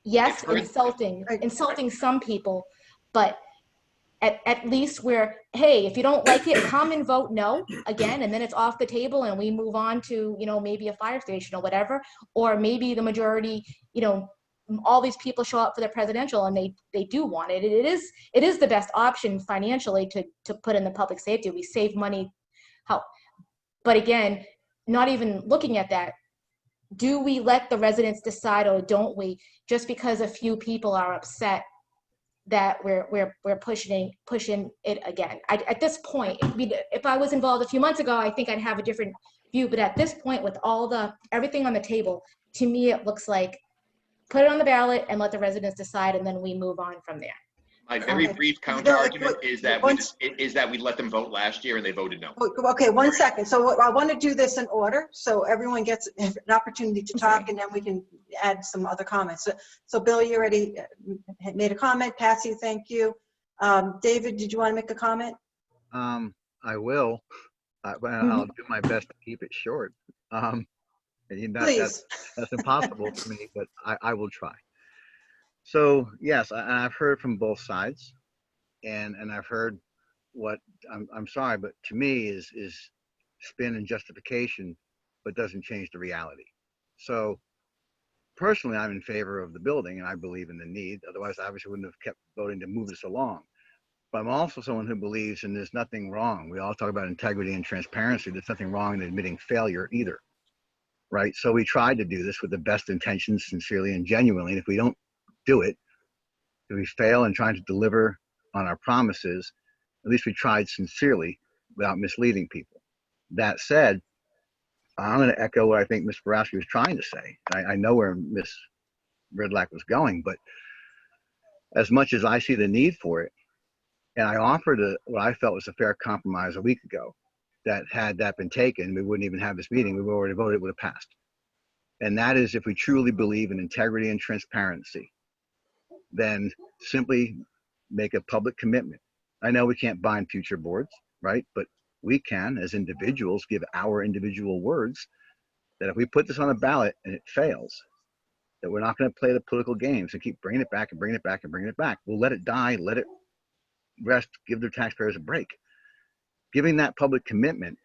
I: Yes, insulting some people, but at least we're, hey, if you don't like it, come and vote no again, and then it's off the table and we move on to, maybe a fire station or whatever, or maybe the majority, all these people show up for the presidential and they do want it. It is the best option financially to put in the public safety. We save money. But again, not even looking at that, do we let the residents decide or don't we, just because a few people are upset that we're pushing it again? At this point, if I was involved a few months ago, I think I'd have a different view. But at this point, with everything on the table, to me, it looks like put it on the ballot and let the residents decide, and then we move on from there.
E: My very brief counter argument is that we let them vote last year and they voted no.
A: Okay, 1 second. So I want to do this in order so everyone gets an opportunity to talk, and then we can add some other comments. So Bill, you already made a comment. Patsy, thank you. David, did you want to make a comment?
K: I will, but I'll do my best to keep it short.
A: Please.
K: That's impossible for me, but I will try. So yes, I've heard from both sides, and I've heard what I'm sorry, but to me is spin and justification, but doesn't change the reality. So personally, I'm in favor of the building, and I believe in the need. Otherwise, I obviously wouldn't have kept voting to move this along. But I'm also someone who believes, and there's nothing wrong. We all talk about integrity and transparency. There's nothing wrong in admitting failure either, right? So we tried to do this with the best intentions, sincerely and genuinely. And if we don't do it, if we fail in trying to deliver on our promises, at least we tried sincerely without misleading people. That said, I'm going to echo what I think Ms. Borowski was trying to say. I know where Ms. Redlack was going, but as much as I see the need for it, and I offered what I felt was a fair compromise a week ago, that had that been taken, we wouldn't even have this meeting. We already voted, it would have passed. And that is, if we truly believe in integrity and transparency, then simply make a public commitment. I know we can't bind future boards, right? But we can, as individuals, give our individual words that if we put this on a ballot and it fails, that we're not going to play the political games and keep bringing it back and bringing it back and bringing it back. We'll let it die, let it rest, give the taxpayers a break. Giving that public commitment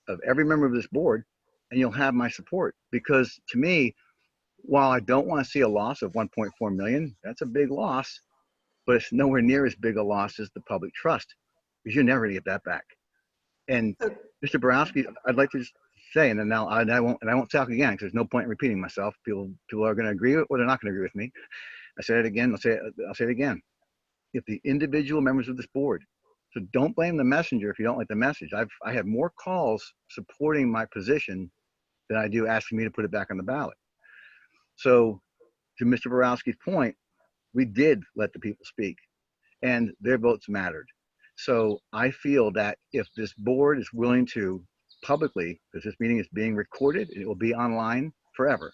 K: of every member of this board, and you'll have my support. Because to me, while I don't want to see a loss of 1.4 million, that's a big loss, but it's nowhere near as big a loss as the public trust, because you're never going to get that back. And Mr. Borowski, I'd like to just say, and then now I won't talk again because there's no point in repeating myself. People are going to agree with, or they're not going to agree with me. I said it again. I'll say it again. If the individual members of this board, so don't blame the messenger if you don't like the message. I have more calls supporting my position than I do asking me to put it back on the ballot. So to Mr. Borowski's point, we did let the people speak and their votes mattered. So I feel that if this board is willing to publicly, because this meeting is being recorded, it will be online forever,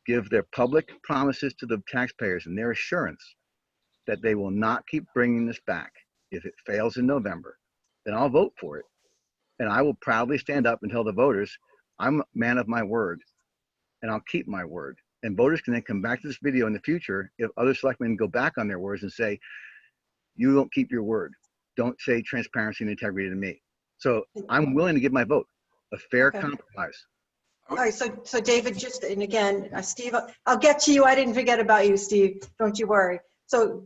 K: give their public promises to the taxpayers and their assurance that they will not keep bringing this back. If it fails in November, then I'll vote for it. And I will proudly stand up and tell the voters, I'm a man of my word, and I'll keep my word. And voters can then come back to this video in the future if other selectmen go back on their words and say, you don't keep your word. Don't say transparency and integrity to me. So I'm willing to give my vote, a fair compromise.
A: All right, so David, just, and again, Steve, I'll get to you. I didn't forget about you, Steve. Don't you worry. So,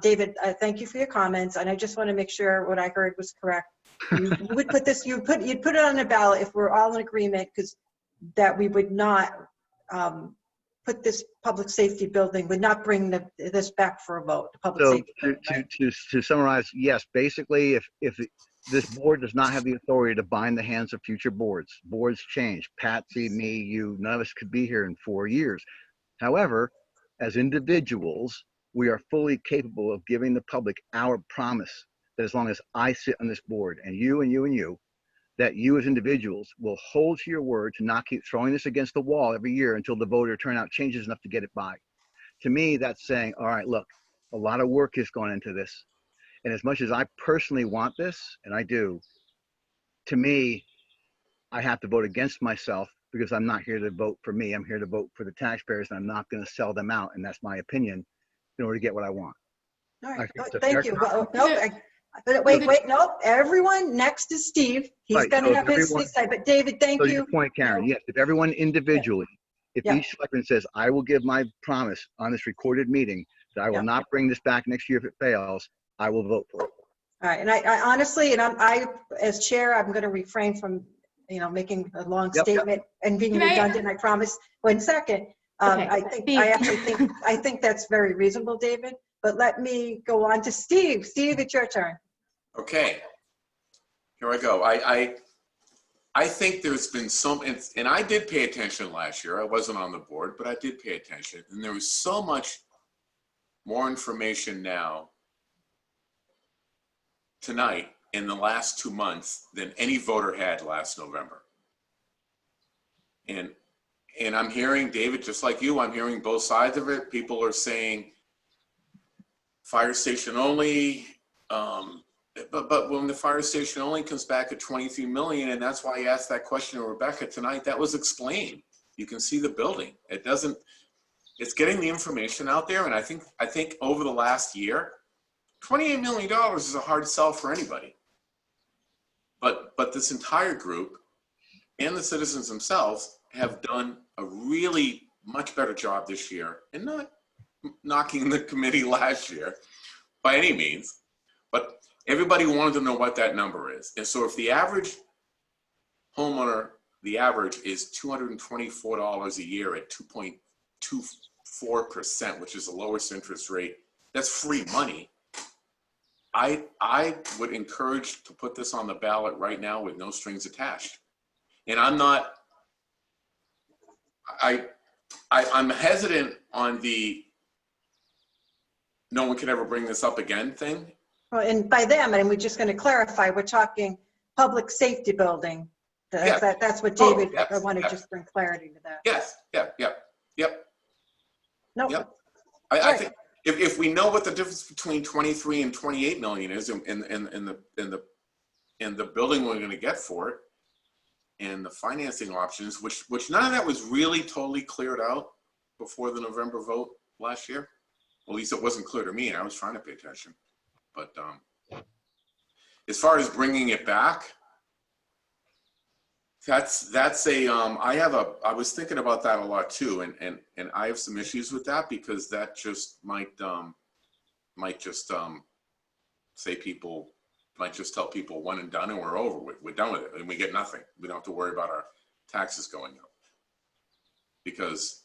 A: David, thank you for your comments, and I just want to make sure what I heard was correct. You would put this, you'd put it on a ballot if we're all in agreement, because that we would not put this public safety building, would not bring this back for a vote. The public
K: So
A: safety building, right?
K: to summarize, yes, basically, if this board does not have the authority to bind the hands of future boards. Boards change. Patsy, me, you, none of us could be here in 4 years. However, as individuals, we are fully capable of giving the public our promise that as long as I sit on this board, and you and you and you, that you as individuals will hold to your word to not keep throwing this against the wall every year until the voter turnout changes enough to get it by. To me, that's saying, all right, look, a lot of work has gone into this. And as much as I personally want this, and I do, to me, I have to vote against myself because I'm not here to vote for me. I'm here to vote for the taxpayers, and I'm not going to sell them out. And that's my opinion in order to get what I want.
A: All right,
K: I think it's a
A: thank
K: fair
A: you. Well, but wait, nope. Everyone next is Steve. He's
K: Right,
A: going
K: so
A: to have his
K: everyone-
A: say. But David, thank
K: So
A: you.
K: your point, Karen, yes, if everyone individually, if
A: Yeah.
K: each selectman says, I will give my promise on this recorded meeting that I will
A: Yeah.
K: not bring this back next year if it fails, I will vote for it.
A: All right, and I honestly, and I, as chair, I'm going to refrain from, making a long
K: Yep.
A: statement and being
I: Can I-
A: redundant. I promise. 1 second.
I: Okay,
A: I actually think that's very reasonable, David. But let me go on to Steve. Steve, it's your turn.
C: Okay, here I go. I think there's been some, and I did pay attention last year. I wasn't on the board, but I did pay attention. And there was so much more information now tonight in the last 2 months than any voter had last November. And I'm hearing, David, just like you, I'm hearing both sides of it. People are saying fire station only, but when the fire station only comes back at 23 million, and that's why I asked that question to Rebecca tonight, that was explained. You can see the building. It's getting the information out there, and I think over the last year, $28 million is a hard sell for anybody. But this entire group and the citizens themselves have done a really much better job this year, and not knocking the committee last year by any means, but everybody wanted to know what that number is. And so if the average homeowner, the average is $224 a year at 2.24%, which is the lowest interest rate, that's free money. I would encourage to put this on the ballot right now with no strings attached. And I'm hesitant on the no one can ever bring this up again thing.
A: Well, and by them, and we're just going to clarify, we're talking public safety building. That's what David, I want to just bring clarity to that.
C: Yes, yep.
A: No.
C: Yep. I think if we know what the difference between 23 and 28 million is in the building we're going to get for it, and the financing options, which none of that was really totally cleared out before the November vote last year. At least it wasn't clear to me, and I was trying to pay attention. But as far as bringing it back, that's a I was thinking about that a lot too, and I have some issues with that because that just might just tell people one and done, and we're over with. We're done with it, and we get nothing. We don't have to worry about our taxes going up because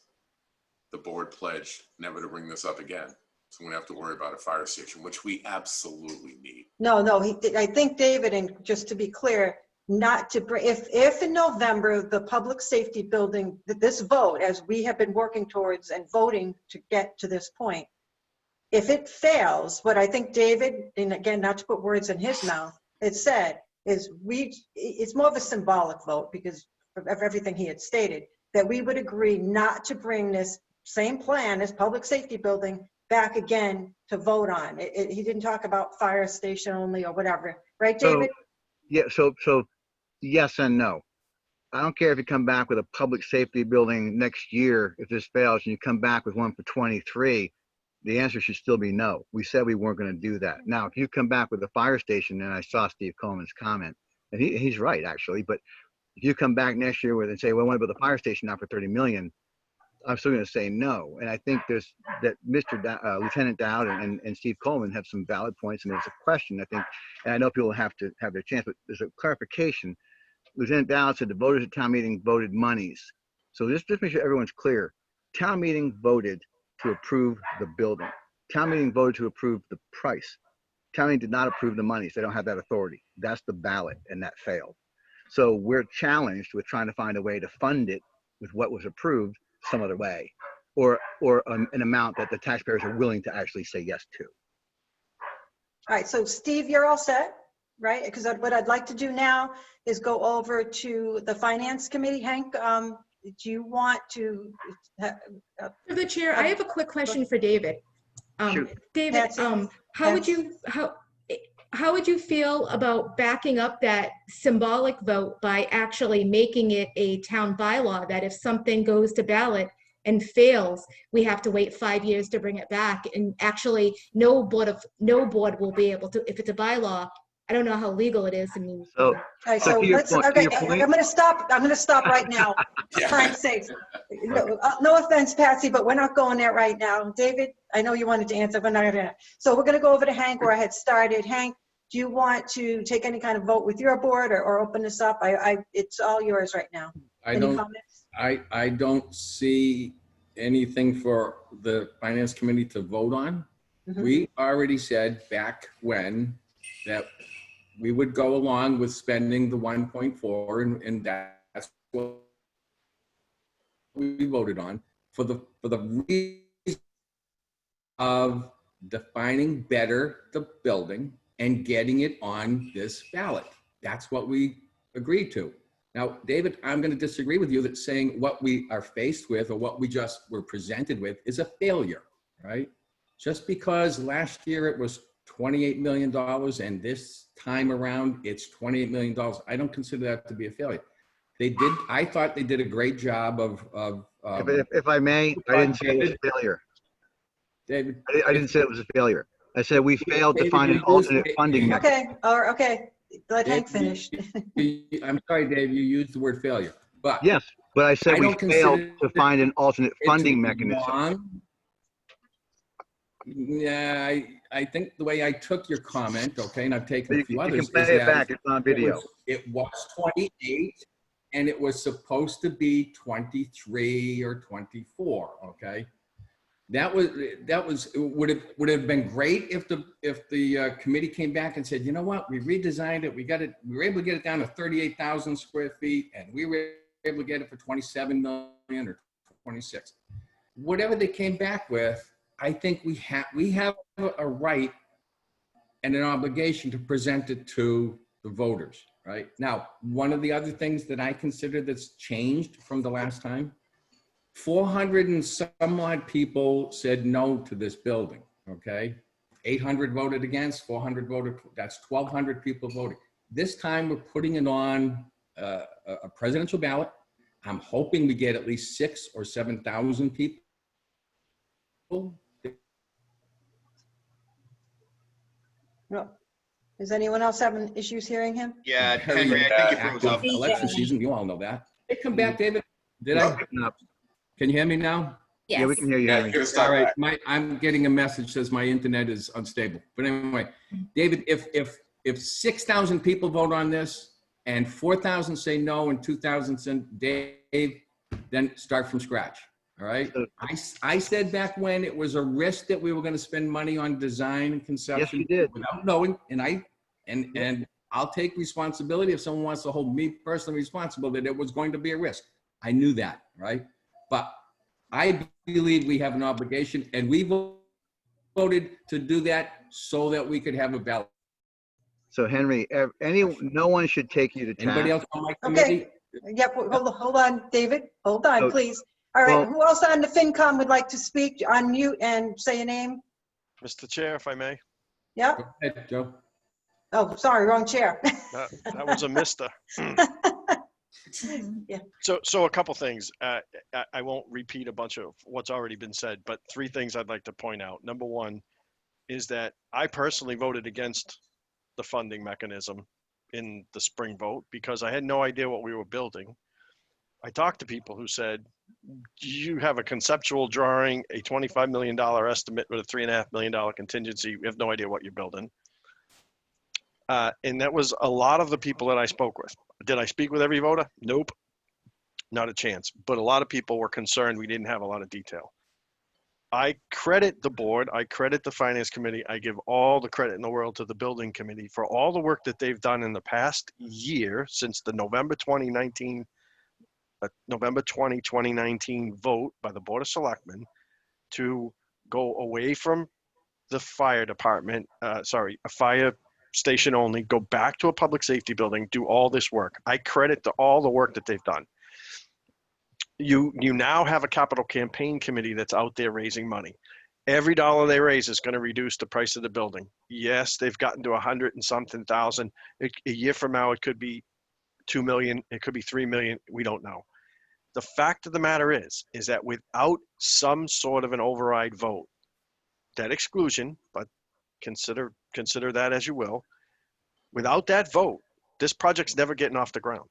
C: the board pledged never to bring this up again. So we don't have to worry about a fire station, which we absolutely need.
A: No, I think David, and just to be clear, not to bring, if in November, the public safety building, this vote, as we have been working towards and voting to get to this point, if it fails, what I think David, and again, not to put words in his mouth, it said is it's more of a symbolic vote because of everything he had stated, that we would agree not to bring this same plan as public safety building back again to vote on. He didn't talk about fire station only or whatever, right, David?
K: So yes and no. I don't care if you come back with a public safety building next year, if this fails, and you come back with one for 23, the answer should still be no. We said we weren't going to do that. Now, if you come back with a fire station, and I saw Steve Coleman's comment, and he's right, actually, but If you come back next year with and say, well, I want to build a fire station now for 30 million, I'm still going to say no. And I think there's that Lieutenant Dowd and Steve Coleman have some valid points, and there's a question, I think, and I know people have to have their chance, but there's a clarification. Lieutenant Dowd said the voters at town meeting voted monies. So just make sure everyone's clear. Town meeting voted to approve the building. Town meeting voted to approve the price. Town meeting did not approve the monies. They don't have that authority. That's the ballot, and that failed. So we're challenged with trying to find a way to fund it with what was approved some other way, or an amount that the taxpayers are willing to actually say yes to.
A: All right, so Steve, you're all set, right? Because what I'd like to do now is go over to the Finance Committee. Hank, do you want to?
I: Through the chair, I have a quick question for David. David, how would you feel about backing up that symbolic vote by actually making it a town bylaw that if something goes to ballot and fails, we have to wait 5 years to bring it back, and actually no board will be able to, if it's a bylaw. I don't know how legal it is. I mean,
A: all right, so let's, okay, I'm going to stop right now. Frank's sake. No offense, Patsy, but we're not going there right now. David, I know you wanted to answer, but not gonna. So we're going to go over to Hank where I had started. Hank, do you want to take any kind of vote with your board or open this up? It's all yours right now. Any comments?
L: I don't see anything for the Finance Committee to vote on. We already said back when that we would go along with spending the 1.4, and that's what we voted on for the reason of defining better the building and getting it on this ballot. That's what we agreed to. Now, David, I'm going to disagree with you that saying what we are faced with or what we just were presented with is a failure, right? Just because last year it was $28 million and this time around it's $28 million, I don't consider that to be a failure. I thought they did a great job of
K: if I may, I didn't say it was a failure.
L: David,
K: I didn't say it was a failure. I said we failed to find an alternate funding mechanism.
A: Okay. Let Hank finish.
L: I'm sorry, Dave, you used the word failure. But
K: yes, but I said we failed to find an alternate funding mechanism.
L: Yeah, I think the way I took your comment, okay, and I've taken a few others.
K: You can play it back, it's on video.
L: It was 28 and it was supposed to be 23 or 24, okay? That would have been great if the committee came back and said, you know what, we redesigned it, we were able to get it down to 38,000 square feet, and we were able to get it for 27 million or 26. Whatever they came back with, I think we have a right and an obligation to present it to the voters, right? Now, one of the other things that I consider that's changed from the last time, 400 and some odd people said no to this building, okay? 800 voted against, 400 voted, that's 1,200 people voting. This time we're putting it on a presidential ballot. I'm hoping we get at least 6,000 or 7,000 people.
A: No. Is anyone else having issues hearing him?
E: Yeah, Henry, I think it froze up.
L: Election season, you all know that. Hey, come back, David. Can you hear me now?
K: Yes. Yeah, we can hear you.
L: All right, I'm getting a message says my internet is unstable. But anyway, David, if 6,000 people vote on this and 4,000 say no and 2,000 say Dave, then start from scratch. All right. I said back when it was a risk that we were going to spend money on design and conception.
K: Yes, you did.
L: Without knowing, and I'll take responsibility if someone wants to hold me personally responsible that it was going to be a risk. I knew that, right? But I believe we have an obligation, and we voted to do that so that we could have a ballot.
K: So Henry, no one should take you to task.
L: Anybody else on my committee?
A: Okay. Yep. Hold on, David. Hold on, please. All right. Who else on the FinCom would like to speak? Unmute and say a name.
M: Mr. Chair, if I may.
A: Yep.
L: Go ahead, Joe.
A: Oh, sorry, wrong chair.
M: That was a mister.
A: Yeah.
M: So a couple things. I won't repeat a bunch of what's already been said, but 3 things I'd like to point out. Number 1 is that I personally voted against the funding mechanism in the spring vote because I had no idea what we were building. I talked to people who said, you have a conceptual drawing, a $25 million estimate with a $3.5 million contingency. We have no idea what you're building. And that was a lot of the people that I spoke with. Did I speak with every voter? Nope, not a chance. But a lot of people were concerned we didn't have a lot of detail. I credit the board, I credit the finance committee, I give all the credit in the world to the building committee for all the work that they've done in the past year since the November 20, 2019 vote by the Board of Selectmen to go away from the fire department, a fire station only, go back to a public safety building, do all this work. I credit to all the work that they've done. You now have a capital campaign committee that's out there raising money. Every dollar they raise is going to reduce the price of the building. Yes, they've gotten to 100 and something thousand. A year from now, it could be 2 million. It could be 3 million. We don't know. The fact of the matter is that without some sort of an override vote, debt exclusion, but consider that as you will, without that vote, this project's never getting off the ground.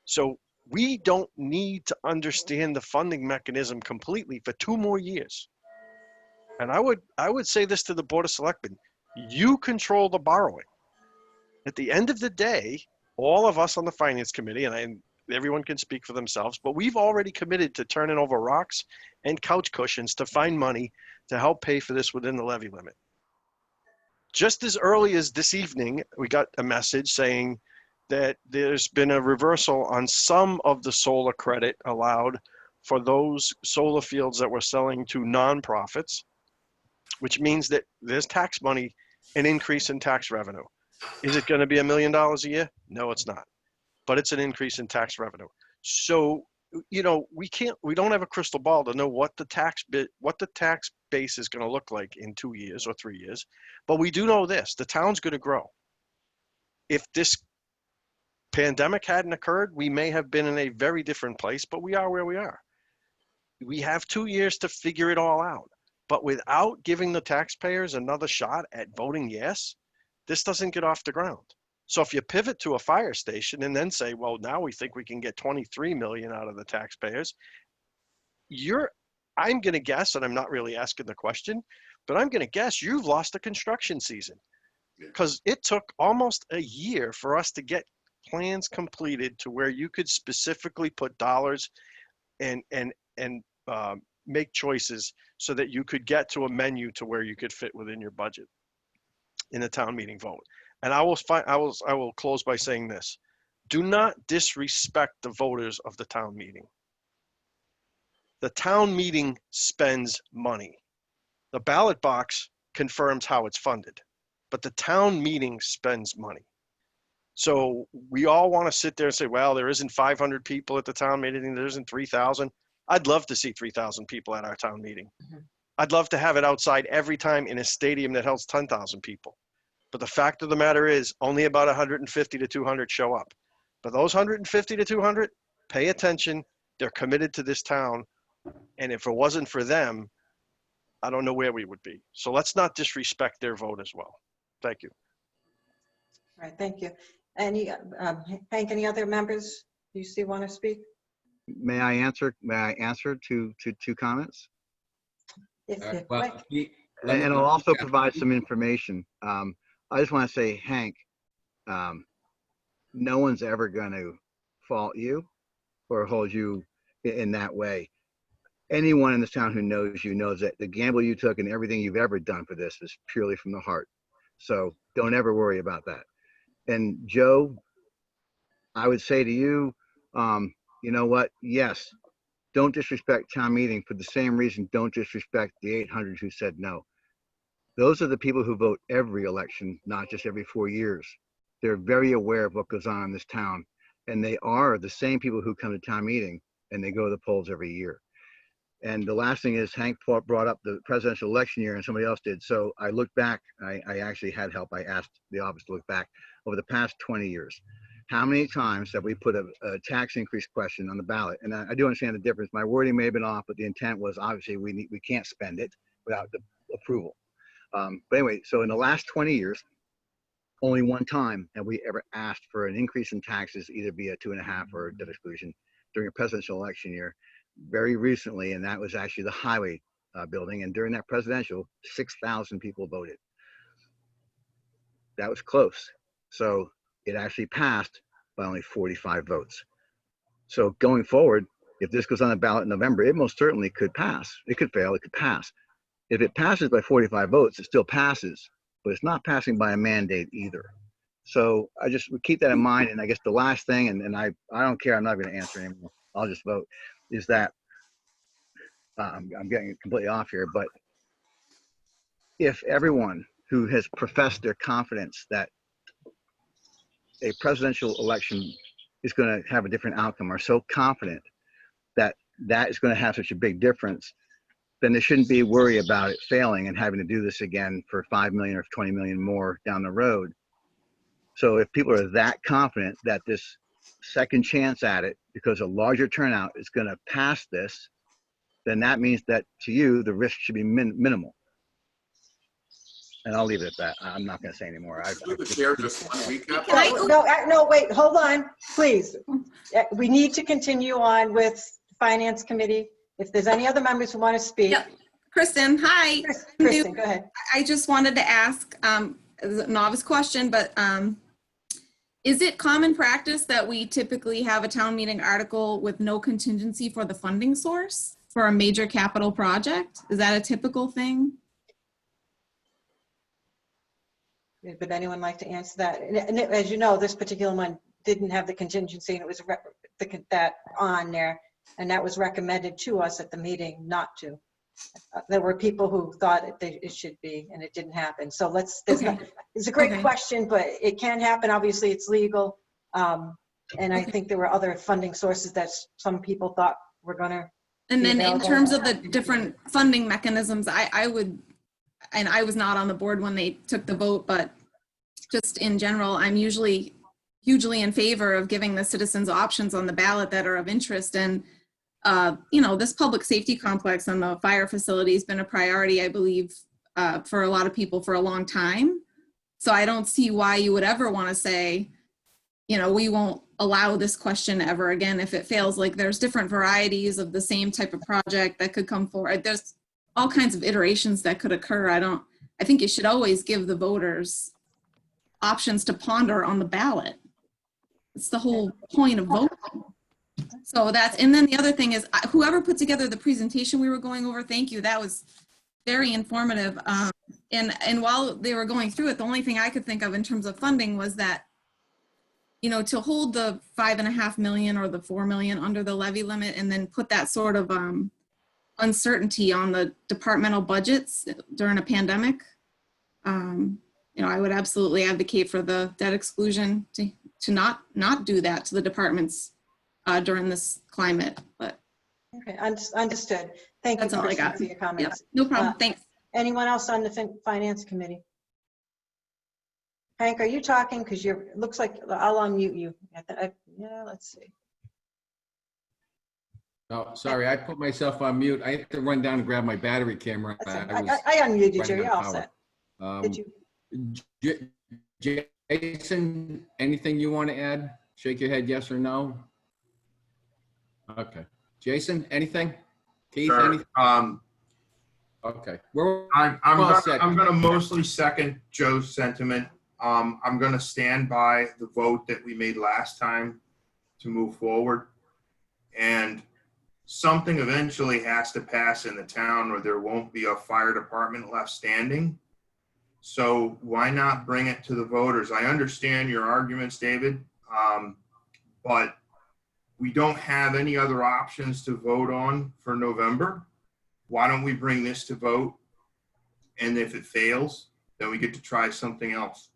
M: So we don't need to understand the funding mechanism completely for 2 more years. And I would say this to the Board of Selectmen, you control the borrowing. At the end of the day, all of us on the Finance Committee, and everyone can speak for themselves, but we've already committed to turning over rocks and couch cushions to find money to help pay for this within the levy limit. Just as early as this evening, we got a message saying that there's been a reversal on some of the solar credit allowed for those solar fields that we're selling to nonprofits, which means that there's tax money, an increase in tax revenue. Is it going to be $1 million a year? No, it's not. But it's an increase in tax revenue. So, you know, we don't have a crystal ball to know what the tax base is going to look like in 2 years or 3 years. But we do know this, the town's going to grow. If this pandemic hadn't occurred, we may have been in a very different place, but we are where we are. We have 2 years to figure it all out. But without giving the taxpayers another shot at voting yes, this doesn't get off the ground. So if you pivot to a fire station and then say, well, now we think we can get 23 million out of the taxpayers, I'm going to guess, and I'm not really asking the question, but I'm going to guess you've lost a construction season because it took almost a year for us to get plans completed to where you could specifically put dollars and make choices so that you could get to a menu to where you could fit within your budget in a town meeting vote. And I will close by saying this. Do not disrespect the voters of the town meeting. The town meeting spends money. The ballot box confirms how it's funded, but the town meeting spends money. So we all want to sit there and say, well, there isn't 500 people at the town meeting, there isn't 3,000. I'd love to see 3,000 people at our town meeting. I'd love to have it outside every time in a stadium that holds 10,000 people. But the fact of the matter is only about 150 to 200 show up. But those 150 to 200, pay attention. They're committed to this town. And if it wasn't for them, I don't know where we would be. So let's not disrespect their vote as well. Thank you.
A: All right, thank you. Hank, any other members you see want to speak?
K: May I answer to 2 comments?
A: If
L: Well,
K: And I'll also provide some information. I just want to say, Hank, no one's ever going to fault you or hold you in that way. Anyone in this town who knows you knows that the gamble you took and everything you've ever done for this is purely from the heart. So don't ever worry about that. And Joe, I would say to you, you know what? Yes, don't disrespect town meeting for the same reason. Don't disrespect the 800 who said no. Those are the people who vote every election, not just every 4 years. They're very aware of what goes on in this town. And they are the same people who come to town meeting and they go to the polls every year. And the last thing is Hank brought up the presidential election year and somebody else did. So I looked back, I actually had help. I asked the office to look back over the past 20 years. How many times have we put a tax increase question on the ballot? And I do understand the difference. My wording may have been off, but the intent was obviously we can't spend it without the approval. But anyway, so in the last 20 years, only one time have we ever asked for an increase in taxes, either via 2.5 or debt exclusion during a presidential election year. Very recently, and that was actually the highway building. And during that presidential, 6,000 people voted. That was close. So it actually passed by only 45 votes. So going forward, if this goes on the ballot in November, it most certainly could pass. It could fail, it could pass. If it passes by 45 votes, it still passes, but it's not passing by a mandate either. So I just would keep that in mind. And I guess the last thing, and I don't care, I'm not going to answer anymore, I'll just vote, is that I'm getting completely off here, but if everyone who has professed their confidence that a presidential election is going to have a different outcome are so confident that that is going to have such a big difference, then there shouldn't be a worry about it failing and having to do this again for 5 million or 20 million more down the road. So if people are that confident that this second chance at it, because a larger turnout is going to pass this, then that means that to you, the risk should be minimal. And I'll leave it at that. I'm not going to say anymore.
C: Through the chair, just one recap.
A: No, wait, hold on, please. We need to continue on with Finance Committee. If there's any other members who want to speak.
N: Yep. Kristen, hi.
A: Kristen, go ahead.
N: I just wanted to ask, a novice question, but is it common practice that we typically have a town meeting article with no contingency for the funding source for a major capital project? Is that a typical thing?
A: Would anyone like to answer that? And as you know, this particular one didn't have the contingency, and it was that on there, and that was recommended to us at the meeting not to. There were people who thought it should be, and it didn't happen. So it's a great question, but it can happen. Obviously, it's legal, and I think there were other funding sources that some people thought were going to.
N: And then in terms of the different funding mechanisms, I would. And I was not on the board when they took the vote, but just in general, I'm usually hugely in favor of giving the citizens options on the ballot that are of interest. And, you know, this public safety complex and the fire facility has been a priority, I believe, for a lot of people for a long time. So I don't see why you would ever want to say, you know, we won't allow this question ever again if it fails. Like, there's different varieties of the same type of project that could come forward. There's all kinds of iterations that could occur. I think you should always give the voters options to ponder on the ballot. It's the whole point of voting. So and then the other thing is, whoever put together the presentation we were going over, thank you. That was very informative. And while they were going through it, the only thing I could think of in terms of funding was that, you know, to hold the $5.5 million or the $4 million under the levy limit and then put that sort of, uncertainty on the departmental budgets during a pandemic. You know, I would absolutely advocate for the debt exclusion to not do that to the departments during this climate. But
A: okay, understood. Thank you.
N: That's all I got.
A: For your comments.
N: Yep, no problem. Thanks.
A: Anyone else on the Finance Committee? Hank, are you talking? Because it looks like I'll unmute you. Yeah, let's see.
L: Oh, sorry, I put myself on mute. I have to run down and grab my battery camera.
A: I unmuted you. You're all set.
L: Did you? Jason, anything you want to add? Shake your head yes or no. Okay. Jason, anything? Keith,
O: sure.
L: Anything? Okay.
O: I'm going to mostly second Joe's sentiment. I'm going to stand by the vote that we made last time to move forward. And something eventually has to pass in the town or there won't be a fire department left standing. So why not bring it to the voters? I understand your arguments, David, but we don't have any other options to vote on for November. Why don't we bring this to vote? And if it fails, then we get to try something else.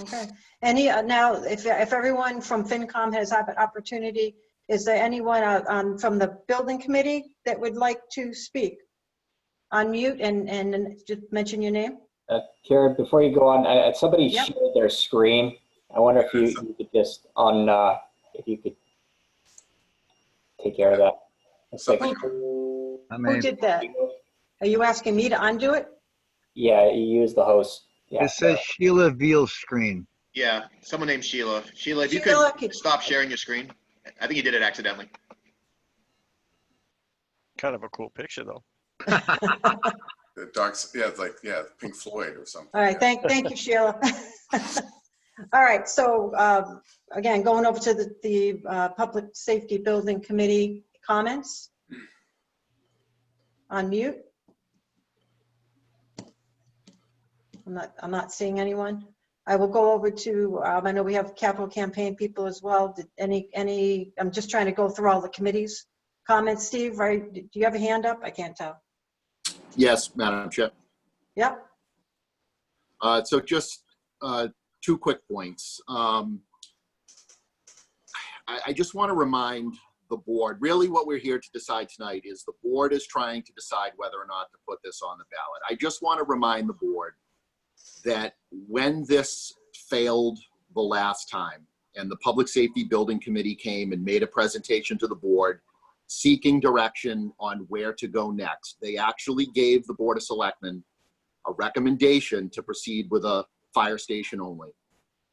A: Okay. Now, if everyone from FinCom has had an opportunity, is there anyone from the building committee that would like to speak? Unmute and just mention your name.
B: Karen, before you go on, somebody shared their screen. I wonder if you could just if you could take care of that.
A: Who did that? Are you asking me to undo it?
B: Yeah, you use the host. Yeah.
K: It says Sheila Veal's screen.
E: Yeah, someone named Sheila. Sheila, if you
A: Sheila,
E: could stop sharing your screen. I think you did it accidentally.
M: Kind of a cool picture though.
C: The dark, yeah, it's like, yeah, Pink Floyd or something.
A: All right,
C: yeah.
A: thank you, Sheila. All right, so again, going over to the Public Safety Building Committee comments. On mute. I'm not seeing anyone. I will go over to, I know we have capital campaign people as well. Did I'm just trying to go through all the committees. Comments, Steve, right? Do you have a hand up? I can't tell.
P: Yes, Madam Chair.
A: Yep.
P: So just 2 quick points. I just want to remind the board, really what we're here to decide tonight is the board is trying to decide whether or not to put this on the ballot. I just want to remind the board that when this failed the last time and the Public Safety Building Committee came and made a presentation to the board seeking direction on where to go next, they actually gave the Board of Selectmen a recommendation to proceed with a fire station only.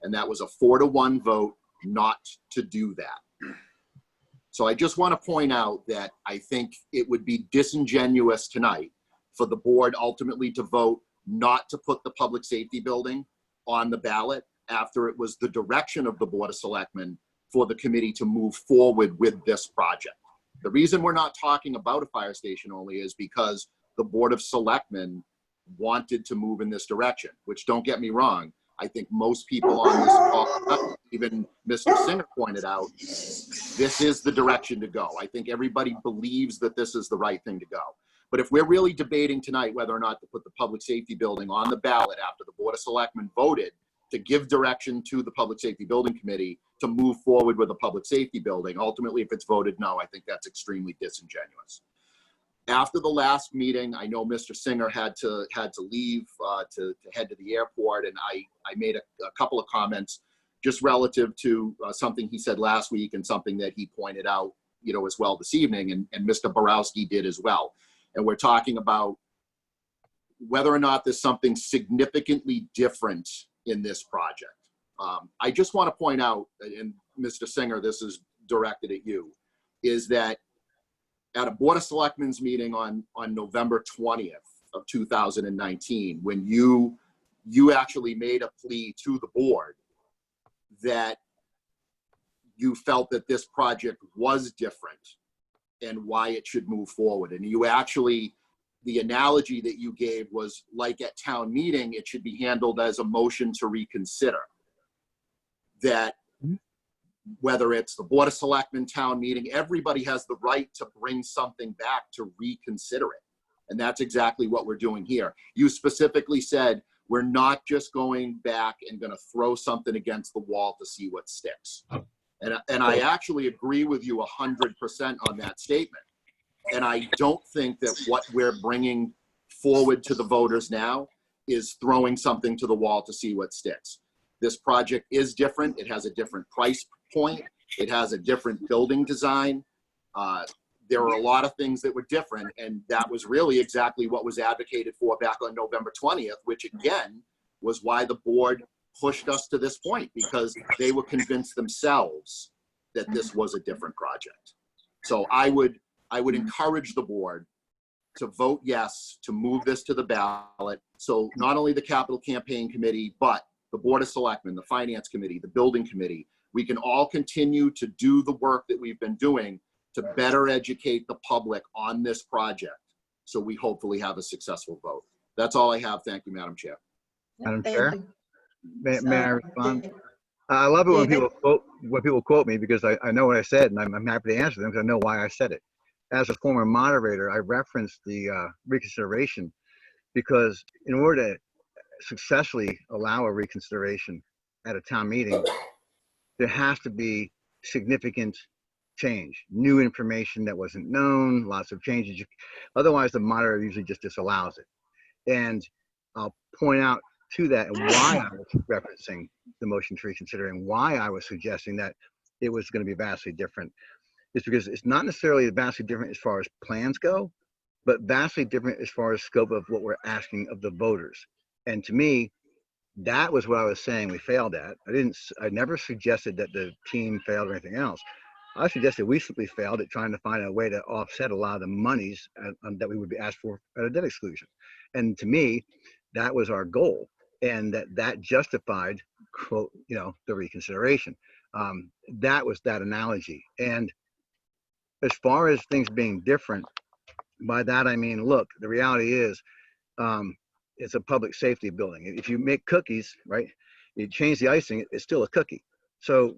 P: And that was a 4-to-1 vote not to do that. So I just want to point out that I think it would be disingenuous tonight for the board ultimately to vote not to put the public safety building on the ballot after it was the direction of the Board of Selectmen for the committee to move forward with this project. The reason we're not talking about a fire station only is because the Board of Selectmen wanted to move in this direction, which, don't get me wrong, I think most people on this call, even Mr. Singer pointed out, this is the direction to go. I think everybody believes that this is the right thing to go. But if we're really debating tonight whether or not to put the public safety building on the ballot after the Board of Selectmen voted to give direction to the Public Safety Building Committee to move forward with a public safety building, ultimately, if it's voted no, I think that's extremely disingenuous. After the last meeting, I know Mr. Singer had to leave to head to the airport, and I made a couple of comments just relative to something he said last week and something that he pointed out, as well this evening, and Mr. Borowski did as well. And we're talking about whether or not there's something significantly different in this project. I just want to point out, and Mr. Singer, this is directed at you, is that at a Board of Selectmen's meeting on November 20th of 2019, when you actually made a plea to the board that you felt that this project was different and why it should move forward. And you actually, the analogy that you gave was like at town meeting, it should be handled as a motion to reconsider. That whether it's the Board of Selectmen, town meeting, everybody has the right to bring something back to reconsider it. And that's exactly what we're doing here. You specifically said, we're not just going back and going to throw something against the wall to see what sticks. And I actually agree with you 100% on that statement. And I don't think that what we're bringing forward to the voters now is throwing something to the wall to see what sticks. This project is different. It has a different price point. It has a different building design. There were a lot of things that were different, and that was really exactly what was advocated for back on November 20th, which again was why the board pushed us to this point, because they were convinced themselves that this was a different project. So I would encourage the board to vote yes, to move this to the ballot. So not only the capital campaign committee, but the Board of Selectmen, the Finance Committee, the Building Committee, we can all continue to do the work that we've been doing to better educate the public on this project. So we hopefully have a successful vote. That's all I have. Thank you, Madam Chair.
K: Madam Chair, may I respond? I love it when people quote me, because I know what I said, and I'm happy to answer them because I know why I said it. As a former moderator, I referenced the reconsideration because in order to successfully allow a reconsideration at a town meeting, there has to be significant change, new information that wasn't known, lots of changes. Otherwise, the moderator usually just disallows it. And I'll point out to that and why I was referencing the motion to reconsider and why I was suggesting that it was going to be vastly different is because it's not necessarily vastly different as far as plans go. but vastly different as far as scope of what we're asking of the voters. And to me, that was what I was saying we failed at. I never suggested that the team failed or anything else. I suggested we simply failed at trying to find a way to offset a lot of the monies that we would be asked for at a debt exclusion. And to me, that was our goal, and that justified, quote, the reconsideration. That was that analogy. And as far as things being different, by that I mean, look, the reality is, it's a public safety building. If you make cookies, right, you change the icing, it's still a cookie. So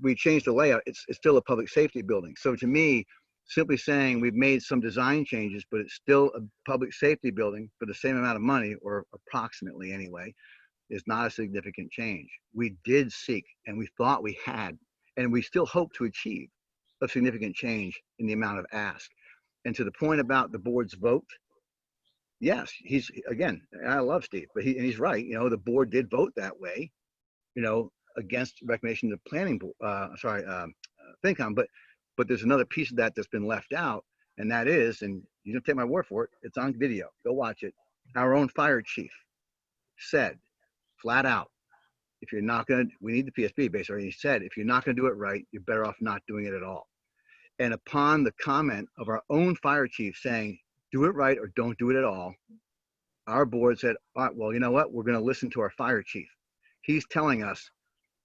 K: we changed the layout, it's still a public safety building. So to me, simply saying we've made some design changes, but it's still a public safety building for the same amount of money, or approximately anyway, is not a significant change. We did seek, and we thought we had, and we still hope to achieve a significant change in the amount of ask. And to the point about the board's vote, yes, again, I love Steve, but he's right. The board did vote that way, against recommendation of the planning board, FinCom, but there's another piece of that that's been left out, and that is, and you don't take my word for it, it's on video, go watch it. Our own fire chief said flat out, if you're not going to, we need the PSB basically, he said, if you're not going to do it right, you're better off not doing it at all. And upon the comment of our own fire chief saying, do it right or don't do it at all, our board said, all right, well, you know what? We're going to listen to our fire chief. He's telling us,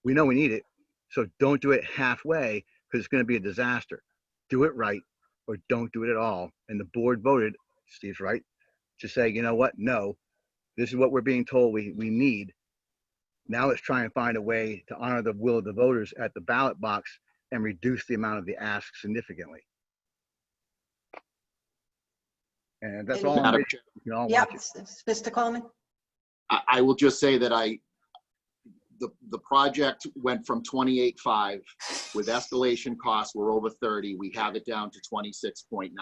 K: we know we need it, so don't do it halfway because it's going to be a disaster. Do it right or don't do it at all. And the board voted, Steve's right, to say, you know what? No, this is what we're being told we need. Now let's try and find a way to honor the will of the voters at the ballot box and reduce the amount of the ask significantly. And that's all.
P: Madam Chair.
K: You can all
A: Yep,
K: watch it.
A: Mr. Coleman?
P: I will just say that the project went from 28.5 with escalation costs were over 30. We have it down to 26.9.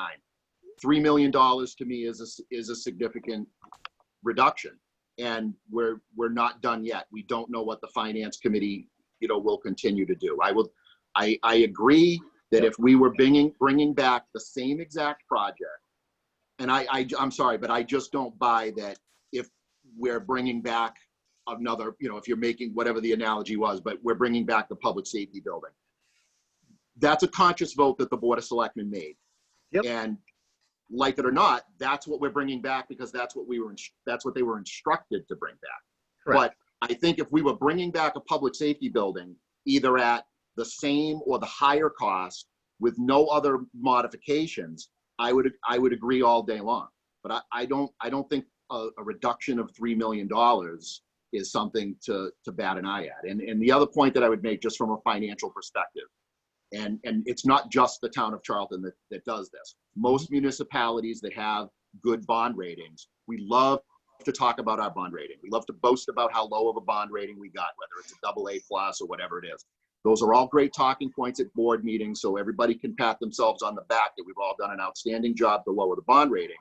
P: $3 million to me is a significant reduction, and we're not done yet. We don't know what the finance committee will continue to do. I agree that if we were bringing back the same exact project, and I'm sorry, but I just don't buy that if we're bringing back another, if you're making whatever the analogy was, but we're bringing back the public safety building. That's a conscious vote that the Board of Selectmen made.
K: Yep.
P: And like it or not, that's what we're bringing back because that's what they were instructed to bring back.
K: Correct.
P: But I think if we were bringing back a public safety building, either at the same or the higher cost with no other modifications, I would agree all day long. But I don't think a reduction of $3 million is something to bat an eye at. And the other point that I would make just from a financial perspective, and it's not just the town of Charlton that does this. Most municipalities that have good bond ratings, we love to talk about our bond rating. We love to boast about how low of a bond rating we got, whether it's a AA+ or whatever it is. Those are all great talking points at board meetings, so everybody can pat themselves on the back that we've all done an outstanding job to lower the bond rating.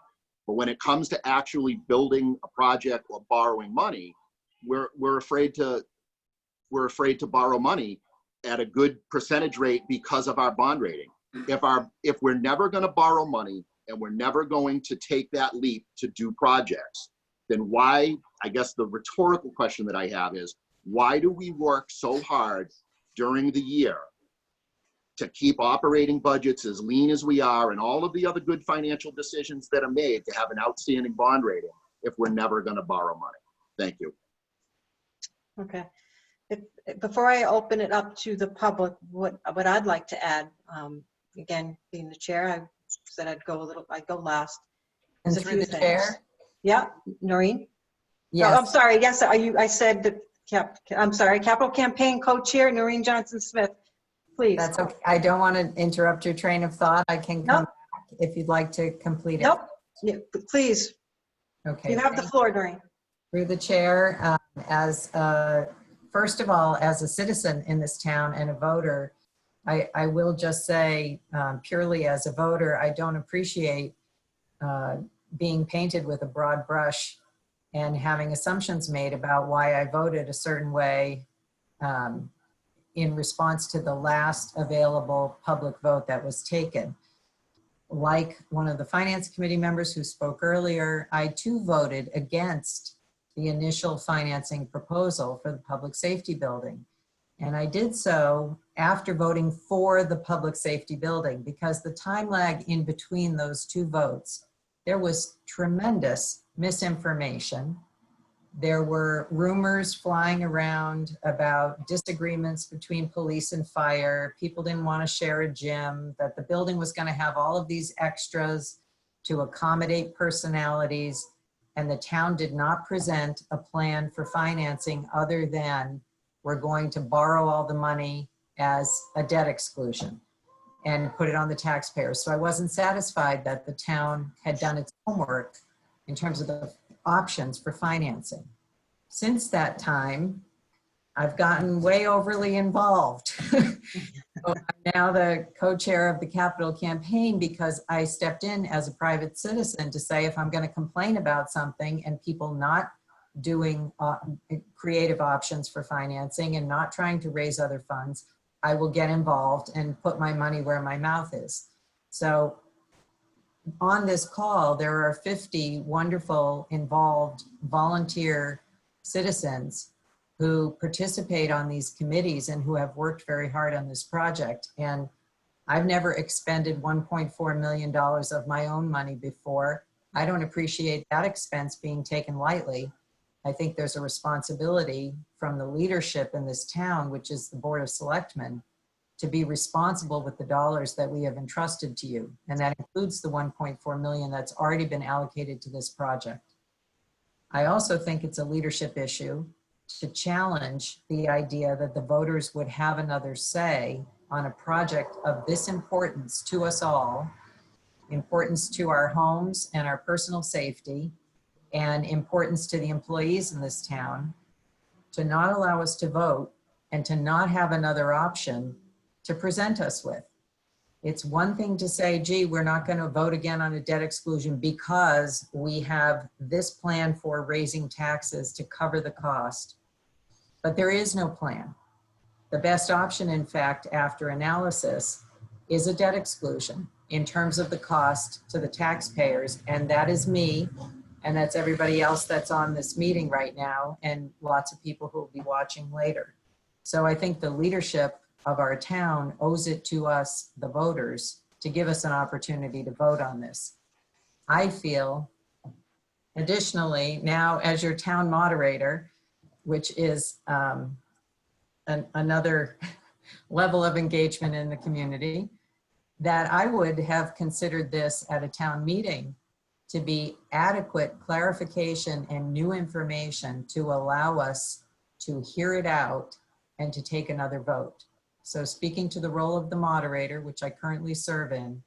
P: But when it comes to actually building a project or borrowing money, we're afraid to borrow money at a good percentage rate because of our bond rating. If we're never going to borrow money and we're never going to take that leap to do projects, then why, I guess the rhetorical question that I have is, why do we work so hard during the year to keep operating budgets as lean as we are and all of the other good financial decisions that are made to have an outstanding bond rating if we're never going to borrow money? Thank you.
A: Okay. Before I open it up to the public, what I'd like to add, again, being the chair, I said I'd go last.
J: And
A: There's a
J: through
A: few
J: the
A: things.
J: chair?
A: Yeah, Noreen?
J: Yes.
A: Oh, I'm sorry. Yes, I said that. I'm sorry. Capital Campaign Co-Chair Noreen Johnson-Smith, please.
J: That's okay. I don't want to interrupt your train of thought. I can come
A: Nope.
J: back if you'd like to complete it.
A: Nope. Yeah, please.
J: Okay.
A: You have the floor, Noreen.
J: Through the chair, first of all, as a citizen in this town and a voter, I will just say, purely as a voter, I don't appreciate being painted with a broad brush and having assumptions made about why I voted a certain way in response to the last available public vote that was taken. like one of the finance committee members who spoke earlier, I too voted against the initial financing proposal for the public safety building. And I did so after voting for the public safety building, because the time lag in between those two votes, there was tremendous misinformation. There were rumors flying around about disagreements between police and fire. People didn't want to share a gym, that the building was going to have all of these extras to accommodate personalities, and the town did not present a plan for financing other than we're going to borrow all the money as a debt exclusion and put it on the taxpayers. So I wasn't satisfied that the town had done its homework in terms of the options for financing. Since that time, I've gotten way overly involved. I'm now the co-chair of the Capital Campaign because I stepped in as a private citizen to say, if I'm going to complain about something and people not doing creative options for financing and not trying to raise other funds, I will get involved and put my money where my mouth is. So on this call, there are 50 wonderful, involved, volunteer citizens who participate on these committees and who have worked very hard on this project. And I've never expended $1.4 million of my own money before. I don't appreciate that expense being taken lightly. I think there's a responsibility from the leadership in this town, which is the Board of Selectmen, to be responsible with the dollars that we have entrusted to you. And that includes the 1.4 million that's already been allocated to this project. I also think it's a leadership issue to challenge the idea that the voters would have another say on a project of this importance to us all, importance to our homes and our personal safety, and importance to the employees in this town, to not allow us to vote and to not have another option to present us with. It's one thing to say, gee, we're not going to vote again on a debt exclusion because we have this plan for raising taxes to cover the cost. But there is no plan. The best option, in fact, after analysis, is a debt exclusion in terms of the cost to the taxpayers. And that is me, and that's everybody else that's on this meeting right now, and lots of people who will be watching later. So I think the leadership of our town owes it to us, the voters, to give us an opportunity to vote on this. I feel, additionally, now as your town moderator, which is another level of engagement in the community, that I would have considered this at a town meeting to be adequate clarification and new information to allow us to hear it out and to take another vote. So speaking to the role of the moderator, which I currently serve in,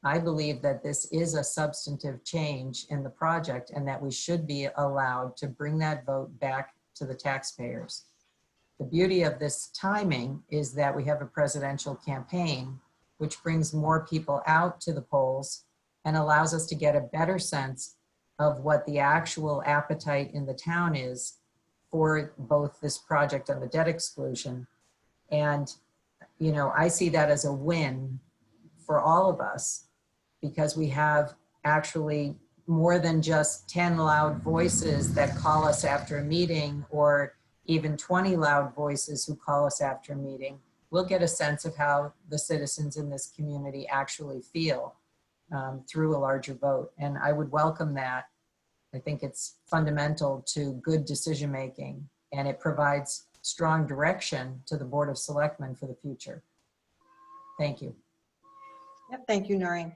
J: I believe that this is a substantive change in the project and that we should be allowed to bring that vote back to the taxpayers. The beauty of this timing is that we have a presidential campaign, which brings more people out to the polls and allows us to get a better sense of what the actual appetite in the town is for both this project and the debt exclusion. And, you know, I see that as a win for all of us because we have actually more than just 10 loud voices that call us after a meeting or even 20 loud voices who call us after a meeting. We'll get a sense of how the citizens in this community actually feel through a larger vote. And I would welcome that. I think it's fundamental to good decision-making, and it provides strong direction to the Board of Selectmen for the future. Thank you.
A: Yep, thank you, Noreen.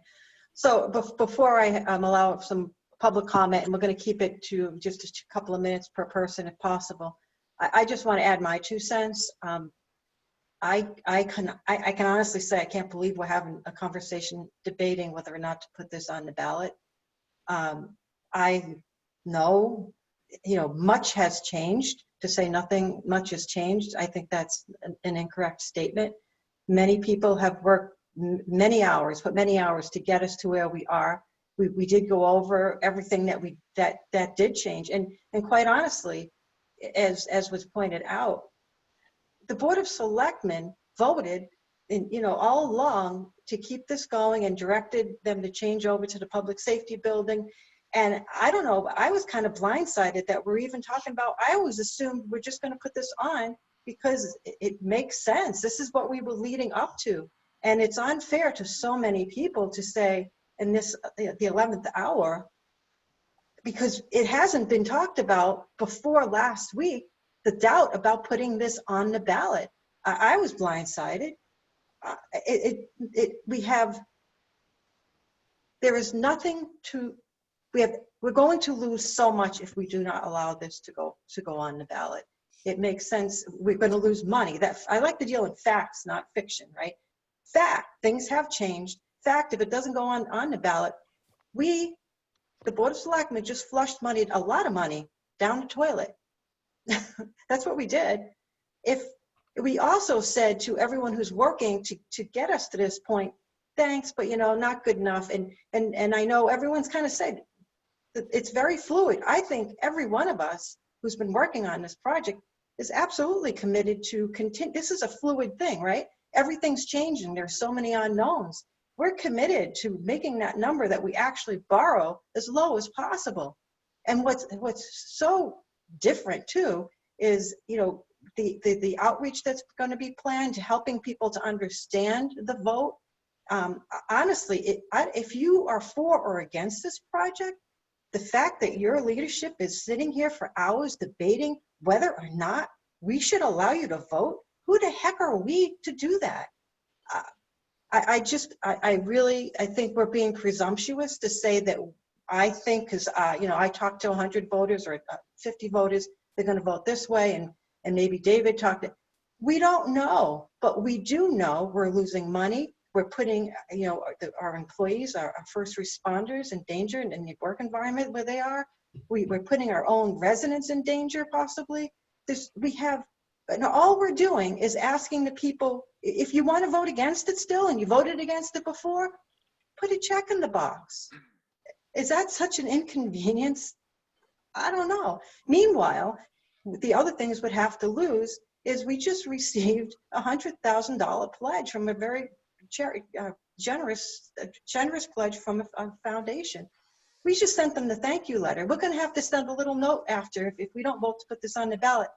A: So before I allow some public comment, and we're going to keep it to just a couple of minutes per person if possible, I just want to add my 2 cents. I can honestly say I can't believe we're having a conversation debating whether or not to put this on the ballot. I know, you know, much has changed. To say nothing much has changed, I think that's an incorrect statement. Many people have worked many hours, put many hours to get us to where we are. We did go over everything that did change, and quite honestly, as was pointed out, the Board of Selectmen voted, in, you know, all along to keep this going and directed them to change over to the public safety building. And I don't know, I was kind of blindsided that we're even talking about, I always assumed we're just gonna put this on because it makes sense. This is what we were leading up to. And it's unfair to so many people to say in this, the 11th hour, because it hasn't been talked about before last week, the doubt about putting this on the ballot. I was blindsided. There is nothing to, we're going to lose so much if we do not allow this to go on the ballot. It makes sense. We're going to lose money. I like to deal in facts, not fiction, right? Fact, things have changed. Fact, if it doesn't go on the ballot, the Board of Selectmen just flushed money, a lot of money, down the toilet. That's what we did. If we also said to everyone who's working to get us to this point, thanks, but not good enough. And I know everyone's kind of said that it's very fluid. I think every one of us who's been working on this project is absolutely committed to continue. This is a fluid thing, right? Everything's changing. There's so many unknowns. We're committed to making that number that we actually borrow as low as possible. And what's so different too is, the outreach that's going to be planned to helping people to understand the vote. Honestly, if you are for or against this project, the fact that your leadership is sitting here for hours debating whether or not we should allow you to vote, who the heck are we to do that? I think we're being presumptuous to say that. I think because I talked to 100 voters or 50 voters, they're going to vote this way, and maybe David talked. We don't know, but we do know we're losing money. We're putting our employees, our first responders in danger in the work environment where they are. We're putting our own residents in danger possibly. All we're doing is asking the people, if you want to vote against it still and you voted against it before, put a check in the box. Is that such an inconvenience? I don't know. Meanwhile, the other things would have to lose is we just received a $100,000 pledge from a very generous pledge from a foundation. We just sent them the thank you letter. We're going to have to send a little note after if we don't vote to put this on the ballot.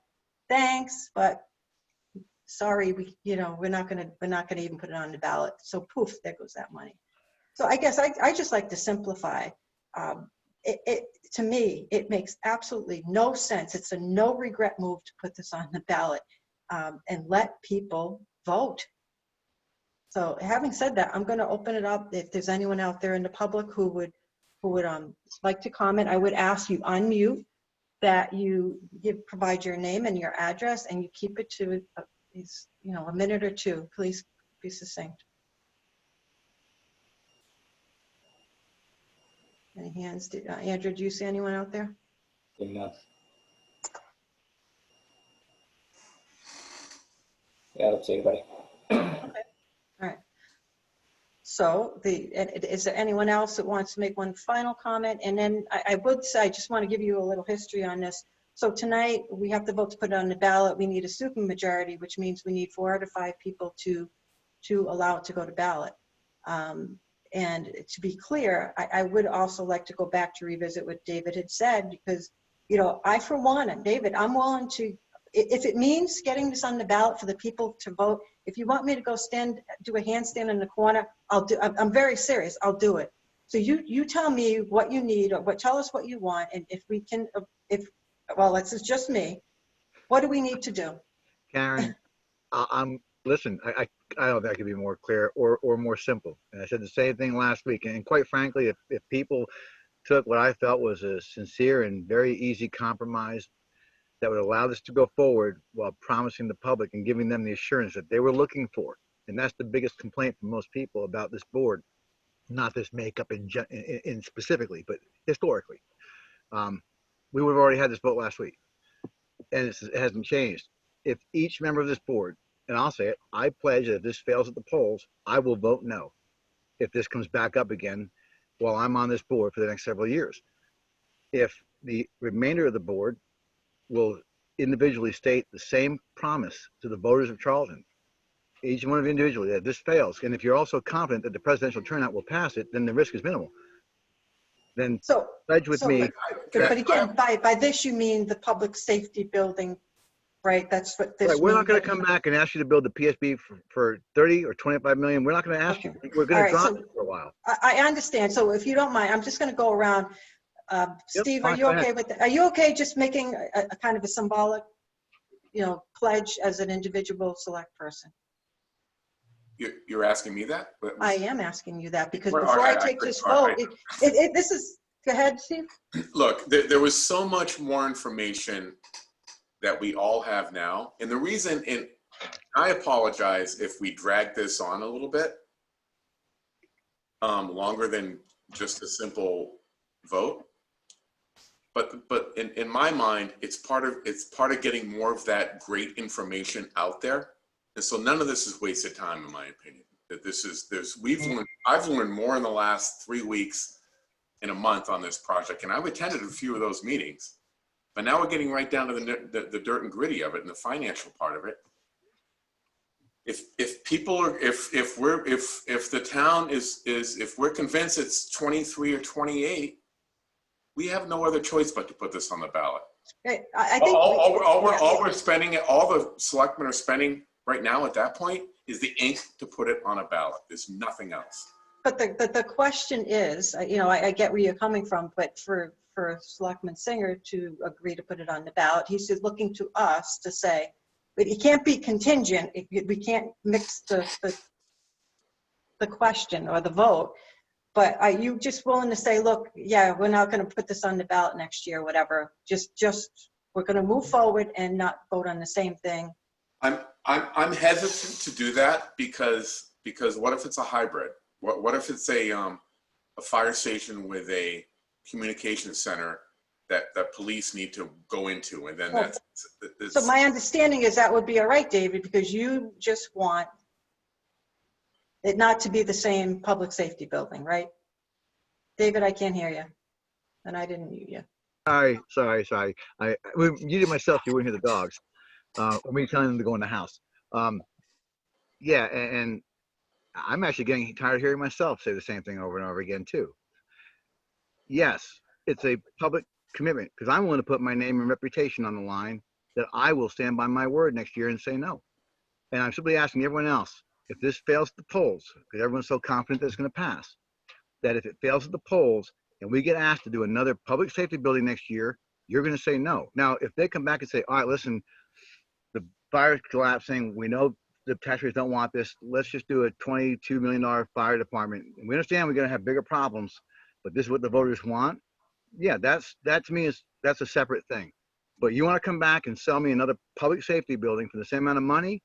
A: Thanks, but sorry, we're not going to even put it on the ballot. So poof, there goes that money. So I guess I just like to simplify. To me, it makes absolutely no sense. It's a no regret move to put this on the ballot and let people vote. So having said that, I'm going to open it up. If there's anyone out there in the public who would like to comment, I would ask you unmute, that you provide your name and your address, and you keep it to a minute or two. Please be succinct. Any hands? Andrew, do you see anyone out there?
B: Yeah, I don't see anybody.
A: Okay. All right. So is there anyone else that wants to make one final comment? And then I would say, I just want to give you a little history on this. So tonight we have to vote to put it on the ballot. We need a supermajority, which means we need 4 out of 5 people to allow it to go to ballot. And to be clear, I would also like to go back to revisit what David had said, because, I, for one, and David, I'm willing to, if it means getting this on the ballot for the people to vote, if you want me to go do a handstand in the corner, I'll do. I'm very serious. I'll do it. So you tell me what you need, or tell us what you want, and if we can, well, it's just me. What do we need to do?
K: Karen, listen, I don't think I could be more clear or more simple. And I said the same thing last week. And quite frankly, if people took what I felt was a sincere and very easy compromise that would allow this to go forward while promising the public and giving them the assurance that they were looking for. And that's the biggest complaint from most people about this board, not this makeup in specifically, but historically. We would have already had this vote last week, and it hasn't changed. If each member of this board, and I'll say it, I pledge that if this fails at the polls, I will vote no if this comes back up again while I'm on this board for the next several years. If the remainder of the board will individually state the same promise to the voters of Charlton each one of you individually, that this fails. And if you're also confident that the presidential turnout will pass it, then the risk is minimal. Then pledge with me.
A: But again, by this you mean the public safety building, right? That's what this
K: Right, we're not
A: means.
K: going to come back and ask you to build the PSB for 30 or 25 million. We're not going to ask you. We're going to drop it for a while.
A: I understand. So if you don't mind, I'm just going to go around. Steve, are
K: fine,
A: you
K: go
A: okay
K: ahead.
A: with that? Are you okay just making a kind of a symbolic, pledge as an individual select person?
C: You're asking me that?
A: I am asking you that because
C: Well,
A: before
C: I
A: I take
C: could-
A: this
C: all
A: vote,
C: right.
A: this is, go ahead, Steve.
C: Look, there was so much more information that we all have now. And the reason, and I apologize if we drag this on a little bit longer than just a simple vote. But in my mind, it's part of getting more of that great information out there. And so none of this is wasted time, in my opinion. That I've learned more in the last 3 weeks and a month on this project, and I've attended a few of those meetings. But now we're getting right down to the dirt and gritty of it and the financial part of it. If people are, if the town if we're convinced it's 23 or 28, we have no other choice but to put this on the ballot.
A: I think
C: all we're spending, all the selectmen are spending right now at that point is the ink to put it on a ballot. There's nothing else.
A: But the question is, I get where you're coming from, but for Selectman Singer to agree to put it on the ballot, he's just looking to us to say, but it can't be contingent. We can't mix the question or the vote. But are you just willing to say, look, yeah, we're not going to put this on the ballot next year, whatever. Just we're going to move forward and not vote on the same thing.
C: I'm hesitant to do that because what if it's a hybrid? What if it's a fire station with a communication center that police need to go into, and then that's
A: so my understanding is that would be all right, David, because you just want it not to be the same public safety building, right? David, I can't hear you, and I didn't mute you.
K: Sorry. I muted myself. You wouldn't hear the dogs. Or me telling them to go in the house. Yeah, and I'm actually getting tired of hearing myself say the same thing over and over again too. Yes, it's a public commitment because I'm willing to put my name and reputation on the line that I will stand by my word next year and say no. And I'm simply asking everyone else, if this fails at the polls, because everyone's so confident that it's going to pass, that if it fails at the polls and we get asked to do another public safety building next year, you're going to say no. Now, if they come back and say, all right, listen, the fire's collapsing, we know the taxpayers don't want this, let's just do a $22 million fire department. And we understand we're going to have bigger problems, but this is what the voters want. Yeah, that to me that's a separate thing. But you want to come back and sell me another public safety building for the same amount of money?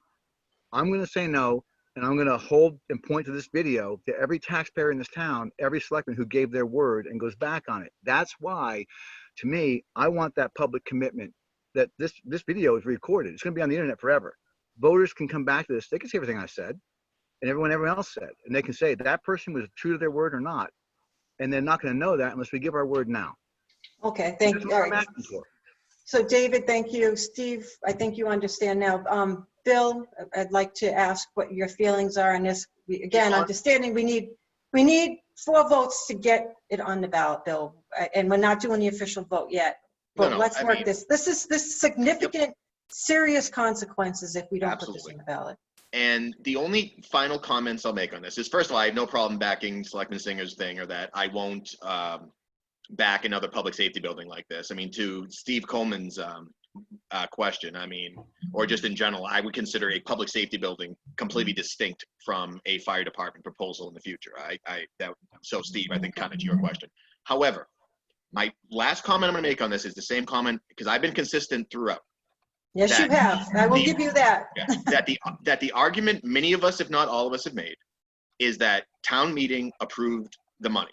K: I'm going to say no, and I'm going to hold and point to this video to every taxpayer in this town, every selectman who gave their word and goes back on it. That's why, to me, I want that public commitment that this video is recorded. It's going to be on the internet forever. Voters can come back to this. They can see everything I said and everyone else said, and they can say that person was true to their word or not. And they're not going to know that unless we give our word now.
A: Okay, thank you. All right. So David, thank you. Steve, I think you understand now. Bill, I'd like to ask what your feelings are on this. Again, understanding we need 4 votes to get it on the ballot, Bill, and we're not doing the official vote yet. But let's work this. This is significant, serious consequences if we don't put this on the ballot.
E: And the only final comments I'll make on this is, first of all, I have no problem backing Selectman Singer's thing, or that I won't back another public safety building like this. I mean, to Steve Coleman's question, I mean, or just in general, I would consider a public safety building completely distinct from a fire department proposal in the future. So Steve, I think kind of to your question. However, my last comment I'm going to make on this is the same comment, because I've been consistent throughout.
A: Yes, you have. I will give you that.
E: That the argument many of us, if not all of us, have made is that town meeting approved the money.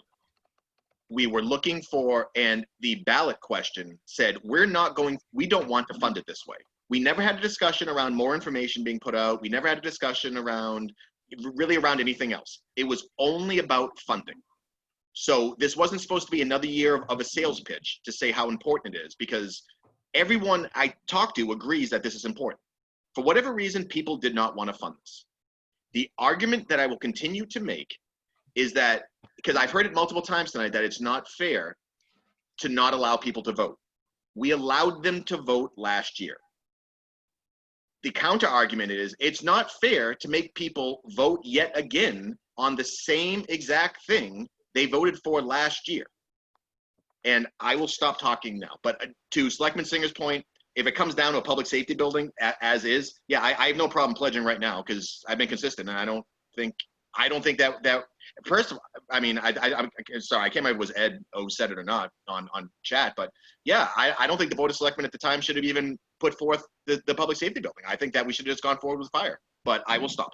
E: We were looking for, and the ballot question said, we don't want to fund it this way. We never had a discussion around more information being put out. We never had a discussion around anything else. It was only about funding. So this wasn't supposed to be another year of a sales pitch to say how important it is, because everyone I talked to agrees that this is important. For whatever reason, people did not want to fund this. The argument that I will continue to make is that, because I've heard it multiple times tonight, that it's not fair to not allow people to vote. We allowed them to vote last year. The counter argument is it's not fair to make people vote yet again on the same exact thing they voted for last year. And I will stop talking now. But to Selectman Singer's point, if it comes down to a public safety building as is, yeah, I have no problem pledging right now because I've been consistent, and I don't think that first of all, I mean, I'm sorry, I can't remember if it was Ed who said it or not on chat, but yeah, I don't think the Board of Selectmen at the time should have even put forth the public safety building. I think that we should have just gone forward with fire, but I will stop.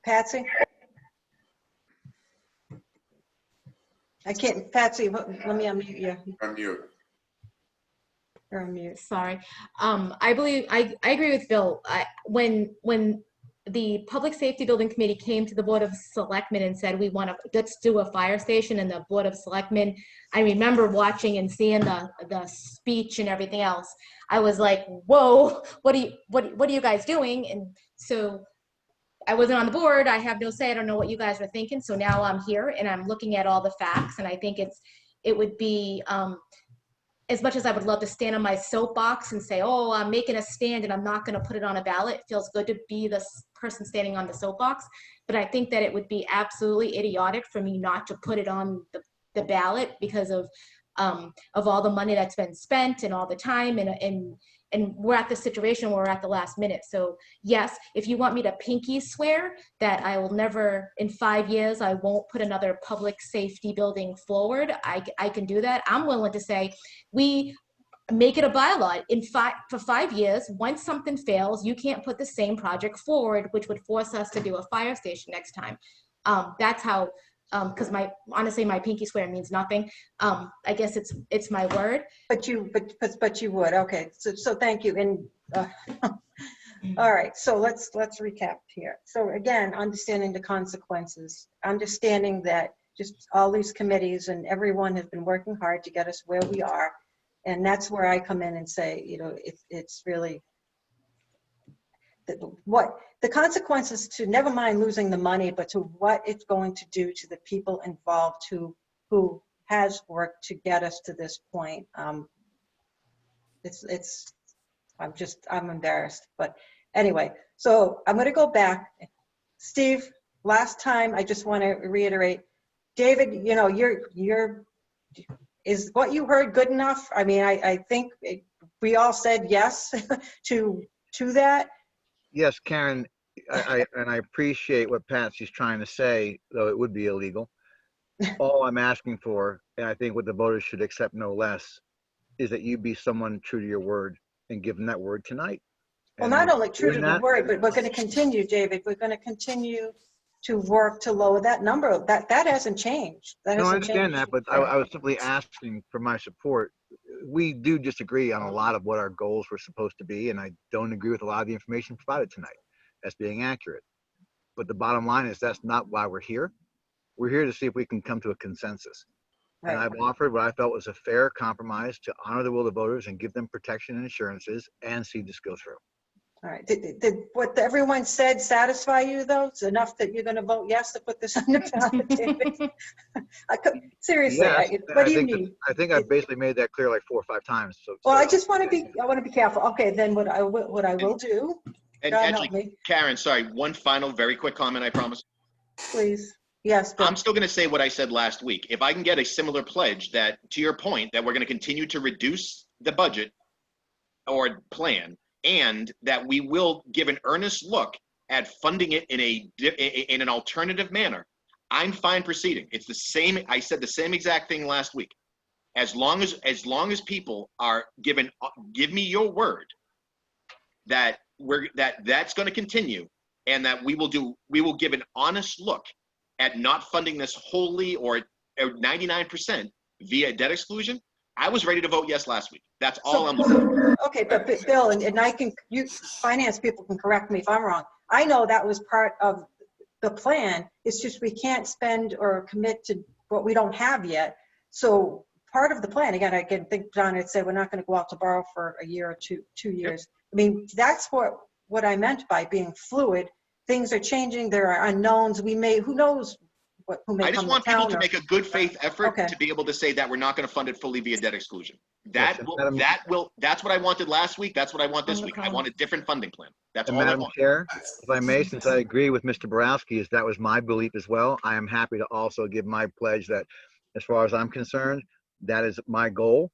A: Patsy? I can't, Patsy, let me unmute you.
C: Unmute.
A: You're on mute.
I: Sorry. I believe, I agree with Bill. When the Public Safety Building Committee came to the Board of Selectmen and said, let's do a fire station, and the Board of Selectmen, I remember watching and seeing the speech and everything else. I was like, whoa, what are you guys doing? And so I wasn't on the board. I have no say. I don't know what you guys were thinking. So now I'm here and I'm looking at all the facts, and I think it would be, as much as I would love to stand on my soapbox and say, oh, I'm making a stand and I'm not going to put it on a ballot, it feels good to be the person standing on the soapbox. But I think that it would be absolutely idiotic for me not to put it on the ballot because of all the money that's been spent and all the time. And we're at the situation where we're at the last minute. So yes, if you want me to pinky swear that I will never, in 5 years, I won't put another public safety building forward, I can do that. I'm willing to say we make it a bylaw. For 5 years, once something fails, you can't put the same project forward, which would force us to do a fire station next time. That's how, because honestly, my pinky swear means nothing. I guess it's my word.
A: But you would, okay. So thank you. And all right, so let's recap here. So again, understanding the consequences, understanding that just all these committees and everyone has been working hard to get us where we are. And that's where I come in and say, you know, it's really what the consequences to, never mind losing the money, but to what it's going to do to the people involved who has worked to get us to this point. I'm embarrassed, but anyway, so I'm going to go back. Steve, last time, I just want to reiterate, David, you know, is what you heard good enough? I mean, I think we all said yes to that.
K: Yes, Karen, I appreciate what Patsy's trying to say, though it would be illegal. All I'm asking for, and I think what the voters should accept no less, is that you be someone true to your word and give them that word tonight.
A: Well, not only true to the word, but we're going to continue, David. We're going to continue to work to lower that number. That hasn't changed.
K: No, I understand that, but I was simply asking for my support. We do disagree on a lot of what our goals were supposed to be, and I don't agree with a lot of the information provided tonight as being accurate. But the bottom line is that's not why we're here. We're here to see if we can come to a consensus. Right. And I've offered what I felt was a fair compromise to honor the will of the voters and give them protection and assurances and see this go through.
A: All right. Did what everyone said satisfy you, though? It's enough that you're going to vote yes to put this on the ballot, David? Seriously,
K: yes,
A: what do you need?
K: I think I've basically made that clear like 4 or 5 times.
A: Well, I just want to be. I want to be careful. Okay, then what I will do.
E: And actually, Karen, sorry, one final very quick comment, I promise.
A: Please. Yes.
E: I'm still going to say what I said last week. If I can get a similar pledge that, to your point, that we're going to continue to reduce the budget or plan, and that we will give an earnest look at funding it in an alternative manner, I'm fine proceeding. It's the same. I said the same exact thing last week. As long as people are give me your word that that's going to continue, and that we will give an honest look at not funding this wholly or 99% via debt exclusion. I was ready to vote yes last week. That's all I'm looking for.
A: Okay, but Bill, and you finance people can correct me if I'm wrong. I know that was part of the plan. It's just we can't spend or commit to what we don't have yet. So part of the plan, again, I can think John had said we're not going to go out to borrow for a year or two years. Yep. I mean, that's what what I meant by being fluid. Things are changing. There are unknowns. We may, who knows who may
E: I just
A: come
E: want
A: to
E: people
A: town.
E: to make a good faith effort
A: Okay.
E: to be able to say that we're not going to fund it fully via debt exclusion.
K: Yes,
E: That's what I wanted last week. That's what I want this week. I want a different funding plan. That's
K: And
E: all I
K: Madam
E: want.
K: Chair, if I may, since I agree with Mr. Borowski, as that was my belief as well, I am happy to also give my pledge that, as far as I'm concerned, that is my goal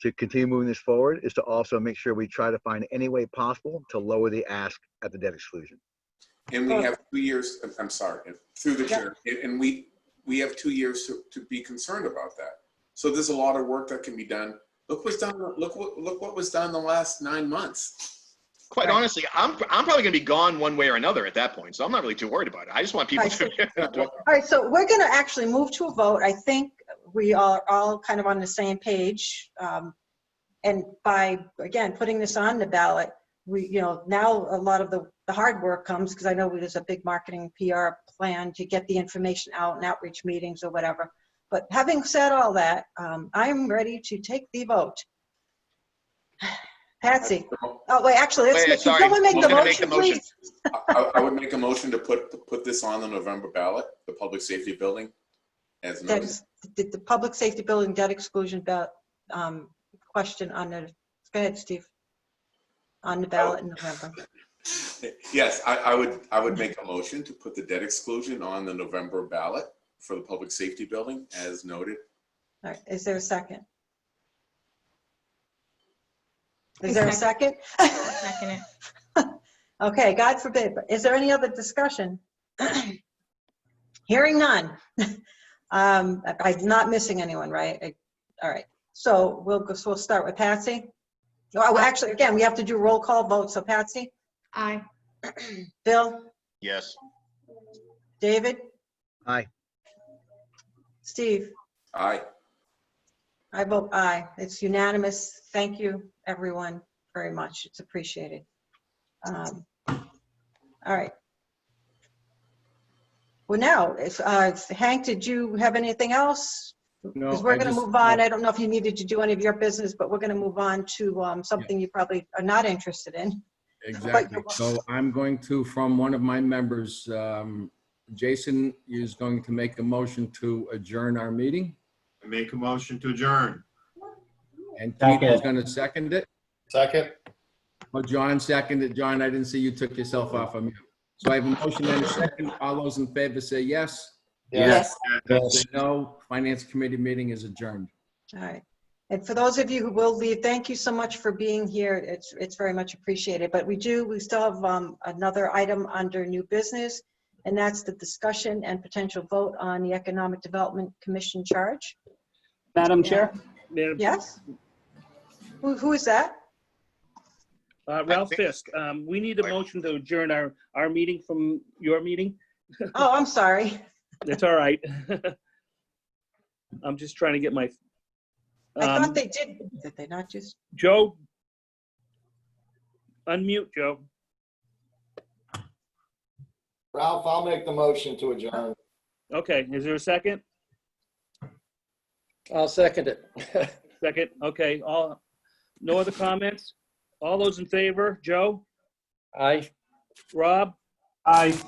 K: to continue moving this forward, is to also make sure we try to find any way possible to lower the ask at the debt exclusion.
C: And we have 2 years, I'm sorry, through the chair, and we have 2 years to be concerned about that. So there's a lot of work that can be done. Look what's done. Look what was done the last 9 months.
E: Quite honestly, I'm probably going to be gone one way or another at that point, so I'm not really too worried about it. I just want people to.
A: All right, so we're going to actually move to a vote. I think we are all kind of on the same page. And by, again, putting this on the ballot, we, now a lot of the hard work comes, because I know there's a big marketing PR plan to get the information out and outreach meetings or whatever. But having said all that, I'm ready to take the vote. Patsy. Oh, wait, actually, can someone make the motion, please?
C: I would make a motion to put this on the November ballot, the public safety building, as noted.
A: The public safety building debt exclusion ballot question on the, go ahead, Steve, on the ballot in November.
C: Yes, I would make a motion to put the debt exclusion on the November ballot for the public safety building, as noted.
A: All right, is there a second? Is there a second?
I: Second it.
A: Okay, God forbid, but is there any other discussion? Hearing none. I'm not missing anyone, right? All right, so we'll start with Patsy. Oh, actually, again, we have to do roll call vote, so Patsy?
I: Aye.
A: Bill?
E: Yes.
A: David?
K: Aye.
A: Steve?
C: Aye.
A: I vote aye. It's unanimous. Thank you, everyone, very much. It's appreciated. All right. Well, now, Hank, did you have anything else?
L: No,
A: Because we're
L: I
A: going to
L: just-
A: move on. I don't know if you needed to do any of your business, but we're going to move on to something you probably are not interested in.
L: Exactly. So I'm going to, from one of my members, Jason is going to make a motion to adjourn our meeting.
O: Make a motion to adjourn.
L: And Keith is going to second it.
Q: Second.
L: Oh, John seconded. John, I didn't see you took yourself off of mute. So I have a motion and a second. All those in favor say yes.
A: Yes.
L: Say no. Finance Committee meeting is adjourned.
A: All right. And for those of you who will leave, thank you so much for being here. It's very much appreciated. But we still have another item under new business, and that's the discussion and potential vote on the Economic Development Commission charge.
D: Madam Chair?
A: Yes? Who is that?
D: Ralph Fisk. We need a motion to adjourn our meeting from your meeting.
A: Oh, I'm sorry.
D: That's all right. I'm just trying to get my.
A: I thought they did. Did they not just?
D: Joe, unmute, Joe.
Q: Ralph, I'll make the motion to adjourn.
D: Okay, is there a second?
Q: I'll second it.
D: Second, okay. No other comments? All those in favor? Joe?
Q: Aye.
D: Rob?
Q: Aye.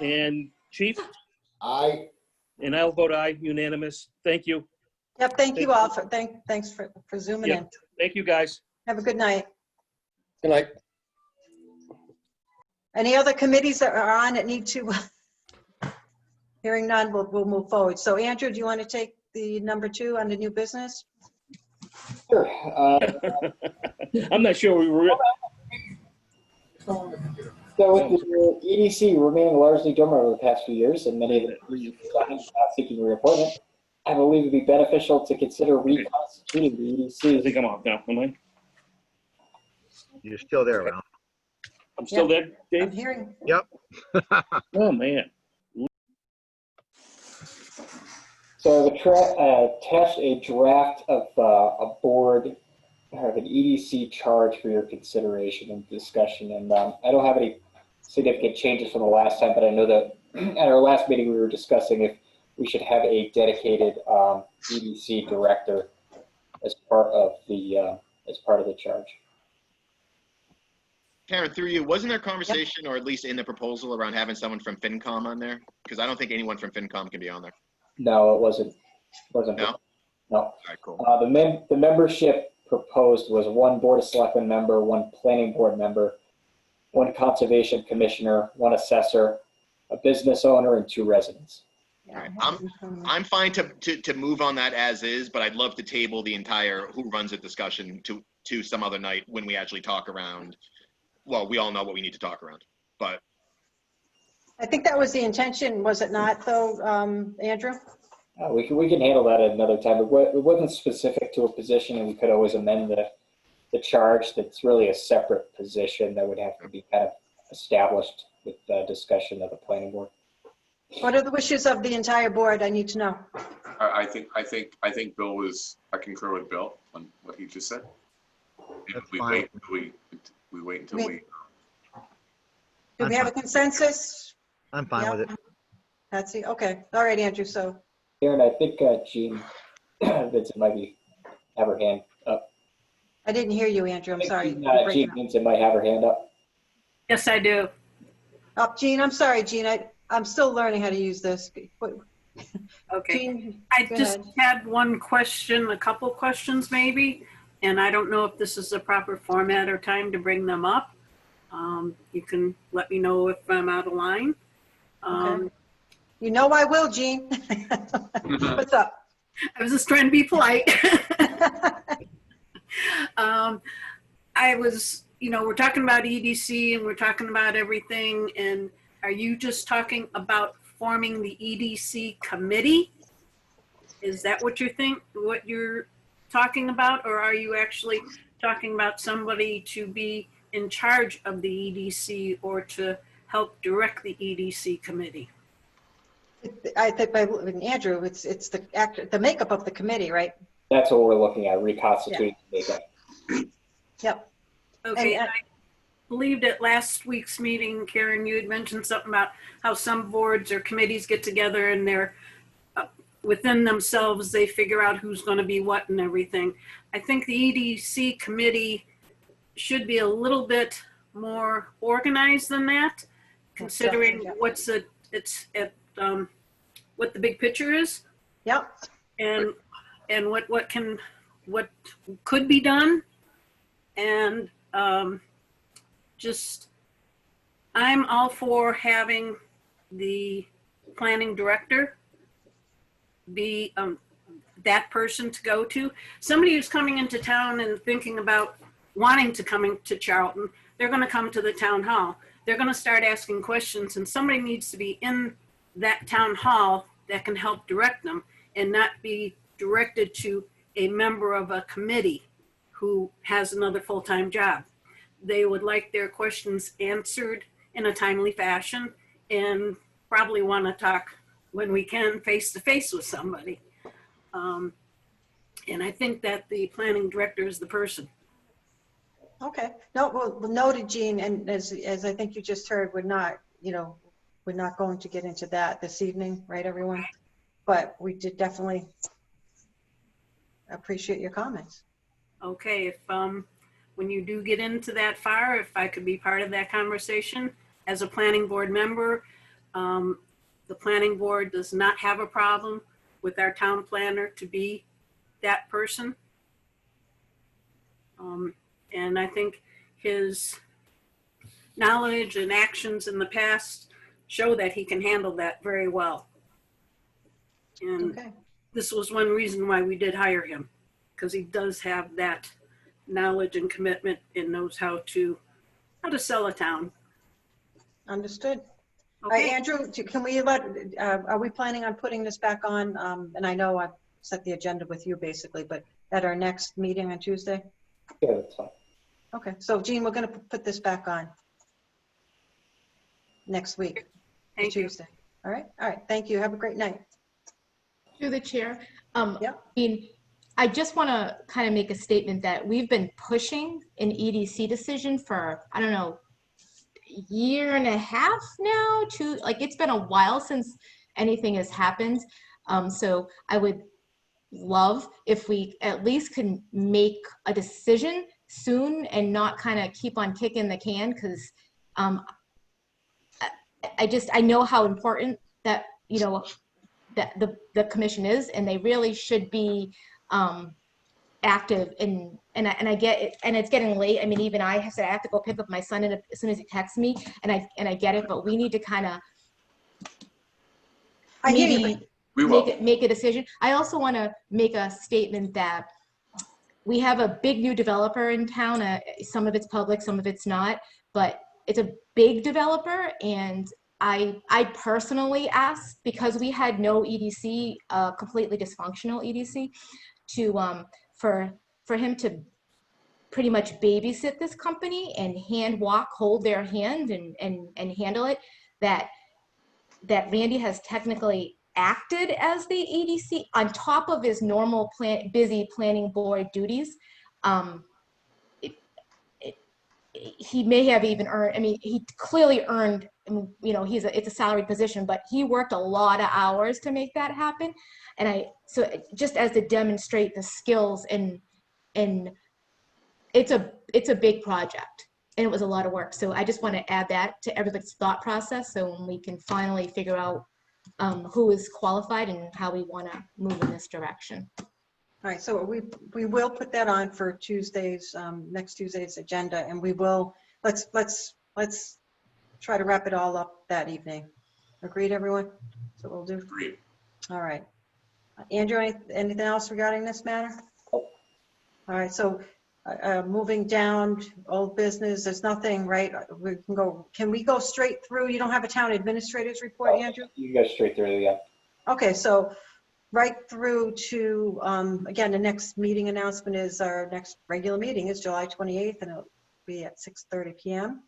D: And Chief?
Q: Aye.
D: And I'll vote aye, unanimous. Thank you.
A: Yep, thank you all for, thanks for zooming in.
D: Thank you, guys.
A: Have a good night.
Q: Good night.
A: Any other committees that are on that need to? Hearing none, we'll move forward. So Andrew, do you want to take the number 2 on the new business?
B: Sure.
D: I'm not sure we were.
B: So with the EDC remaining largely dormant over the past few years, and many of the previous applicants not seeking reappointment, I believe it would be beneficial to consider reconstituting the EDC.
D: I think I'm off now, am I?
K: You're still there, Ralph.
D: I'm still there, Dave?
A: I'm hearing.
K: Yep.
D: Oh, man.
B: So I've attached a draft of a board of an EDC charge for your consideration and discussion. And I don't have any significant changes from the last time, but I know that at our last meeting we were discussing if we should have a dedicated EDC director as part of the charge.
E: Karen, through you, wasn't there conversation, or at least in the proposal, around having someone from FinCom on there? Because I don't think anyone from FinCom can be on there.
B: No, it wasn't.
E: No?
B: No.
E: All right, cool.
B: The membership proposed was 1 Board of Selectmen member, 1 Planning Board member, 1 Conservation Commissioner, 1 assessor, a business owner, and 2 residents.
E: All right. I'm fine to move on that as is, but I'd love to table the entire who runs it discussion to some other night when we actually talk around. Well, we all know what we need to talk around, but.
A: I think that was the intention, was it not, though, Andrew?
B: We can handle that at another time. It wasn't specific to a position, and we could always amend the charge. That's really a separate position that would have to be kind of established with the discussion of the planning board.
A: What are the wishes of the entire board? I need to know.
C: I think Bill was, I concur with Bill on what he just said.
K: That's
C: We
K: fine.
C: wait until we.
A: Do we have a consensus?
K: I'm fine with it.
A: Patsy, okay. All right, Andrew, so.
B: Karen, I think Jean Vincent might have her hand up.
A: I didn't hear you, Andrew, I'm sorry.
B: Jean Vincent might have her hand up.
R: Yes, I do.
A: Oh, Jean, I'm sorry, Jean, I'm still learning how to use this.
R: Okay.
A: Jean,
R: I
A: go
R: just
A: ahead.
R: had one question, a couple questions maybe, and I don't know if this is the proper format or time to bring them up. You can let me know if I'm out of line.
A: Okay. You know I will, Jean. What's up?
R: I was just trying to be polite. I was, we're talking about EDC and we're talking about everything, and are you just talking about forming the EDC committee? Is that what you're talking about, or are you actually talking about somebody to be in charge of the EDC or to help direct the EDC committee?
A: I think by Andrew, it's the makeup of the committee, right?
B: That's what we're looking at, reconstituting the makeup.
A: Yep.
R: Okay, and I believed at last week's meeting, Karen, you had mentioned something about how some boards or committees get together and they're within themselves, they figure out who's going to be what and everything. I think the EDC committee should be a little bit more organized than that, considering what the big picture is.
A: Yep.
R: And what could be done, and I'm all for having the planning director be that person to go to. Somebody who's coming into town and thinking about wanting to come into Charlton, they're going to come to the town hall. They're going to start asking questions, and somebody needs to be in that town hall that can help direct them and not be directed to a member of a committee who has another full-time job. They would like their questions answered in a timely fashion and probably want to talk when we can face-to-face with somebody. And I think that the planning director is the person.
A: Okay. No, well, noted, Jean, and as I think you just heard, we're not going to get into that this evening, right, everyone? But we did definitely appreciate your comments.
R: Okay, if when you do get into that far, if I could be part of that conversation as a planning board member, the planning board does not have a problem with our town planner to be that person. And I think his knowledge and actions in the past show that he can handle that very well. And this was one reason why we did hire him, because he does have that knowledge and commitment and knows how to sell a town.
A: Understood.
R: Okay.
A: All right, Andrew, can we are we planning on putting this back on? And I know I've set the agenda with you basically, but at our next meeting on Tuesday?
B: Yeah, that's fine.
A: Okay, so Jean, we're going to put this back on next week, Tuesday. All right, thank you. Have a great night.
I: Through the chair, I just want to kind of make a statement that we've been pushing an EDC decision for, I don't know, a year and a half now, it's been a while since anything has happened. So I would love if we at least can make a decision soon and not kind of keep on kicking the can, because I know how important that, you know, that the commission is, and they really should be active and I get it, and it's getting late. I mean, even I have said I have to go pick up my son as soon as he texts me, and I get it, but we need to kind of maybe make a decision. I also want to make a statement that we have a big new developer in town. Some of it's public, some of it's not, but it's a big developer, and I personally asked, because we had no EDC, completely dysfunctional EDC, to for him to pretty much babysit this company and hold their hand and handle it. That Randy has technically acted as the EDC on top of his normal busy planning board duties. He may have even earned, I mean, he clearly earned, you know, it's a salaried position, but he worked a lot of hours to make that happen. And so just as to demonstrate the skills, and it's a big project, and it was a lot of work. So I just want to add that to everybody's thought process, so when we can finally figure out who is qualified and how we want to move in this direction.
A: All right, so we will put that on for Tuesday's, next Tuesday's agenda, and we will, let's try to wrap it all up that evening. Agreed, everyone? So we'll do.
C: Agreed.
A: All right. Andrew, anything else regarding this matter? All right, so moving down to old business, there's nothing, right? Can we go straight through? You don't have a town administrator's report, Andrew?
B: You go straight through, yeah.
A: Okay, so right through to, again, the next meeting announcement is our next regular meeting is July 28th, and it'll be at 6:30 p.m.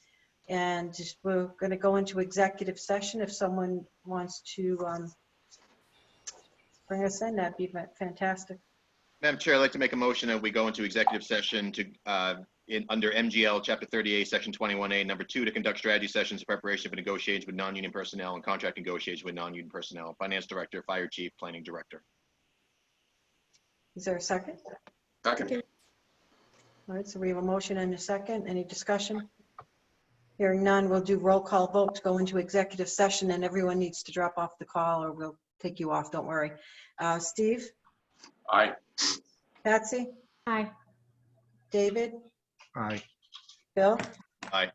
A: And we're going to go into executive session. If someone wants to bring us in, that'd be fantastic.
E: Madam Chair, I'd like to make a motion that we go into executive session to under MGL Chapter 38, Section 21A, number 2, to conduct strategy sessions in preparation for negotiations with non-union personnel and contract negotiations with non-union personnel, finance director, fire chief, planning director.
A: Is there a second?
C: Second.
A: All right, so we have a motion and a second. Any discussion? Hearing none, we'll do roll call vote to go into executive session, and everyone needs to drop off the call or we'll take you off, don't worry. Steve?
C: Aye.
A: Patsy?
I: Aye.
A: David?
K: Aye.
A: Bill?
E: Aye.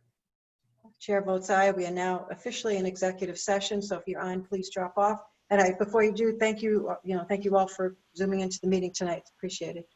A: Chair votes aye. We are now officially in executive session, so if you're on, please drop off. And before you do, thank you, thank you all for zooming into the meeting tonight. Appreciate it.